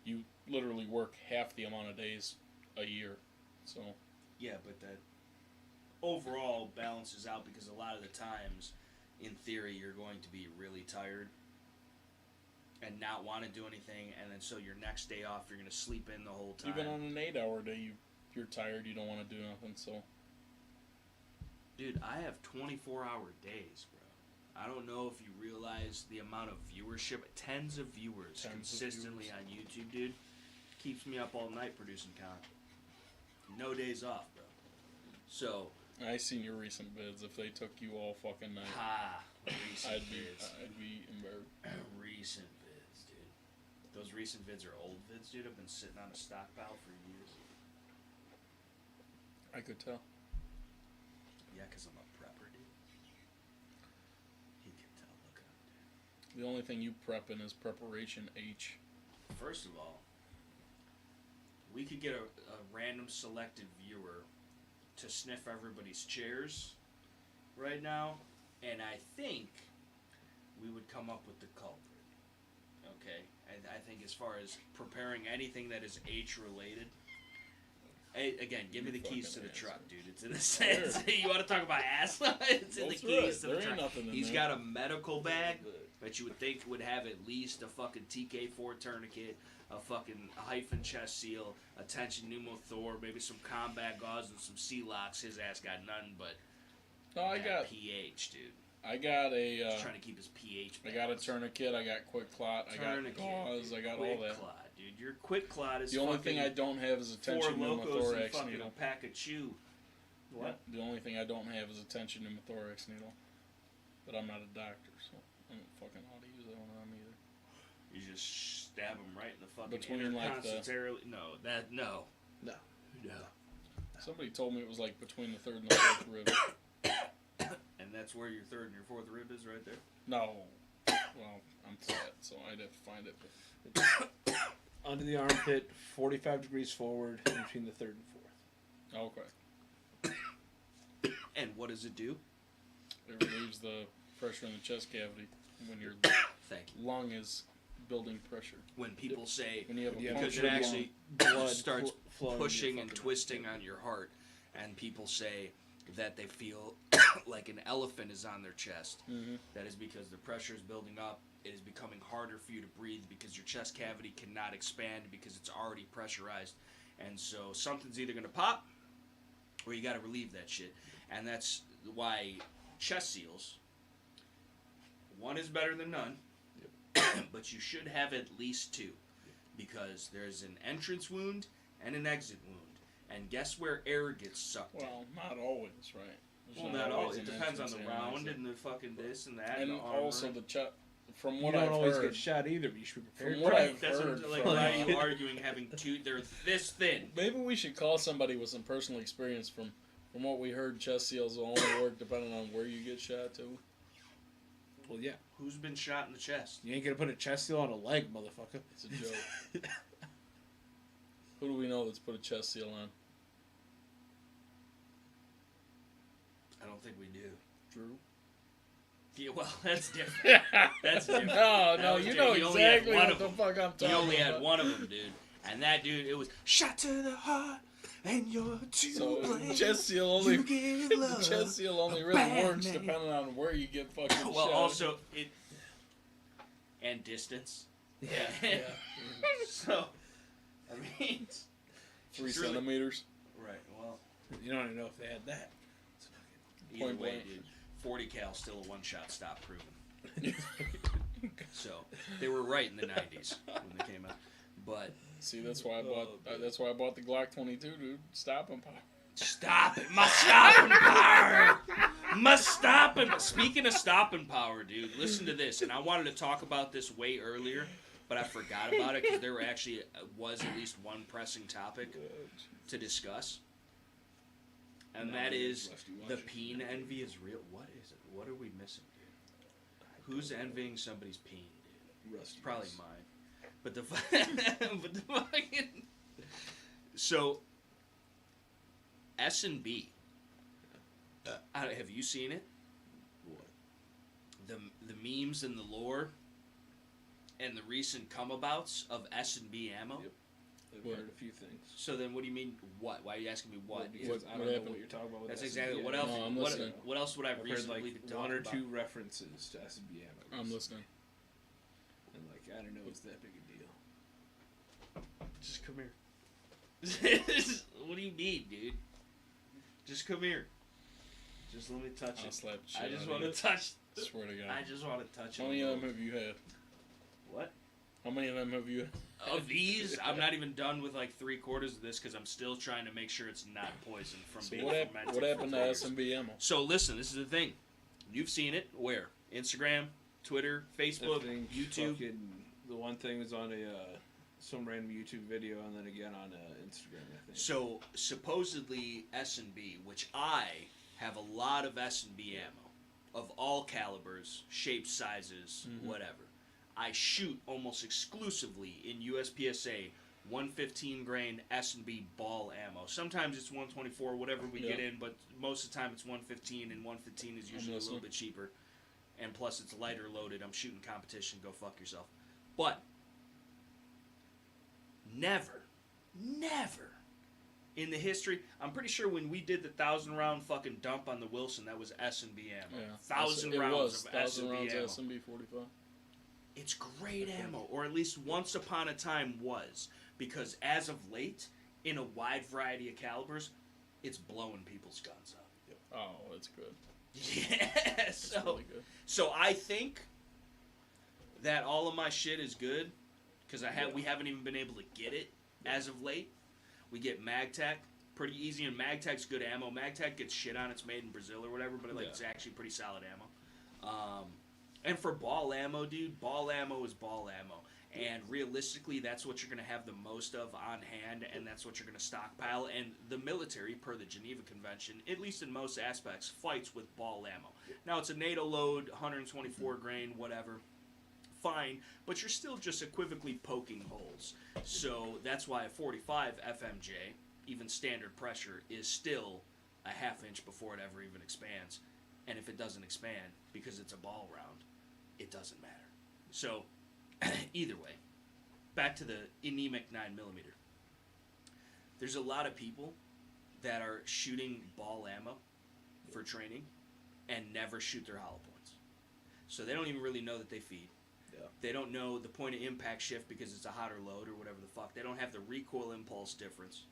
Speaker 4: you literally work half the amount of days a year. So
Speaker 1: Yeah, but that overall balances out because a lot of the times, in theory, you're going to be really tired and not want to do anything, and then so your next day off, you're going to sleep in the whole time.
Speaker 4: even on an 8-hour day, you're tired. You don't want to do nothing. So
Speaker 1: Dude, I have 24-hour days, bro. I don't know if you realize the amount of viewership, tens of viewers consistently on YouTube, dude. Keeps me up all night producing content. No days off, bro. So,
Speaker 4: I seen your recent vids. If they took you all fucking night,
Speaker 1: recent
Speaker 4: I'd
Speaker 1: vids.
Speaker 4: be embarrassed.
Speaker 1: Recent vids, dude. Those recent vids are old vids, dude. I've been sitting on a stockpile for years.
Speaker 4: I could tell.
Speaker 1: Yeah, because I'm a prepper, dude. He can tell. Look at him, dude.
Speaker 4: The only thing you prepping is preparation H.
Speaker 1: First of all, we could get a random selected viewer to sniff everybody's chairs right now, and I think we would come up with the culprit. Okay? I think as far as preparing anything that is H-related, again, give me the keys to the truck, dude. It's in the sense. You want to talk about ass? It's in the keys to the truck. He's got a medical bag that you would think would have at least a fucking TK4 tourniquet, a fucking hyphen chest seal, a tension pneumothor, maybe some combat gauze and some C-locks. His ass got none but pH, dude.
Speaker 4: I got a.
Speaker 1: He's trying to keep his pH
Speaker 4: I got a tourniquet. I got quick clot. I got gauze. I got all that.
Speaker 1: Quick clot, dude. Your quick clot is
Speaker 4: the only thing I don't have is a tension pneumothorax needle.
Speaker 1: A pack of chew. What?
Speaker 4: Yeah, the only thing I don't have is a tension pneumothorax needle. But I'm not a doctor, so I don't fucking know how to use that one on either.
Speaker 1: You just stab him right in the fucking
Speaker 4: Between, like,
Speaker 1: No.
Speaker 4: Somebody told me it was like between the third and the fourth rib.
Speaker 1: And that's where your third and your fourth rib is, right there?
Speaker 4: No. Well, I'm fat, so I'd have to find it. But
Speaker 2: Under the armpit, 45 degrees forward, between the third and fourth.
Speaker 4: okay.
Speaker 1: And what does it do?
Speaker 4: It relieves the pressure in the chest cavity when your lung is building pressure.
Speaker 1: When people say,
Speaker 4: when you have
Speaker 1: because it actually starts pushing and twisting on your heart, and people say that they feel like an elephant is on their chest.
Speaker 4: Mm-hmm.
Speaker 1: That is because the pressure is building up. It is becoming harder for you to breathe because your chest cavity cannot expand because it's already pressurized. And so something's either going to pop or you got to relieve that shit. And that's why chest seals, one is better than none, but you should have at least two because there's an entrance wound and an exit wound. And guess where air gets sucked in?
Speaker 4: Well, not always, right?
Speaker 1: Well, not always. It depends on the round and the fucking this and that.
Speaker 4: And
Speaker 1: the
Speaker 4: also the chest. From what
Speaker 2: you
Speaker 4: I've
Speaker 2: don't always
Speaker 4: heard,
Speaker 2: get shot either, but you should be prepared.
Speaker 4: From what I've heard,
Speaker 1: like, why are you arguing having two? They're this thin.
Speaker 4: Maybe we should call somebody with some personal experience. From what we heard, chest seals will only work depending on where you get shot to.
Speaker 2: Well, yeah.
Speaker 1: Who's been shot in the chest?
Speaker 2: You ain't gonna put a chest seal on a leg, motherfucker.
Speaker 4: It's a joke. Who do we know that's put a chest seal on?
Speaker 1: I don't think we do.
Speaker 4: Drew?
Speaker 1: Yeah, well, that's different. That's different.
Speaker 4: No, you know exactly what the fuck I'm talking about.
Speaker 1: He only had one of them, dude. And that dude, it was shot to the heart, and you're to
Speaker 4: So
Speaker 1: blame.
Speaker 4: Jesse will only
Speaker 1: You give love
Speaker 4: Jesse will only
Speaker 1: a
Speaker 4: really
Speaker 1: bad
Speaker 4: works
Speaker 1: name.
Speaker 4: depending on where you get fucking
Speaker 1: Well,
Speaker 4: shot.
Speaker 1: also it and distance.
Speaker 4: yeah.
Speaker 1: So, I mean,
Speaker 4: 3
Speaker 1: it's really-
Speaker 4: centimeters.
Speaker 1: right. Well,
Speaker 2: You don't even know if they had that.
Speaker 1: either
Speaker 4: Point
Speaker 1: way,
Speaker 4: blank.
Speaker 1: dude, 40 cal still a one-shot stop proven. So they were right in the 90s when they came out. But
Speaker 4: See, that's why I bought the Glock 22, dude. Stopping power.
Speaker 1: stop it, my stopping power, my stopping. Speaking of stopping power, dude, listen to this. And I wanted to talk about this way earlier, but I forgot about it because there was at least one pressing topic to discuss. And that is the peen envy is real. What is it? What are we missing, dude? Who's envying somebody's peen, dude?
Speaker 2: Rusty.
Speaker 1: Probably mine. But the but the fucking so S&B. Have you seen it?
Speaker 2: What?
Speaker 1: The memes and the lore and the recent come-abouts of S&B ammo.
Speaker 2: Yep. I've heard a few things.
Speaker 1: So then, what do you mean? What? Why are you asking me what?
Speaker 2: Well, because I
Speaker 4: what
Speaker 2: don't know
Speaker 4: happened?
Speaker 2: what you're talking about. With
Speaker 1: That's
Speaker 2: S&B
Speaker 1: exactly what
Speaker 2: ammo.
Speaker 1: else.
Speaker 4: No, I'm listening.
Speaker 1: What else would I
Speaker 2: I've heard
Speaker 1: recently
Speaker 2: like
Speaker 1: be talking
Speaker 2: one or
Speaker 1: about?
Speaker 2: two references to S&B ammo.
Speaker 4: I'm listening.
Speaker 2: And like, I don't know, it's that big a deal.
Speaker 1: Just come here. What do you mean, dude? Just come here. Just let me touch
Speaker 4: I'll
Speaker 1: it.
Speaker 4: slap the shit
Speaker 1: I just
Speaker 4: out
Speaker 1: want
Speaker 4: of
Speaker 1: to touch.
Speaker 4: you. Swear to God.
Speaker 1: I just want to touch it.
Speaker 4: How many of them have you had?
Speaker 1: What?
Speaker 4: How many of them have you had?
Speaker 1: Of these, I'm not even done with like 3/4 of this because I'm still trying to make sure it's not poison from
Speaker 4: So
Speaker 1: being
Speaker 4: what
Speaker 1: fermented.
Speaker 4: happened
Speaker 1: for
Speaker 4: to
Speaker 1: 3 years.
Speaker 4: S&B ammo?
Speaker 1: So listen, this is the thing. You've seen it. Where? Instagram, Twitter, Facebook,
Speaker 2: I think
Speaker 1: YouTube.
Speaker 2: fucking, the one thing was on a some random YouTube video, and then again on Instagram, I think.
Speaker 1: So supposedly S&B, which I have a lot of S&B ammo of all calibers, shapes, sizes, whatever. I shoot almost exclusively in USPSA 115 grain S&B ball ammo. Sometimes it's 124, whatever we get in, but most of the time it's 115, and 115 is usually a little bit cheaper. And plus it's lighter loaded. I'm shooting competition. Go fuck yourself. But never in the history, I'm pretty sure when we did the 1,000 round fucking dump on the Wilson, that was S&B ammo.
Speaker 4: Yeah.
Speaker 1: 1,000 rounds of S&B ammo.
Speaker 4: S&B 45.
Speaker 1: It's great ammo, or at least once upon a time was, because as of late, in a wide variety of calibers, it's blowing people's guns up.
Speaker 4: Oh, that's good.
Speaker 1: Yeah,
Speaker 4: That's really good.
Speaker 1: so I think that all of my shit is good, because we haven't even been able to get it as of late. We get MagTech pretty easy, and MagTech's good ammo. MagTech gets shit on, it's made in Brazil or whatever, but it's actually pretty solid ammo. And for ball ammo, dude, ball ammo is ball ammo. And realistically, that's what you're going to have the most of on hand, and that's what you're going to stockpile. And the military, per the Geneva Convention, at least in most aspects, fights with ball ammo. Now, it's a NATO load, 124 grain, whatever. Fine, but you're still just equivocally poking holes. So that's why a 45 FMJ, even standard pressure, is still a half inch before it ever even expands. And if it doesn't expand, because it's a ball round, it doesn't matter. So, either way, back to the anemic 9mm. There's a lot of people that are shooting ball ammo for training and never shoot their hollow points. So they don't even really know that they feed.
Speaker 2: Yeah.
Speaker 1: They don't know the point of impact shift because it's a hotter load or whatever the fuck. They don't have the recoil impulse difference.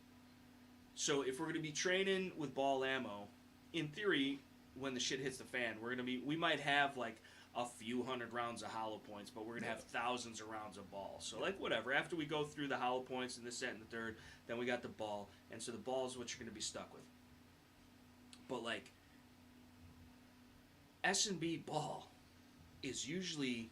Speaker 1: So if we're going to be training with ball ammo, in theory, when the shit hits the fan, we might have like a few hundred rounds of hollow points, but we're going to have thousands of rounds of ball. So like whatever, after we go through the hollow points and this, that, and the third, then we got the ball. And so the ball is what you're going to be stuck with. But like, S&B ball is usually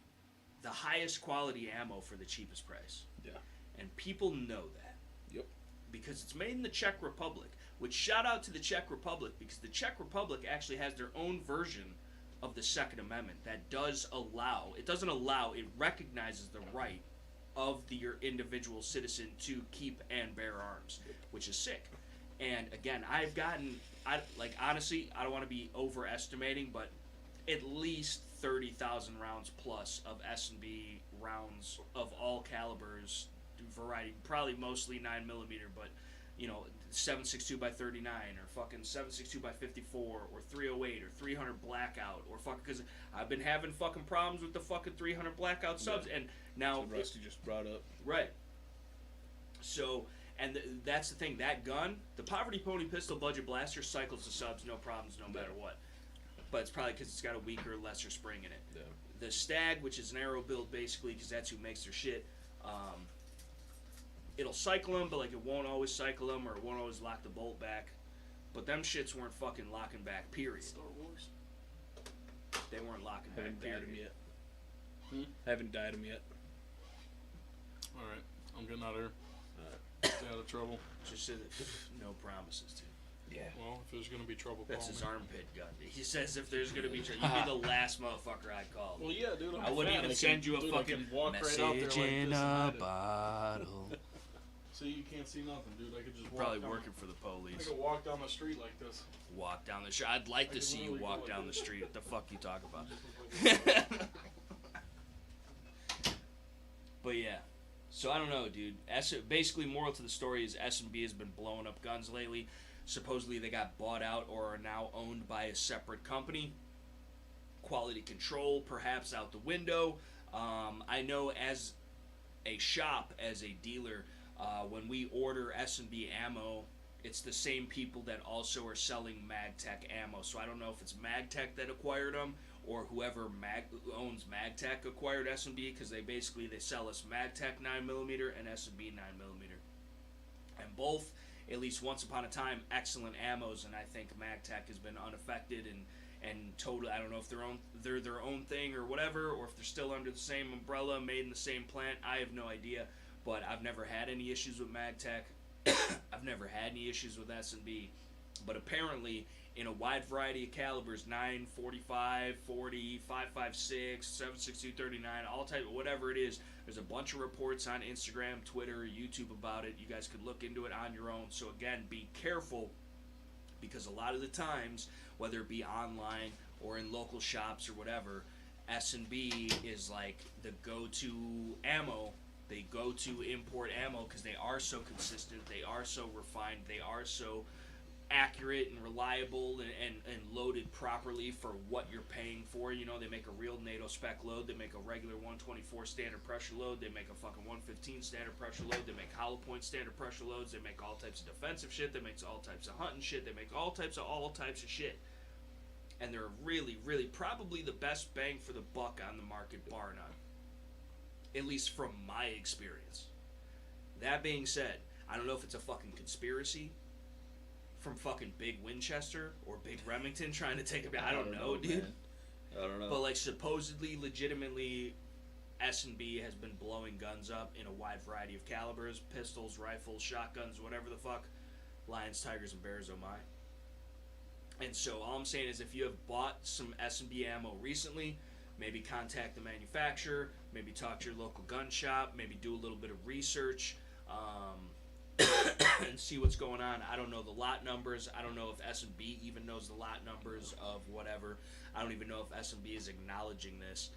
Speaker 1: the highest quality ammo for the cheapest price.
Speaker 2: Yeah.
Speaker 1: And people know that.
Speaker 2: Yep.
Speaker 1: Because it's made in the Czech Republic, which shout out to the Czech Republic, because the Czech Republic actually has their own version of the Second Amendment that does allow, it recognizes the right of your individual citizen to keep and bear arms, which is sick. And again, honestly, I don't want to be overestimating, but at least 30,000 rounds plus of S&B rounds of all calibers, variety, probably mostly 9mm, but you know, 7.62 by 39 or fucking 7.62 by 54 or 308 or 300 blackout or fucking, because I've been having fucking problems with the fucking 300 blackout subs, and now
Speaker 2: So Rusty just brought up.
Speaker 1: right. So, and that's the thing, that gun, the Poverty Pony Pistol Budget Blaster cycles the subs no problems no matter what, but it's probably because it's got a weaker, lesser spring in it.
Speaker 2: Yeah.
Speaker 1: The Stag, which is an arrow build basically, because that's who makes their shit, it'll cycle them, but like it won't always cycle them, or it won't always lock the bolt back. But them shits weren't fucking locking back, period.
Speaker 4: Star Wars.
Speaker 1: They weren't locking
Speaker 2: Haven't
Speaker 1: back,
Speaker 2: died him
Speaker 1: period.
Speaker 2: yet. Haven't died him yet.
Speaker 4: Alright, I'm getting out of here. Stay out of trouble.
Speaker 1: Just said that, no promises, dude.
Speaker 2: Yeah.
Speaker 4: Well, if there's gonna be trouble,
Speaker 1: That's
Speaker 4: call
Speaker 1: his
Speaker 4: me.
Speaker 1: armpit gun. He says if there's gonna be trouble, you'd be the last motherfucker I'd call.
Speaker 4: Well, yeah, dude.
Speaker 1: I wouldn't even send you a fucking
Speaker 4: I can walk
Speaker 1: message
Speaker 4: right out there like
Speaker 1: in
Speaker 4: this and
Speaker 1: a
Speaker 4: hide it.
Speaker 1: bottle.
Speaker 4: See, you can't see nothing, dude. I could just walk
Speaker 1: Probably
Speaker 4: down,
Speaker 1: working for the
Speaker 4: I
Speaker 1: police.
Speaker 4: could walk down the street like this.
Speaker 1: Walk down the street. I'd like to
Speaker 4: could
Speaker 1: see you
Speaker 4: literally go
Speaker 1: walk
Speaker 4: like
Speaker 1: down the
Speaker 4: this.
Speaker 1: street. What the fuck you talk about? But yeah. So I don't know, dude. Basically, moral to the story is S&B has been blowing up guns lately. Supposedly they got bought out or are now owned by a separate company. Quality control, perhaps out the window. I know as a shop, as a dealer, when we order S&B ammo, it's the same people that also are selling MagTech ammo. So I don't know if it's MagTech that acquired them or whoever owns MagTech acquired S&B, because they sell us MagTech 9mm and S&B 9mm. And both, at least once upon a time, excellent ammos, and I think MagTech has been unaffected and totally, I don't know if they're their own thing or whatever, or if they're still under the same umbrella, made in the same plant. I have no idea, but I've never had any issues with MagTech. I've never had any issues with S&B, but apparently in a wide variety of calibers, 9, 45, 40, 5.56, 7.62, 39, all type, whatever it is. There's a bunch of reports on Instagram, Twitter, YouTube about it. You guys could look into it on your own. So again, be careful, because a lot of the times, whether it be online or in local shops or whatever, S&B is like the go-to ammo. They go to import ammo because they are so consistent, they are so refined, they are so accurate and reliable and loaded properly for what you're paying for. You know, they make a real NATO spec load, they make a regular 124 standard pressure load, they make a fucking 115 standard pressure load, they make hollow point standard pressure loads, they make all types of defensive shit, they make all types of hunting shit, they make all types of shit. And they're really, really probably the best bang for the buck on the market, bar none. At least from my experience. That being said, I don't know if it's a fucking conspiracy from fucking Big Winchester or Big Remington trying to take a... I don't know, dude.
Speaker 2: Man. I don't know.
Speaker 1: But like supposedly, legitimately, S&B has been blowing guns up in a wide variety of calibers, pistols, rifles, shotguns, whatever the fuck. Lions, tigers, and bears, oh my. And so all I'm saying is if you have bought some S&B ammo recently, maybe contact the manufacturer, maybe talk to your local gun shop, maybe do a little bit of research, and see what's going on. I don't know the lot numbers. I don't know if S&B even knows the lot numbers of whatever. I don't even know if S&B is acknowledging this.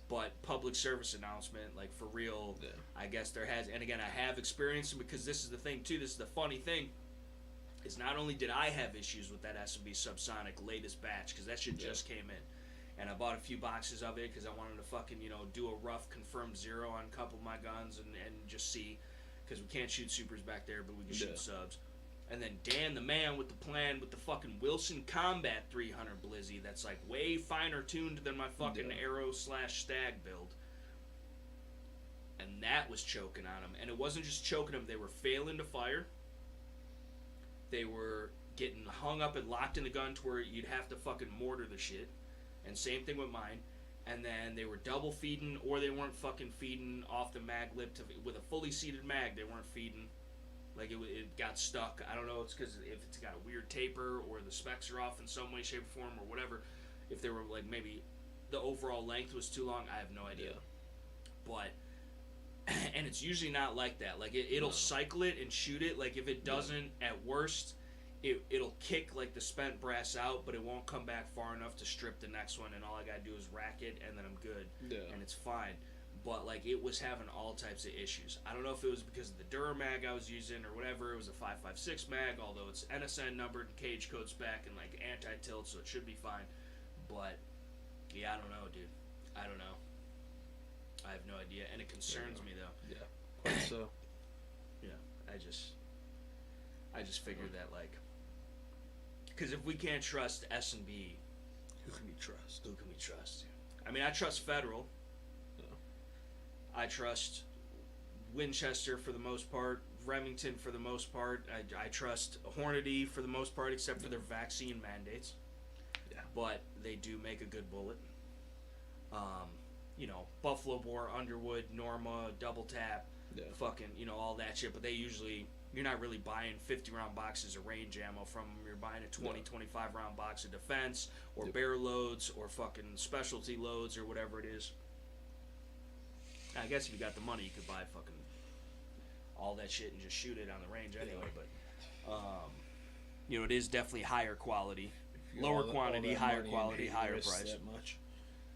Speaker 1: But public service announcement, like for real,
Speaker 2: Yeah.
Speaker 1: I guess there has. And again, I have experienced it, because this is the thing too. This is the funny thing. Is not only did I have issues with that S&B subsonic latest batch, because that shit just came in, and I bought a few boxes of it because I wanted to fucking, you know, do a rough confirmed zero on a couple of my guns and just see, because we can't shoot supers back there, but we can shoot subs. And then Dan the man with the plan with the fucking Wilson Combat 300 Blizzy that's like way finer tuned than my fucking Arrow/Stag build. And that was choking on him. And it wasn't just choking him, they were failing to fire. They were getting hung up and locked in the gun to where you'd have to fucking mortar the shit. And same thing with mine. And then they were double feeding, or they weren't fucking feeding off the mag lip with a fully seated mag. They weren't feeding. Like it got stuck. I don't know. It's because if it's got a weird taper or the specs are off in some way, shape, or form, or whatever. If they were like maybe the overall length was too long, I have no idea. But and it's usually not like that. Like it'll cycle it and shoot it. Like if it doesn't, at worst, it'll kick like the spent brass out, but it won't come back far enough to strip the next one. And all I gotta do is rack it, and then I'm good.
Speaker 2: Yeah.
Speaker 1: And it's fine. but like it was having all types of issues. I don't know if it was because of the Duramac I was using or whatever. It was a 5.56 mag, although it's NSN numbered and cage code spec and like anti-tilt, so it should be fine. But yeah, I don't know, dude. I don't know. I have no idea, and it concerns me though.
Speaker 2: Yeah, quite so.
Speaker 1: Yeah, I just figured that like, because if we can't trust S&B,
Speaker 2: Who can we trust?
Speaker 1: who can we trust? I mean, I trust Federal.
Speaker 2: Yeah.
Speaker 1: I trust Winchester for the most part, Remington for the most part. I trust Hornady for the most part, except for their vaccine mandates.
Speaker 2: Yeah.
Speaker 1: But they do make a good bullet. You know, Buffalo Bore, Underwood, Norma, Double Tap,
Speaker 2: Yeah.
Speaker 1: fucking, you know, all that shit. But they usually, you're not really buying 50-round boxes of range ammo from them. You're buying a 20, 25-round box of defense, or
Speaker 2: Yep.
Speaker 1: bear loads, or fucking specialty loads, or whatever it is. I guess if you got the money, you could buy fucking all that shit and just shoot it on the range anyway. But, you know, it is definitely higher quality.
Speaker 2: If you
Speaker 1: Lower
Speaker 2: all
Speaker 1: quantity,
Speaker 2: that
Speaker 1: higher
Speaker 2: money and
Speaker 1: quality,
Speaker 2: hate
Speaker 1: higher
Speaker 2: risks
Speaker 1: price.
Speaker 2: That much,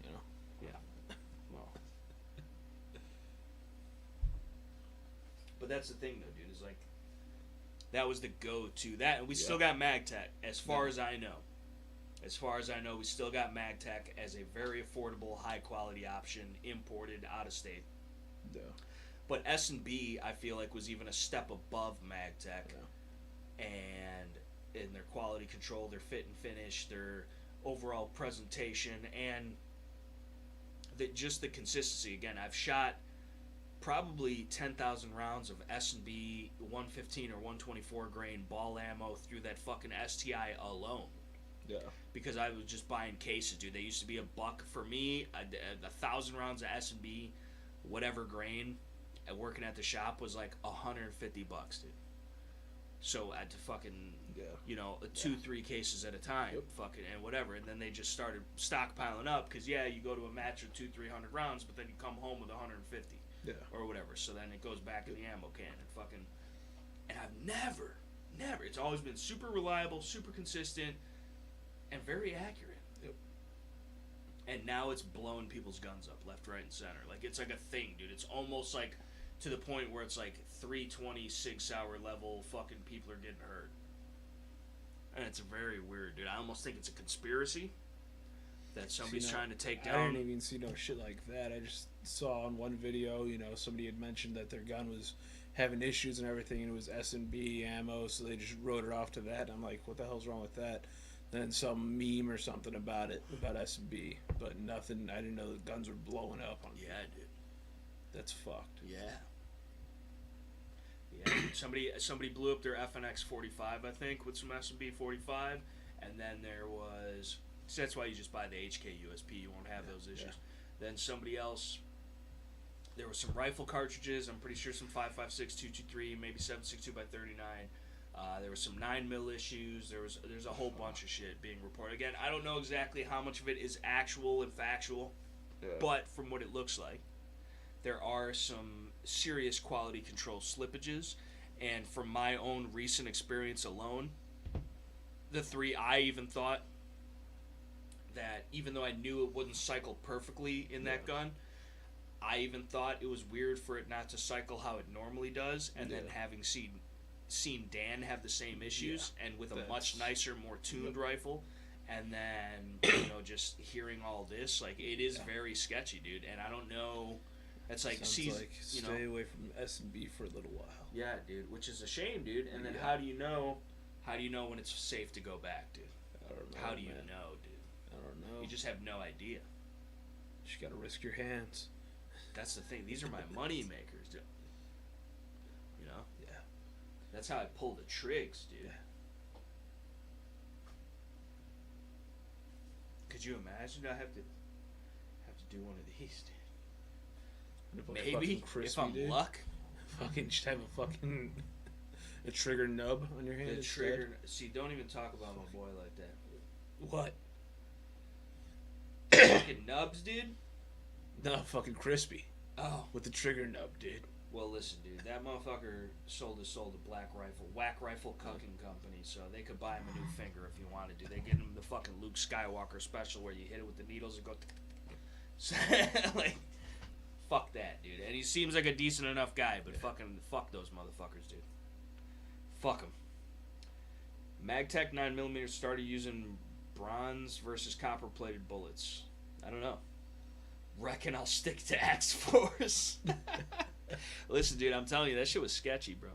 Speaker 2: you know.
Speaker 1: Yeah. Well. But that's the thing, though, dude. Is like that was the go-to. That and we still got MagTech, as far as I know. As far as I know, we still got MagTech as a very affordable, high-quality option, imported out of state.
Speaker 2: Yeah.
Speaker 1: But S&B, I feel like, was even a step above MagTech,
Speaker 2: Yeah.
Speaker 1: and in their quality control, their fit and finish, their overall presentation, and just the consistency. Again, I've shot probably 10,000 rounds of S&B 115 or 124 grain ball ammo through that fucking STI alone.
Speaker 2: Yeah.
Speaker 1: Because I was just buying cases, dude. They used to be $1 for me. 1,000 rounds of S&B, whatever grain, and working at the shop was like $150, dude. So I had to fucking, you know, 2-3 cases at a time, fucking, and whatever. And then they just started stockpiling up because you go to a match with 200-300 rounds, but then you come home with 150, or whatever. So then it goes back in the ammo can and fucking. And I've never. It's always been super reliable, super consistent, and very accurate.
Speaker 2: Yep.
Speaker 1: And now it's blowing people's guns up left, right, and center. Like, it's like a thing, dude. It's almost like to the point where it's like 320 Sig Sauer level fucking people are getting hurt. And it's very weird, dude. I almost think it's a conspiracy that somebody's trying to take down.
Speaker 2: I didn't even see no shit like that. I just saw on one video, you know, somebody had mentioned that their gun was having issues and everything, and it was S&B ammo, so they just wrote it off to that. And I'm like, what the hell's wrong with that? Then some meme or something about it, about S&B, but nothing. I didn't know the guns were blowing up on.
Speaker 1: Yeah, dude.
Speaker 2: That's fucked.
Speaker 1: Yeah. Somebody blew up their FNX 45, I think, with some S&B 45, and then there was. So that's why you just buy the HK USP. You won't have those issues. Yeah. Then somebody else. There was some rifle cartridges. I'm pretty sure some 5.56 223, maybe 7.62 by 39. There was some 9mm issues. There's a whole bunch of shit being reported. Again, I don't know exactly how much of it is actual and factual, but from what it looks like, there are some serious quality control slippages. And from my own recent experience alone, the 3, I even thought that even though I knew it wouldn't cycle perfectly in that gun, I even thought it was weird for it not to cycle how it normally does. And then having seen Dan have the same issues, and with a much nicer, more tuned rifle, and then, you know, just hearing all this, like, it is very sketchy, dude. And I don't know. It's like,
Speaker 2: stay away from S&B for a little while.
Speaker 1: Yeah, dude, which is a shame, dude. And then how do you know when it's safe to go back, dude?
Speaker 2: I don't know.
Speaker 1: How do you know, dude?
Speaker 2: I don't know.
Speaker 1: You just have no idea.
Speaker 2: You just gotta risk your hands.
Speaker 1: That's the thing. These are my money makers, dude. You know?
Speaker 2: Yeah.
Speaker 1: That's how I pull the trigs, dude.
Speaker 2: Yeah.
Speaker 1: Could you imagine I have to do one of these, dude?
Speaker 2: Maybe
Speaker 1: crispy, if I'm luck.
Speaker 2: Fucking just have a trigger nub on your hand.
Speaker 1: The trigger. See, don't even talk about my boy like that.
Speaker 2: What?
Speaker 1: Fucking nubs, dude.
Speaker 2: No, fucking crispy.
Speaker 1: Oh,
Speaker 2: with the trigger nub, dude.
Speaker 1: Well, listen, dude. That motherfucker sold his soul to Black Rifle, Whack Rifle Cucking Company, so they could buy him a new finger if he wanted to. They get him the fucking Luke Skywalker special where you hit it with the needles and go, like. fuck that, dude. And he seems like a decent enough guy, but fucking fuck those motherfuckers, dude. Fuck them. MagTech 9mm started using bronze versus copper-plated bullets. I don't know. Reckon I'll stick to X-Force. Listen, dude, I'm telling you, that shit was sketchy, bro.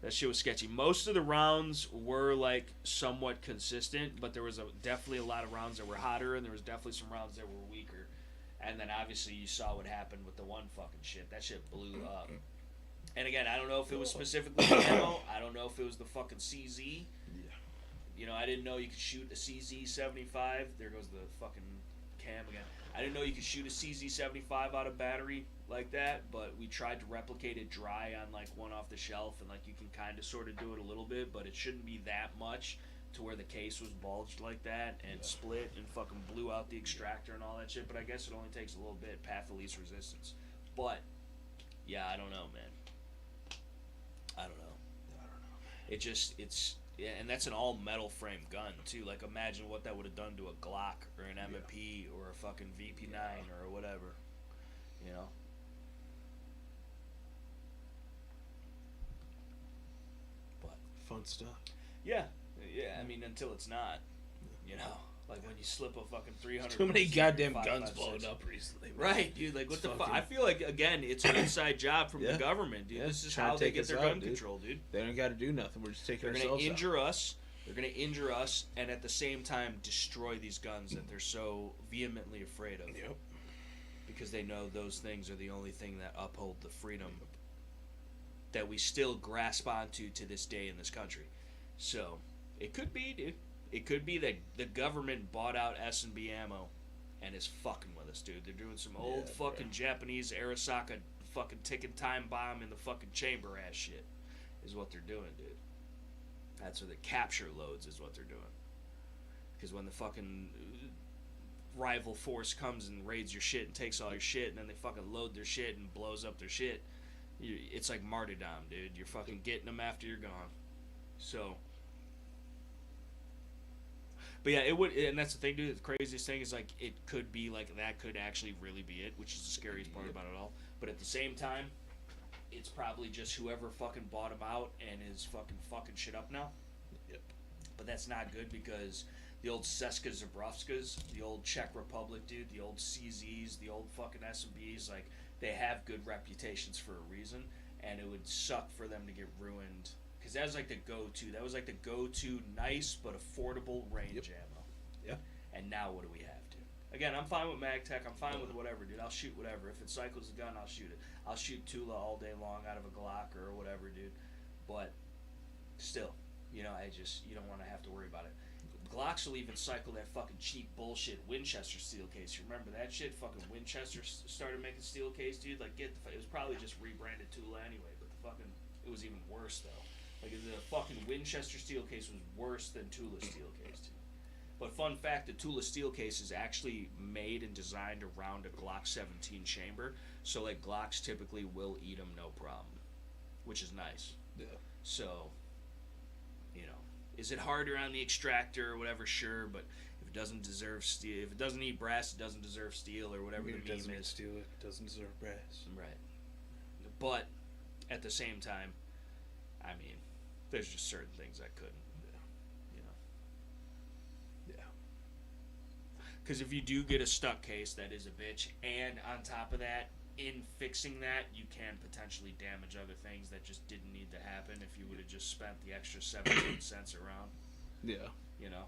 Speaker 1: That shit was sketchy. Most of the rounds were, like, somewhat consistent, but there was definitely a lot of rounds that were hotter, and there was definitely some rounds that were weaker. And then, obviously, you saw what happened with the one fucking shit. That shit blew up. And, again, I don't know if it was specifically the ammo. I don't know if it was the fucking CZ.
Speaker 2: Yeah.
Speaker 1: You know, I didn't know you could shoot a CZ-75. There goes the fucking cam again. I didn't know you could shoot a CZ-75 out of battery like that, but we tried to replicate it dry on, like, one off the shelf, and, like, you can kind of sort of do it a little bit, but it shouldn't be that much to where the case was bulged like that and split and fucking blew out the extractor and all that shit, but I guess it only takes a little bit, path of least resistance. But, yeah, I don't know, man. I don't know. It just, yeah, and that's an all-metal frame gun, too. Like, imagine what that would have done to a Glock or an M&P or a fucking VP9 or whatever, you know? But
Speaker 2: Fun stuff.
Speaker 1: yeah, I mean, until it's not, you know? Like, when you slip a fucking 300...
Speaker 2: Too many goddamn
Speaker 1: 5,
Speaker 2: guns
Speaker 1: 5,
Speaker 2: blown
Speaker 1: 6.
Speaker 2: up recently. Man.
Speaker 1: Right, dude. Like, what
Speaker 2: It's
Speaker 1: the fuck?
Speaker 2: fucking-
Speaker 1: I feel like, again, it's an inside job from
Speaker 2: Yeah.
Speaker 1: the government, dude.
Speaker 2: Yeah,
Speaker 1: This is
Speaker 2: trying to
Speaker 1: how they
Speaker 2: take
Speaker 1: get
Speaker 2: us
Speaker 1: their
Speaker 2: out,
Speaker 1: gun
Speaker 2: dude.
Speaker 1: control, dude.
Speaker 2: They don't got to do nothing. We're just taking
Speaker 1: They're going
Speaker 2: ourselves
Speaker 1: to injure
Speaker 2: out.
Speaker 1: us. They're going to injure us, and at the same time destroy these guns that they're so vehemently afraid of.
Speaker 2: Yep.
Speaker 1: Because they know those things are the only thing that uphold the freedom that we still grasp onto to this day in this country. So, it could be, dude. It could be that the government bought out S&B ammo and is fucking with us, dude. They're doing some old fucking Japanese A.R.A. fucking ticking time bomb in the fucking chamber ass shit is what they're doing, dude. That's where the capture loads is what they're doing. Because when the fucking rival force comes and raids your shit and takes all your shit, and then they fucking load their shit and blows up their shit, it's like martyrdom, dude. You're fucking getting them after you're gone. So... But yeah, it would, and that's the thing, dude. The craziest thing is, like, it could be, like, that could actually really be it, which is the scariest part about it all. But at the same time, it's probably just whoever fucking bought him out and is fucking shit up now.
Speaker 2: Yep.
Speaker 1: But that's not good because the old Seska Zabrovskas, the old Czech Republic, dude, the old CZs, the old fucking S&Bs, like, they have good reputations for a reason, and it would suck for them to get ruined. Because that was like the go-to. That was like the go-to nice but affordable range ammo.
Speaker 2: Yeah.
Speaker 1: And now what do we have, dude? Again, I'm fine with MagTech. I'm fine with whatever, dude. I'll shoot whatever. If it cycles the gun, I'll shoot it. I'll shoot Tula all day long out of a Glock or whatever, dude. But still, you know, you don't want to have to worry about it. Glocks will even cycle that fucking cheap bullshit Winchester steel case. You remember that shit? Fucking Winchester started making steel case, dude. Like, it was probably just rebranded Tula anyway, but it was even worse, though. Like, the fucking Winchester steel case was worse than Tula steel case, too. But fun fact, the Tula steel case is actually made and designed around a Glock 17 chamber. So, like, Glocks typically will eat them no problem. Which is nice.
Speaker 2: Yeah.
Speaker 1: So, you know, is it harder on the extractor or whatever? Sure, but if it doesn't deserve steel, if it doesn't eat brass, it doesn't deserve steel or whatever the meme
Speaker 2: doesn't
Speaker 1: is.
Speaker 2: steal it. Doesn't deserve brass.
Speaker 1: Right. But, at the same time, I mean, there's just certain things I couldn't, you know.
Speaker 2: Yeah.
Speaker 1: Because if you do get a stuck case, that is a bitch. And on top of that, in fixing that, you can potentially damage other things that just didn't need to happen if you would have just spent the extra 17 cents around,
Speaker 2: Yeah.
Speaker 1: you know.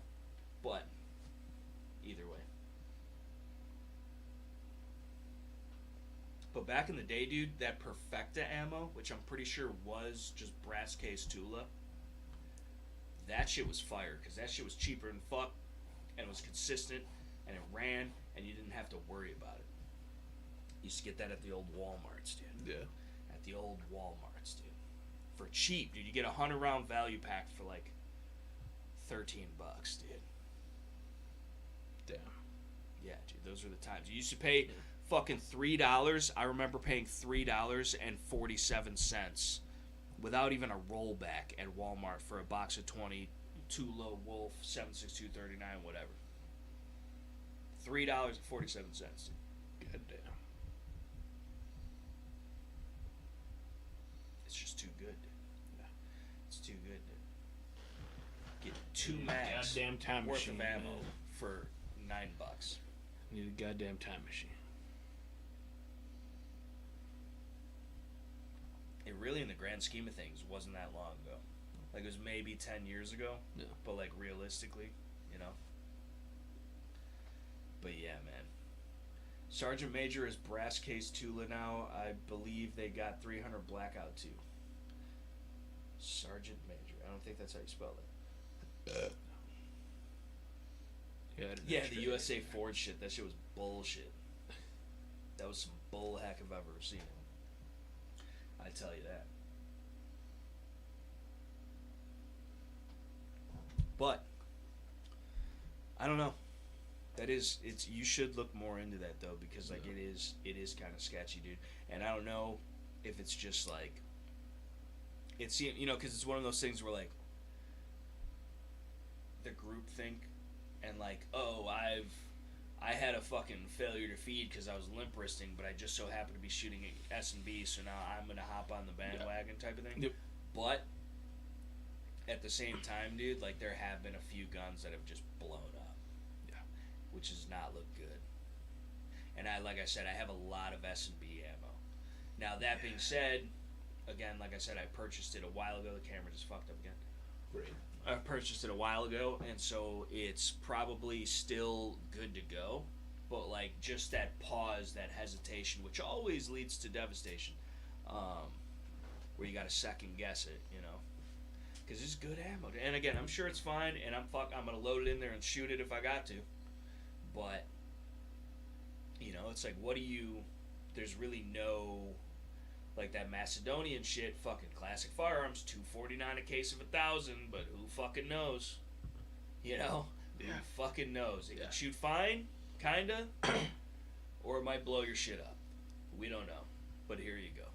Speaker 1: But, either way. But back in the day, dude, that Perfecta ammo, which I'm pretty sure was just brass case Tula, that shit was fire, because that shit was cheaper than fuck, and it was consistent, and it ran, and you didn't have to worry about it. You used to get that at the old Walmarts, dude.
Speaker 2: Yeah.
Speaker 1: At the old Walmarts, dude. For cheap, dude. You get a 100-round value pack for like $13, dude.
Speaker 2: Damn.
Speaker 1: Yeah, dude, those were the times. You used to pay fucking $3. I remember paying $3.47 without even a rollback at Walmart for a box of 20 Tula Wolf 76239, whatever. $3.47.
Speaker 2: God damn.
Speaker 1: It's just too good, dude.
Speaker 2: Yeah.
Speaker 1: It's too good, dude. Get 2
Speaker 3: Need a
Speaker 1: mags
Speaker 3: goddamn time
Speaker 1: worth
Speaker 3: machine,
Speaker 1: of ammo
Speaker 3: man.
Speaker 1: for $9.
Speaker 3: Need a goddamn time machine.
Speaker 1: It really, in the grand scheme of things, wasn't that long ago. Like, it was maybe 10 years ago.
Speaker 3: Yeah.
Speaker 1: But, like, realistically, you know? But, yeah, man. Sergeant Major is Brass Case Tula now. I believe they got 300 Blackout too. Sergeant Major. I don't think that's how you spell it. Yeah, the USA Ford shit. That shit was bullshit. That was some bull heck if I've ever seen it. I tell you that. But I don't know. It's you should look more into that though, because like it is kind of sketchy, dude. And I don't know if it's just like it's, you know, because it's one of those things where like the group think and like, oh, I had a fucking failure to feed because I was limp wristing, but I just so happened to be shooting at S&B, so now I'm gonna hop on the bandwagon type of thing.
Speaker 3: Yep.
Speaker 1: But at the same time, dude, like there have been a few guns that have just blown up.
Speaker 3: Yeah.
Speaker 1: Which does not look good. And like I said, I have a lot of S&B ammo. Now that being said, again, like I said, I purchased it a while ago. The camera just fucked up again.
Speaker 3: Great.
Speaker 1: I purchased it a while ago, and so it's probably still good to go. But like just that pause, that hesitation, which always leads to devastation, where you got to second guess it, you know, because it's good ammo. And again, I'm sure it's fine, and I'm gonna load it in there and shoot it if I got to. But you know, it's like, what do you? There's really no. Like that Macedonian shit, fucking classic firearms, $249 a case of 1,000, but who fucking knows? You know? Who fucking knows? It can shoot fine, kinda, or it might blow your shit up. We don't know. But here you go.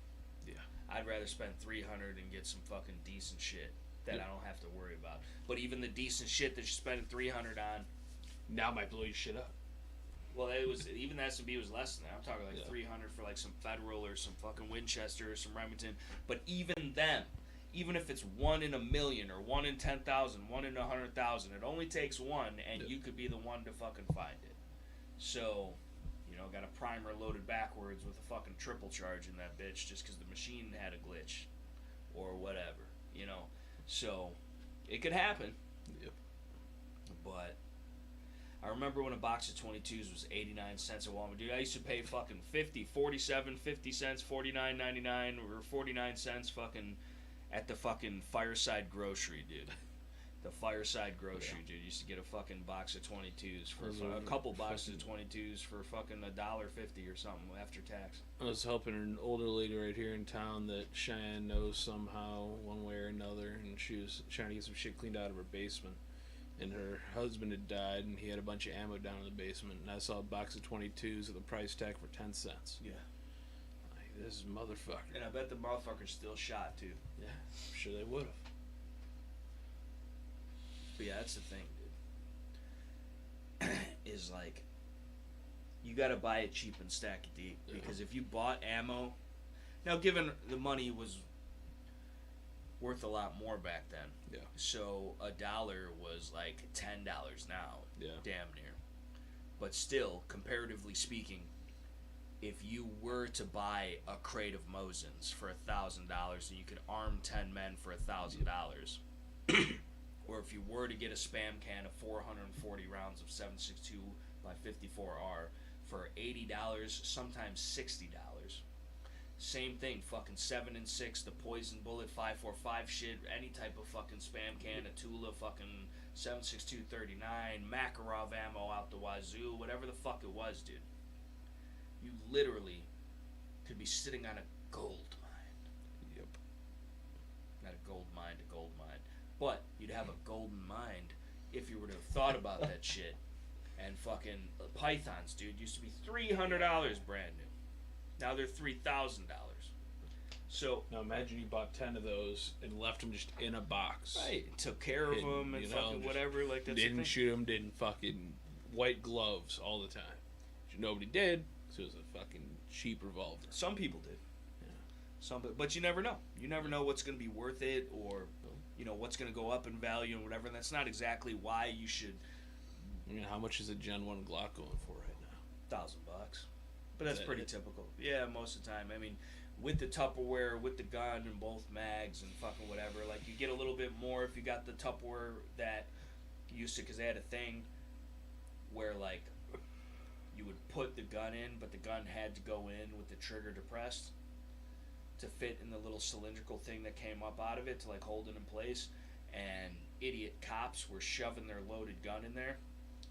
Speaker 3: Yeah.
Speaker 1: I'd rather spend $300 and get some fucking decent shit that I don't have to worry about. But even the decent shit that you're spending $300 on,
Speaker 3: now might blow your shit up.
Speaker 1: well, it was even the S&B was less than that. I'm talking like
Speaker 3: Yeah.
Speaker 1: $300 for like some Federal or some fucking Winchester or some Remington. But even them, even if it's 1 in 1,000,000 or 1 in 10,000, 1 in 100,000, it only takes one, and you could be the one to fucking find it. So, you know, got a primer loaded backwards with a fucking triple charge in that bitch just because the machine had a glitch or whatever, you know. So, it could happen.
Speaker 3: Yep.
Speaker 1: But I remember when a box of 22s was 89 cents at Walmart. Dude, I used to pay fucking 50 cents, 49.99 or 49 cents fucking at the fucking Fireside Grocery, dude. The Fireside Grocery, dude. Used to get a fucking box of 22s for a couple boxes of 22s for fucking $1.50 or something after tax.
Speaker 3: I was helping an older lady right here in town that Cheyenne knows somehow, one way or another, and she was trying to get some shit cleaned out of her basement. And her husband had died, and he had a bunch of ammo down in the basement. And I saw a box of 22s with a price tag for 10 cents.
Speaker 1: Yeah.
Speaker 3: Like, this motherfucker.
Speaker 1: And I bet the motherfucker's still shot, too.
Speaker 3: Yeah, I'm sure they would have.
Speaker 1: But yeah, that's the thing, dude. Is like, you gotta buy it cheap and stack it deep. Because if you bought ammo, now given the money was worth a lot more back then.
Speaker 3: Yeah.
Speaker 1: So $1 was like $10 now.
Speaker 3: Yeah.
Speaker 1: Damn near. But still, comparatively speaking, if you were to buy a crate of Mosins for $1,000 and you could arm 10 men for $1,000, or if you were to get a spam can of 440 rounds of 7.62 by 54R for $80, sometimes $60. Same thing, fucking 7 and 6, the poison bullet 5.45 shit, any type of fucking spam can, a Tula fucking 7.62 39, Makarov ammo out the wazoo, whatever the fuck it was, dude. You literally could be sitting on a gold mine.
Speaker 3: Yep.
Speaker 1: Not a gold mine, a gold mine. But you'd have a golden mind if you were to have thought about that shit. And fucking pythons, dude, used to be $300 brand new. Now they're $3,000. So
Speaker 3: now imagine you bought 10 of those and left them just in a box.
Speaker 1: right, took care of them and fucking whatever, like that's
Speaker 3: didn't shoot them, didn't fucking white gloves all the time. Which nobody did, because it was a fucking cheap revolver.
Speaker 1: Some people did.
Speaker 3: Yeah.
Speaker 1: But you never know. You never know what's going to be worth it, or what's going to go up in value and whatever. And that's not exactly why you should.
Speaker 2: I mean, how much is a Gen 1 Glock going for right now?
Speaker 1: $1,000, but that's pretty typical. Yeah, most of the time. I mean, with the Tupperware, with the gun and both mags and fucking whatever, like you get a little bit more if you got the Tupperware that used to, because they had a thing where like you would put the gun in, but the gun had to go in with the trigger depressed to fit in the little cylindrical thing that came up out of it to like hold it in place. And idiot cops were shoving their loaded gun in there,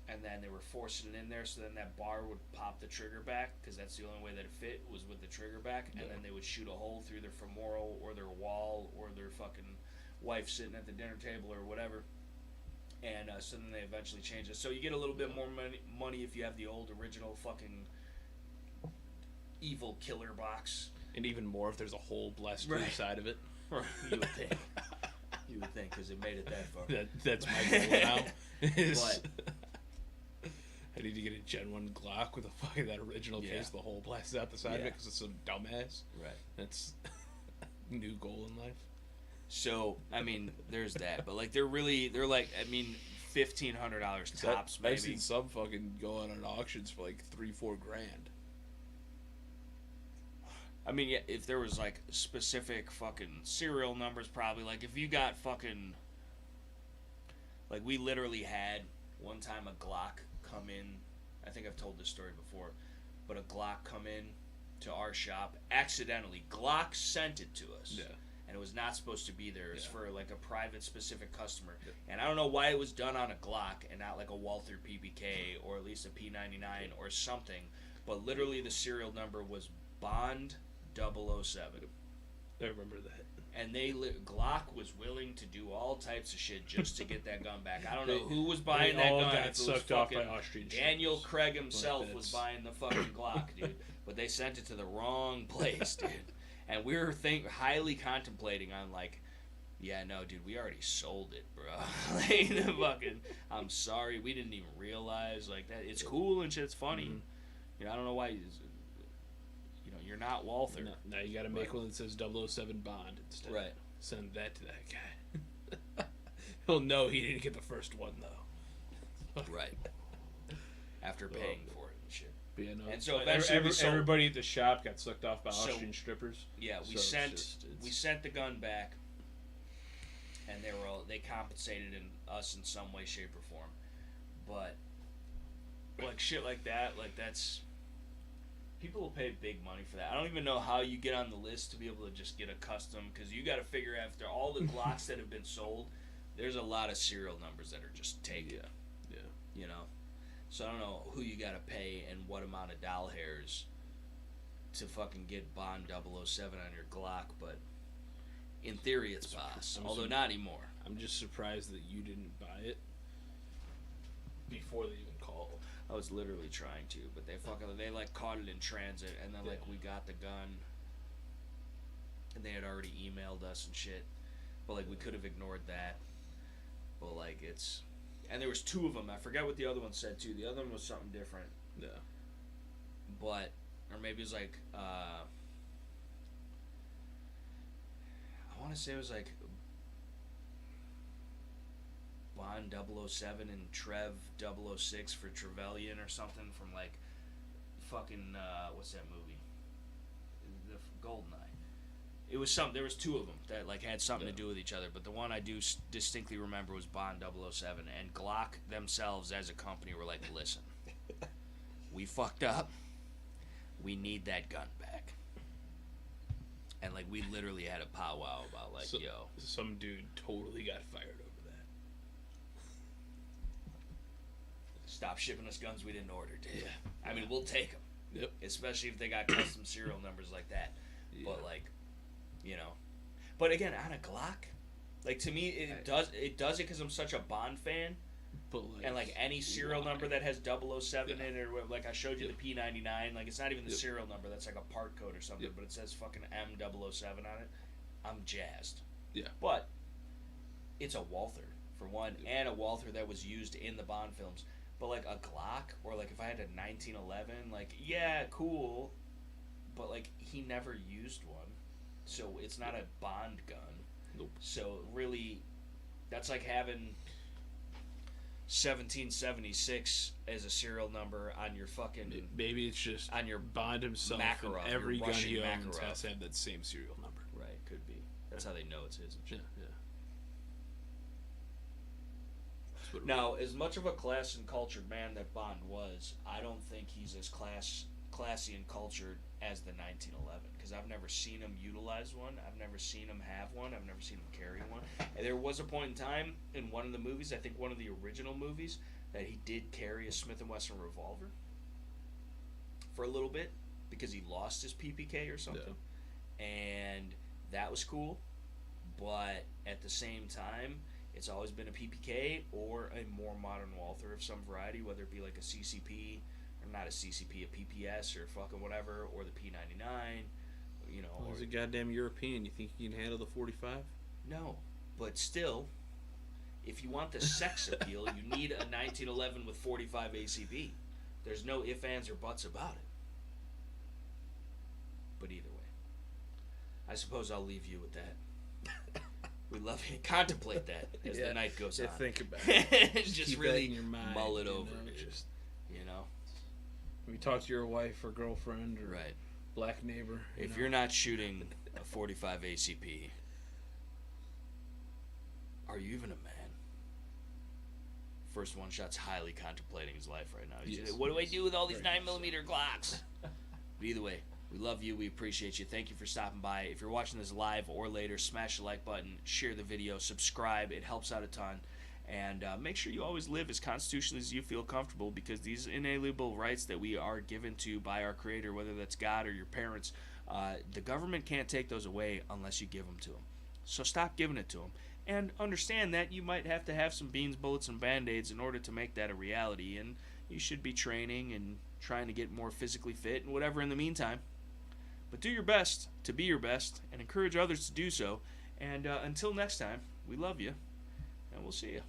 Speaker 1: and then they were forcing it in there, so then that bar would pop the trigger back, because that's the only way that it fit was with the trigger back, and then they would shoot a hole through their femoral or their wall or their fucking wife sitting at the dinner table or whatever. And so then they eventually changed it. So you get a little bit more money if you have the old original fucking evil killer box.
Speaker 2: And even more if there's a hole blessed through the side of it.
Speaker 1: You would think. You would think, because it made it that far.
Speaker 2: That's my goal now.
Speaker 1: But
Speaker 2: I need to get a Gen 1 Glock with a fucking that original case, the hole blasted out the side of it because it's some dumbass.
Speaker 1: Right.
Speaker 2: That's new goal in life.
Speaker 1: So, I mean, there's that. But, like, they're like, I mean, $1,500 tops, maybe.
Speaker 2: I've seen some fucking go on auctions for, like, $3-4 grand.
Speaker 1: I mean, yeah, if there was, like, specific fucking serial numbers, probably. Like, if you got fucking... Like, we literally had, one time, a Glock come in. I think I've told this story before. But a Glock come in to our shop. Accidentally. Glock sent it to us.
Speaker 2: Yeah.
Speaker 1: And it was not supposed to be there. It was for, like, a private, specific customer. Yeah. And I don't know why it was done on a Glock and not, like, a Walther PPK or at least a P99 or something. But literally the serial number was Bond 007.
Speaker 2: I remember that.
Speaker 1: And Glock was willing to do all types of shit just to get that gun back. I don't know who was buying that gun.
Speaker 2: Got sucked off by Austrian
Speaker 1: Daniel Craig himself was buying the fucking Glock, dude. But they sent it to the wrong place, dude. And we were highly contemplating on, like, yeah, no, dude, we already sold it, bro. Like, the fucking, I'm sorry, we didn't even realize, like, that. It's cool and shit, it's funny. Mm-hmm. You know, I don't know why, you're not Walther.
Speaker 2: No, now you gotta make one that says 007 Bond instead.
Speaker 1: Right.
Speaker 2: Send that to that guy. He'll know he didn't get the first one, though.
Speaker 1: Right. After paying for it and shit.
Speaker 2: Yeah, no.
Speaker 1: And so eventually
Speaker 2: everybody at the shop got sucked off by Austrian strippers.
Speaker 1: Yeah, we sent the gun back, and they compensated us in some way, shape, or form. But like shit like that, like that's people will pay big money for that. I don't even know how you get on the list to be able to just get a custom, because you got to figure after all the Glocks that have been sold, there's a lot of serial numbers that are just taken.
Speaker 2: Yeah.
Speaker 1: You know. So I don't know who you gotta pay and what amount of doll hairs to fucking get Bond 007 on your Glock, but in theory it's possible. Although not anymore.
Speaker 2: I'm just surprised that you didn't buy it before they even called.
Speaker 1: I was literally trying to, but they like caught it in transit, and then like we got the gun, and they had already emailed us and shit. But like we could have ignored that. But like it's. And there was two of them. I forget what the other one said, too. The other one was something different.
Speaker 2: Yeah.
Speaker 1: But, or maybe it was like, I want to say it was like Bond 007 and Trev 006 for Trevelyan or something from like fucking, what's that movie? The Goldeneye. It was there was two of them that like had something to do with each other, but the one I do distinctly remember was Bond 007, and Glock themselves as a company were like, listen, we fucked up, we need that gun back. And like we literally had a powwow about like,
Speaker 2: some dude totally got fired over that.
Speaker 1: Stop shipping us guns we didn't order, dude.
Speaker 2: Yeah.
Speaker 1: I mean, we'll take them.
Speaker 2: Yep.
Speaker 1: Especially if they got custom serial numbers like that. Yeah. But like, but again, on a Glock, like to me, it does it because I'm such a Bond fan.
Speaker 2: But like,
Speaker 1: and like any serial number that has 007 in it, or like I showed you the P99, like it's not even the serial number. That's like a part code or something, but it says fucking M007 on it. I'm jazzed.
Speaker 2: Yeah.
Speaker 1: But it's a Walther for one, and a Walther that was used in the Bond films. But like a Glock, or like if I had a 1911, like cool, but like he never used one. So it's not a Bond gun.
Speaker 2: Nope.
Speaker 1: So really, that's like having 1776 as a serial number on your fucking
Speaker 2: Maybe it's just
Speaker 1: on your
Speaker 2: Bond himself.
Speaker 1: Makarov,
Speaker 2: And every
Speaker 1: your
Speaker 2: gun
Speaker 1: Russian
Speaker 2: he owns
Speaker 1: Makarov.
Speaker 2: has to have that same serial number.
Speaker 1: right. Could be. That's how they know it's his. And shit.
Speaker 2: Yeah. That's what it
Speaker 1: Now, as much of a class and cultured man that Bond was, I don't think he's as classy and cultured as the 1911, because I've never seen him utilize one. I've never seen him have one. I've never seen him carry one. And there was a point in time in one of the movies, I think one of the original movies, that he did carry a Smith & Wesson revolver for a little bit because he lost his PPK or something. And that was cool. But at the same time, it's always been a PPK or a more modern Walther of some variety, whether it be like a CCP, or not a CCP, a PPS, or fucking whatever, or the P99, you know.
Speaker 2: Well,
Speaker 1: or,
Speaker 2: he's a goddamn European. You think he can handle the 45?
Speaker 1: no, but still, if you want the sex appeal, you need a 1911 with 45 ACP. There's no ifs, ands, or buts about it. But either way, I suppose I'll leave you with that. We love you. Contemplate that as the night goes on.
Speaker 2: Think about it.
Speaker 1: Just
Speaker 2: keep
Speaker 1: really
Speaker 2: that in your mind,
Speaker 1: mull it
Speaker 2: you
Speaker 1: over.
Speaker 2: know,
Speaker 1: dude.
Speaker 2: just
Speaker 1: You know?
Speaker 2: when you talk to your wife or girlfriend or
Speaker 1: Right.
Speaker 2: black neighbor.
Speaker 1: If you're not shooting a 45 ACP, are you even a man? First one shot's highly contemplating his life right now. He's
Speaker 2: Yes,
Speaker 1: just, what do I
Speaker 2: yes.
Speaker 1: do with all these
Speaker 2: Very
Speaker 1: 9mm Glocks? But either way, we love you. We appreciate you. Thank you for stopping by. If you're watching this live or later, smash the like button, share the video, subscribe. It helps out a ton. And make sure you always live as constitutionally as you feel comfortable, because these inalienable rights that we are given to by our Creator, whether that's God or your parents, the government can't take those away unless you give them to them. So stop giving it to them. And understand that you might have to have some beans, bullets, and Band-Aids in order to make that a reality. And you should be training and trying to get more physically fit and whatever in the meantime. But do your best to be your best and encourage others to do so. And until next time, we love you, and we'll see you.